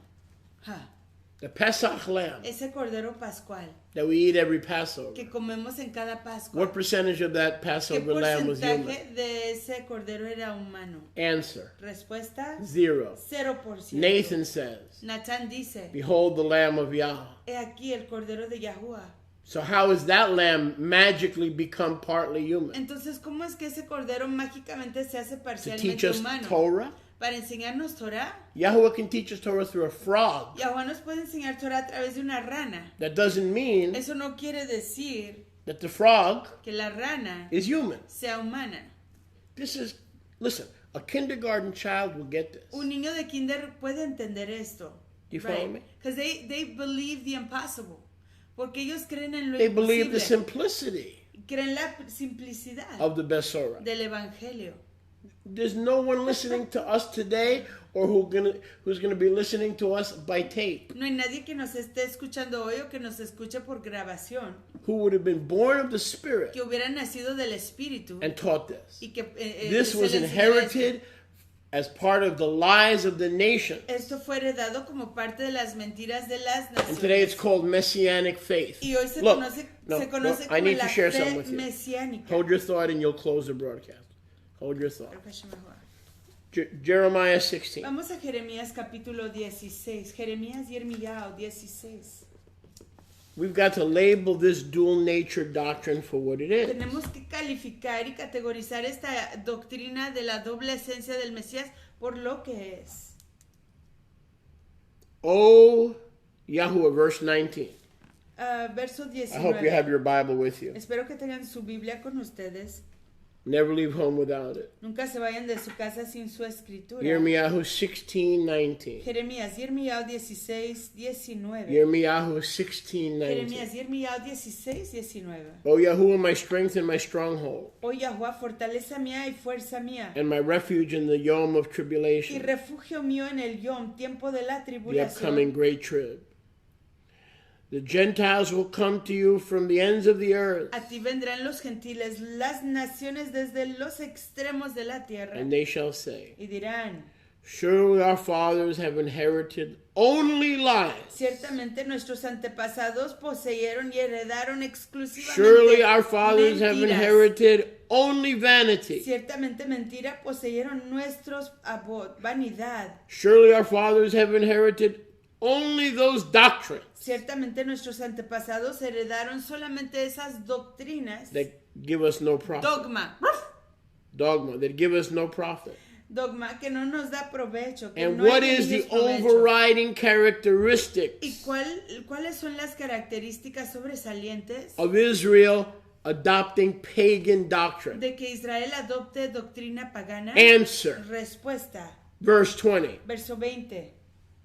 The Pesach lamb Ese Cordero Pascual that we eat every Passover. que comemos en cada Pascua. What percentage of that ¿Qué Passover lamb was human? porcentaje de ese Cordero era humano? Answer: Respuesta: 0. 0%. Nathan says, Natán dice: "Behold the Lamb of Yah." He aquí el Cordero de Yahuwah. So how has that lamb magically become partly human? Entonces, ¿cómo es que ese Cordero mágicamente se hace To parcialmente teach us humano? Torah? Para enseñarnos Torah. Yahuwah can teach us Torah through a frog. Yahuwah nos puede enseñar Torah a través de una rana. That doesn't mean Eso no quiere decir that the frog que la rana is human. sea humana. Listen, a kindergarten child will get this. Un niño de kinder puede entender esto. You follow me? Because they believe the impossible. Porque ellos creen en lo They believe the imposible. simplicity Creen la simplicidad of the Besorah. del evangelio. There's no one listening to us today or who's gonna be listening to us by tape No hay nadie que nos esté escuchando hoy o que nos escuche por grabación who would have been born of the Spirit que hubiera nacido del Espíritu and taught this. y que This se was le enseñó inherited as part of the lies of the nation. esto fue heredado como parte de las mentiras de las And today it's naciones. called Messianic faith. Y hoy se Look, conoce I como need la to share fe something with you. mesiánica. Hold your thought and you'll close the broadcast. Hold your thought. Creo que es mejor. Jeremiah 16. Vamos a Jeremías capítulo 16. Jeremías y Irmiao 16. We've got to label this dual nature doctrine for what it is. Tenemos que calificar y categorizar esta doctrina de la doble esencia del Mesías por lo que es. Oh, Yahuwah, verse 19. Verso 19. I hope you have your Bible with you. Espero que tengan su Biblia con ustedes. Never leave home without it. Nunca se vayan de su casa sin su escritura. Jeremiah 16:19. Jeremías y Irmiao 16, 19. Jeremiah 16:19. Jeremías y Irmiao 16, 19. Oh, Yahuwah, my strength and my stronghold, Oh Yahuwah, fortaleza mía y fuerza mía, and my refuge in the yom of y tribulation, refugio mío en el Yom, tiempo de la the upcoming tribulación. great trib. The Gentiles will come to you from the ends of the earth, A ti vendrán los gentiles, las naciones desde los extremos de la tierra, and they shall say, y dirán: surely our fathers have inherited only lies. ciertamente nuestros antepasados poseyeron y heredaron exclusivamente Surely our fathers have mentiras. inherited only vanity. Ciertamente mentira poseyeron nuestros abot, vanidad. Surely our fathers have inherited only those doctrines Ciertamente nuestros antepasados heredaron solamente esas doctrinas, that give us no profit. Dogma that give us no profit. dogma que no nos da provecho, que And no hay what en is the ellos provecho. overriding ¿Y characteristics cuáles son las características sobresalientes of Israel adopting pagan doctrine? de que Israel adopte doctrina pagana? Answer. Respuesta, Verse 20. verso 20.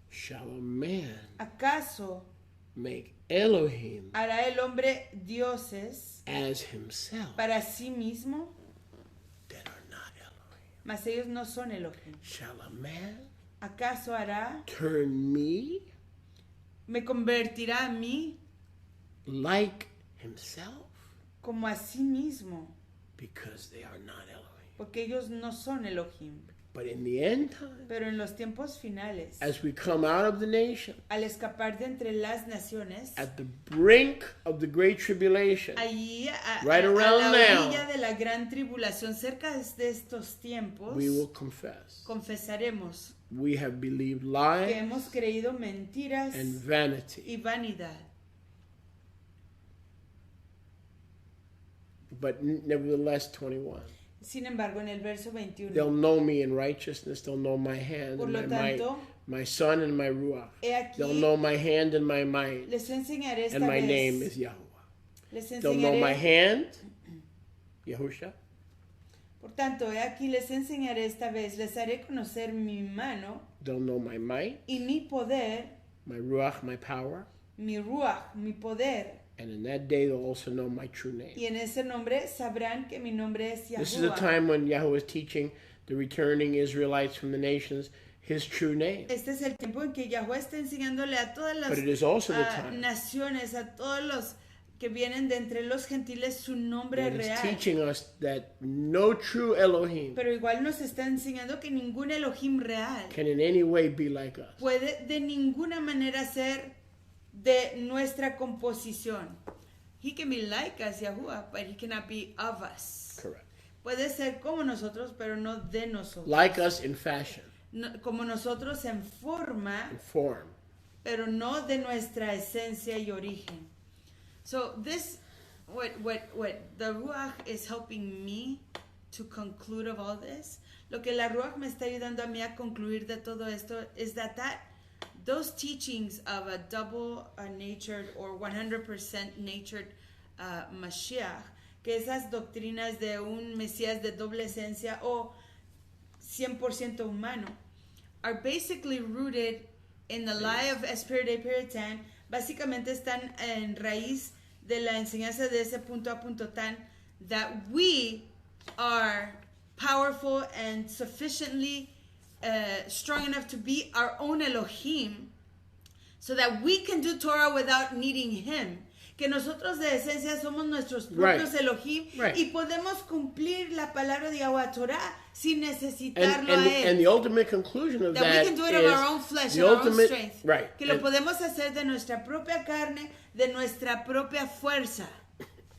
Shall a man ¿Acaso make Elohim hará el hombre dioses as himself para sí mismo? that are not Elohim? Mas ellos no son Elohim. Shall a man ¿Acaso hará? Turn ¿Me convertirá a mí? Like himself? Como a sí mismo. Because they are not Elohim. Porque ellos no son Elohim. But in the end time, pero en los tiempos finales, as we come out of the nation, al escapar de entre las naciones, at the brink of the great tribulation, allí right a around la now, orilla de la gran tribulación, cerca de estos tiempos, we will confess. confesaremos We have believed que lies hemos creído mentiras and vanity. y vanidad. But nevertheless, 21. Sin embargo, en el verso 21, They'll know me in righteousness. They'll know my hand por and lo tanto, my son and my ruach. he aquí, They'll know my hand and my might. les enseñaré esta And my vez, name is Yahuwah. les They'll know my enseñaré, hand, Yahusha. por tanto, he aquí les enseñaré esta vez, les haré conocer mi mano They'll know my might, y mi poder, my ruach, my power. mi ruach, mi poder. And in that day, they'll also know my true name. Y en ese nombre sabrán que mi nombre es This is a Yahuwah. time when Yahweh is teaching the returning Israelites from the nations his true name. Este es el tiempo en que Yahuwah está enseñándole a todas las But it is also the time naciones, a todos los que vienen de entre los gentiles su nombre that is real. teaching us that no true Elohim Pero igual nos está enseñando que ningún Elohim real can in any way be like us. puede de ninguna manera ser de nuestra composición. He can be like us, Yahuwah, but he cannot be of us. Correct. Puede ser como nosotros, pero no de nosotros. Like us in fashion, Como nosotros en forma, in form. pero no de nuestra esencia y origen. So this, what the Ruach is helping me to conclude of all this, lo que la Ruach me está ayudando a mí a concluir de todo esto is that those teachings of a double-natured or 100% natured Mashiach, que esas doctrinas de un Mesías de doble esencia o 100% humano, are basically rooted in the lie of Esprit Puritan. Básicamente están en raíz de la enseñanza de ese punto a punto tan that we are powerful and sufficiently strong enough to be our own Elohim, so that we can do Torah without needing Him. Que nosotros de esencia somos nuestros propios Elohim y podemos cumplir la palabra de Yahweh Torah sin necesitarlo a Él. And the ultimate conclusion of that we can do it of our own flesh and our own strength. Que lo podemos hacer de nuestra propia carne, de nuestra propia fuerza.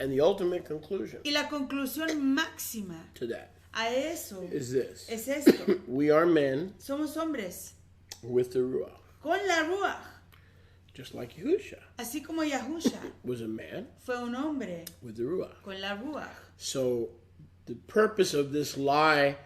And the ultimate conclusion y la conclusión máxima to that a eso is this. Es esto. We are men Somos hombres with the Ruach. Con la Ruach. Just like Yahusha. Así como Yahusha was a man. Fue un hombre. With the Ruach. Con la Ruach. So the purpose of this lie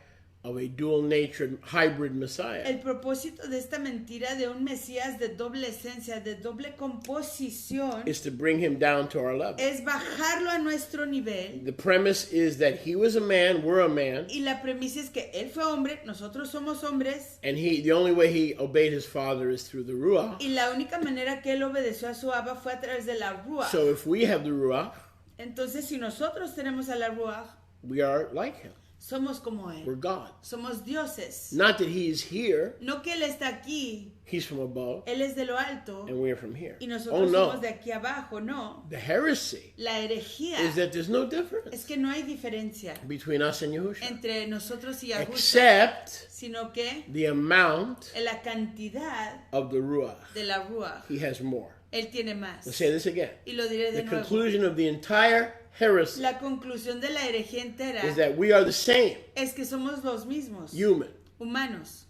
of a dual-natured hybrid Messiah. El propósito de esta mentira de un Mesías de doble esencia, de doble composición, is to bring him down to our level. Es bajarlo a nuestro nivel. The premise is that he was a man, we're a man. Y la premisa es que él fue hombre, nosotros somos hombres. And the only way he obeyed his father is through the Ruach. Y la única manera que él obedeció a su Abba fue a través de la Ruach. So if we have the Ruach, entonces si nosotros tenemos a la Ruach, we are like him. Somos como él. We're God. Somos dioses. Not that he is here. No que él está aquí. He's from above. Él es de lo alto. And we are from here. Y nosotros somos de aquí abajo, no. The heresy La herejía is that there's no difference. Es que no hay diferencia between us and Yahushua. Entre nosotros y Yahushua. Except sino que the amount la cantidad of the Ruach. De la Ruach. He has more. Él tiene más. Let's say this again. Y lo diré de the nuevo. Conclusion of the entire heresy la conclusión de la herejía entera is that we are the same. Es que somos los mismos. Human. Humanos.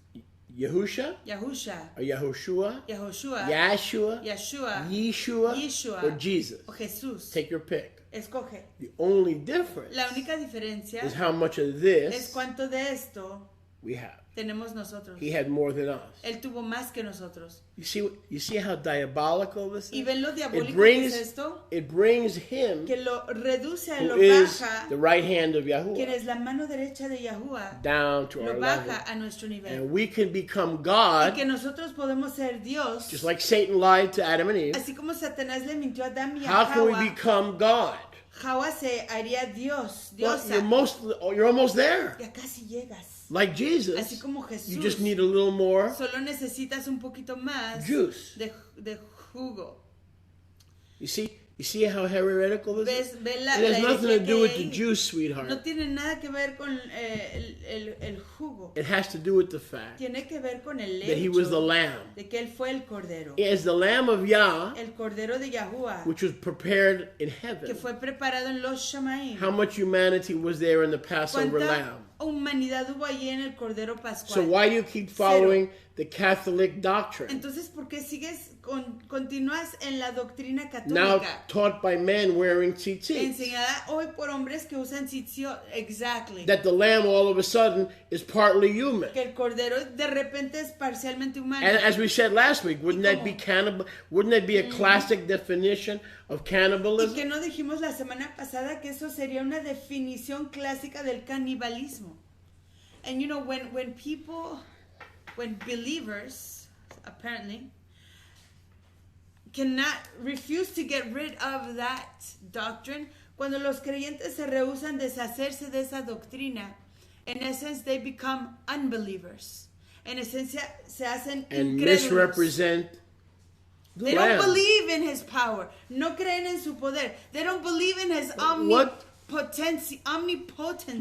Yahusha. Yahushua. Or Yahushua. Yahushua. Yahshua. Yeshua. Yeshua. Or Jesus. O Jesús. Take your pick. Escoge. The only difference. La única diferencia. Is how much of this. Es cuánto de esto. We have. Tenemos nosotros. He had more than us. Él tuvo más que nosotros. You see how diabolical this is? ¿Y ven lo diabólico que es esto? It brings him que lo reduce a lo baja the right hand of Yahuwah, quien es la mano derecha de Yahuwah, down to lo our baja level. A nuestro nivel. And we can become God. Y que nosotros podemos ser Dios. Just like Satan lied to Adam and Eve. Así como Satanás le mintió a Adán y a How can we become God? Hawa se haría Dios, diosa. Well, you're almost there. Ya casi llegas. Like Jesus, así como Jesús, you just need a little more solo necesitas un poquito más juice. de jugo. You see how heretical this is? It has nothing to do with the juice, sweetheart. No tiene nada que ver con el jugo. It has to do with the fact Tiene que ver con el that he was the lamb. De que él fue el cordero. As the lamb of Yah, el cordero de Yahuwah, which was prepared in heaven. Que fue preparado en los Shamaim. How much humanity was there in the Passover lamb? Humanidad hubo allí en el cordero pascual. So why do you keep following the Catholic doctrine? Entonces, ¿por qué continúas en la doctrina católica? Now taught by men wearing tzitzit. Enseñada hoy por hombres que usan tzitzit. Exactly. That the lamb all of a sudden is partly human. Que el cordero de repente es parcialmente humano. And as we said last week, wouldn't that be cannibal? Wouldn't that be a classic definition of cannibalism? Y que no dijimos la semana pasada que eso sería una definición clásica del canibalismo. And you know, when believers, apparently, cannot refuse to get rid of that doctrine, cuando los creyentes se rehusan deshacerse de esa doctrina, in essence, they become unbelievers. En esencia, se hacen and incrédulos. Misrepresent the They lamb. don't believe in his power. No creen en su poder. They don't believe in his omnipotency.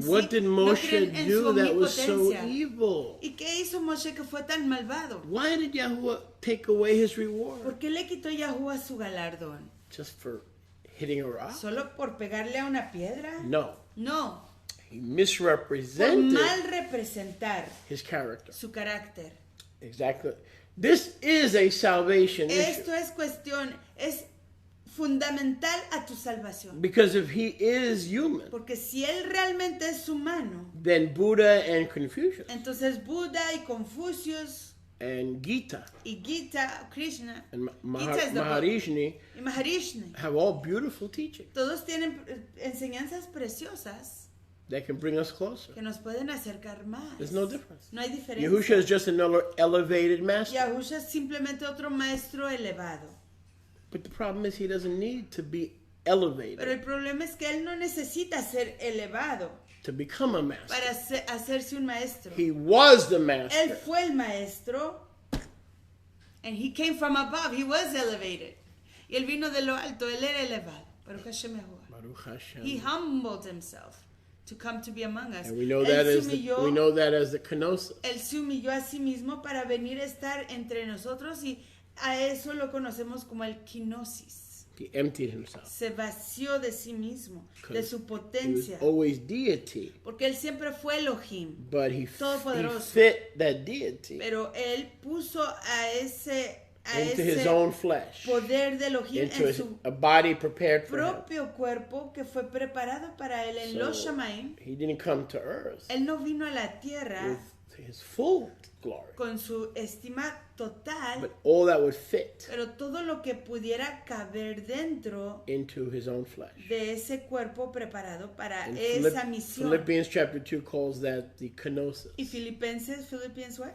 What did Moshe no do that was so evil? ¿Y qué hizo Moshe que fue tan malvado? Why did Yahuwah take away his reward? ¿Por qué le quitó Yahuwah su galardón? Just for hitting a rock? ¿Solo por pegarle a una piedra? No. No. He Por misrepresented mal representar his character. su carácter. Exactly. This is a salvation Esto issue. es cuestión, es fundamental a tu salvación. Because if he is human, Porque si él realmente es humano, then Buddha and Confucius entonces Buda y Confucius and Gita y Gita, Krishna and Gita es the Maharishini y Maharishni, have all beautiful teachings todos tienen enseñanzas preciosas that can bring us closer. que nos pueden acercar más. There's no difference. No hay diferencia. Yahusha is just another elevated master. Yahusha es simplemente otro maestro elevado. But the problem is he doesn't need to be elevated Pero el problema es que él no necesita ser elevado to become a master. para hacerse un maestro. He was the Él master. fue el maestro. And he came from above. He was elevated. Y él vino de lo alto. Él era elevado. Baruch Hashem Yahuwah. Baruch Hashem. He humbled himself to come to be among us. And we know that as the kenosis. Él se humilló a sí mismo para venir a estar entre nosotros y a eso lo conocemos como el kenosis. He emptied himself. Se vació de sí mismo, de su He was potencia. always deity, Porque él siempre fue Elohim, but he Todopoderoso. fit that deity pero él puso a ese into his own flesh, poder de Elohim into en su a body prepared for him. propio cuerpo que fue preparado para él en los Shamaim. He didn't come to earth Él no vino a la tierra with his full glory, con su estima total, but all that would fit pero todo lo que pudiera caber dentro into his own flesh. de ese cuerpo preparado para And esa misión. Philippians chapter 2 calls that the kenosis. Y Philippians what?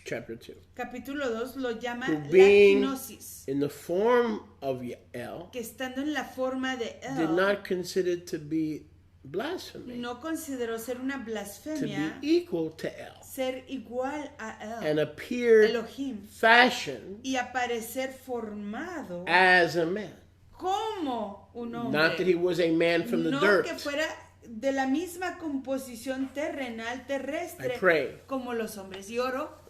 Chapter 2. Capítulo 2 lo llama Who la being gnosis, in the form of El, que estando en la forma de did él, not consider it to be blasphemy, no consideró ser una to be blasfemia equal to El, ser igual a and él, appeared Elohim, fashioned y aparecer formado as a man. como un Not that hombre. he was a man from the No dirt. que fuera de la misma composición terrenal, I terrestre, pray como los hombres. Y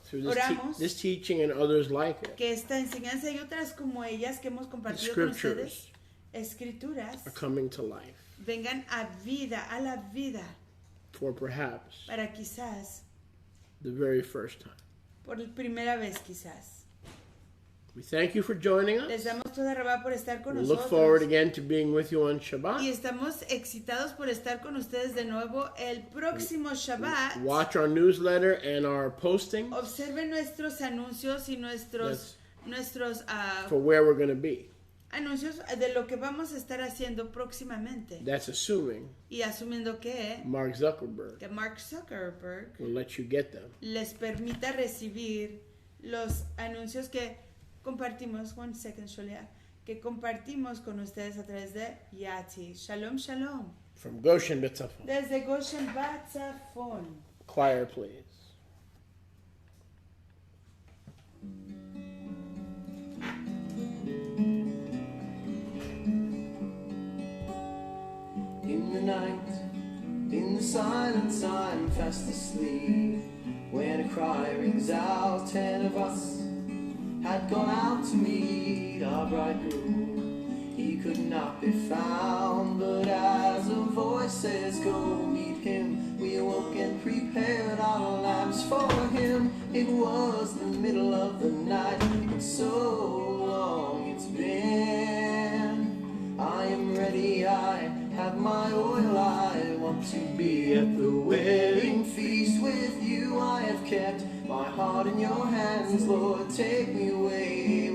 through oramos this teaching and others like it que esta enseñanza y otras como ellas que hemos compartido con ustedes, escrituras, are coming to life vengan a la vida, for perhaps para quizás, the very first time. por primera vez quizás. We thank you for joining Les us. damos toda rabá por estar con We look forward nosotros. again to being with you on Y Shabbat. estamos excitados por estar con ustedes de nuevo el próximo Shabbat. Watch our newsletter and our posting Observen nuestros anuncios y nuestros for where we're going to be. anuncios de lo que vamos a estar haciendo próximamente. That's assuming Y asumiendo que Mark Zuckerberg Mark Zuckerberg will let you get them. les permita recibir los anuncios que compartimos, one second, Sholia, que compartimos con ustedes a través de Yati. Shalom, shalom. From Goshen B'Tzafon. Desde Goshen Batzafon. Choir, please. In the night, in the silence, I'm fast asleep. When a cry rings out, 10 of us had gone out to meet our bridegroom. He could not be found, but as a voice says, go meet him, we awoke and prepared our lamps for him. It was the middle of the night, and so long it's been. I am ready, I have my oil, I want to be at the wedding feast with you. I have kept my heart in your hands, Lord, take me away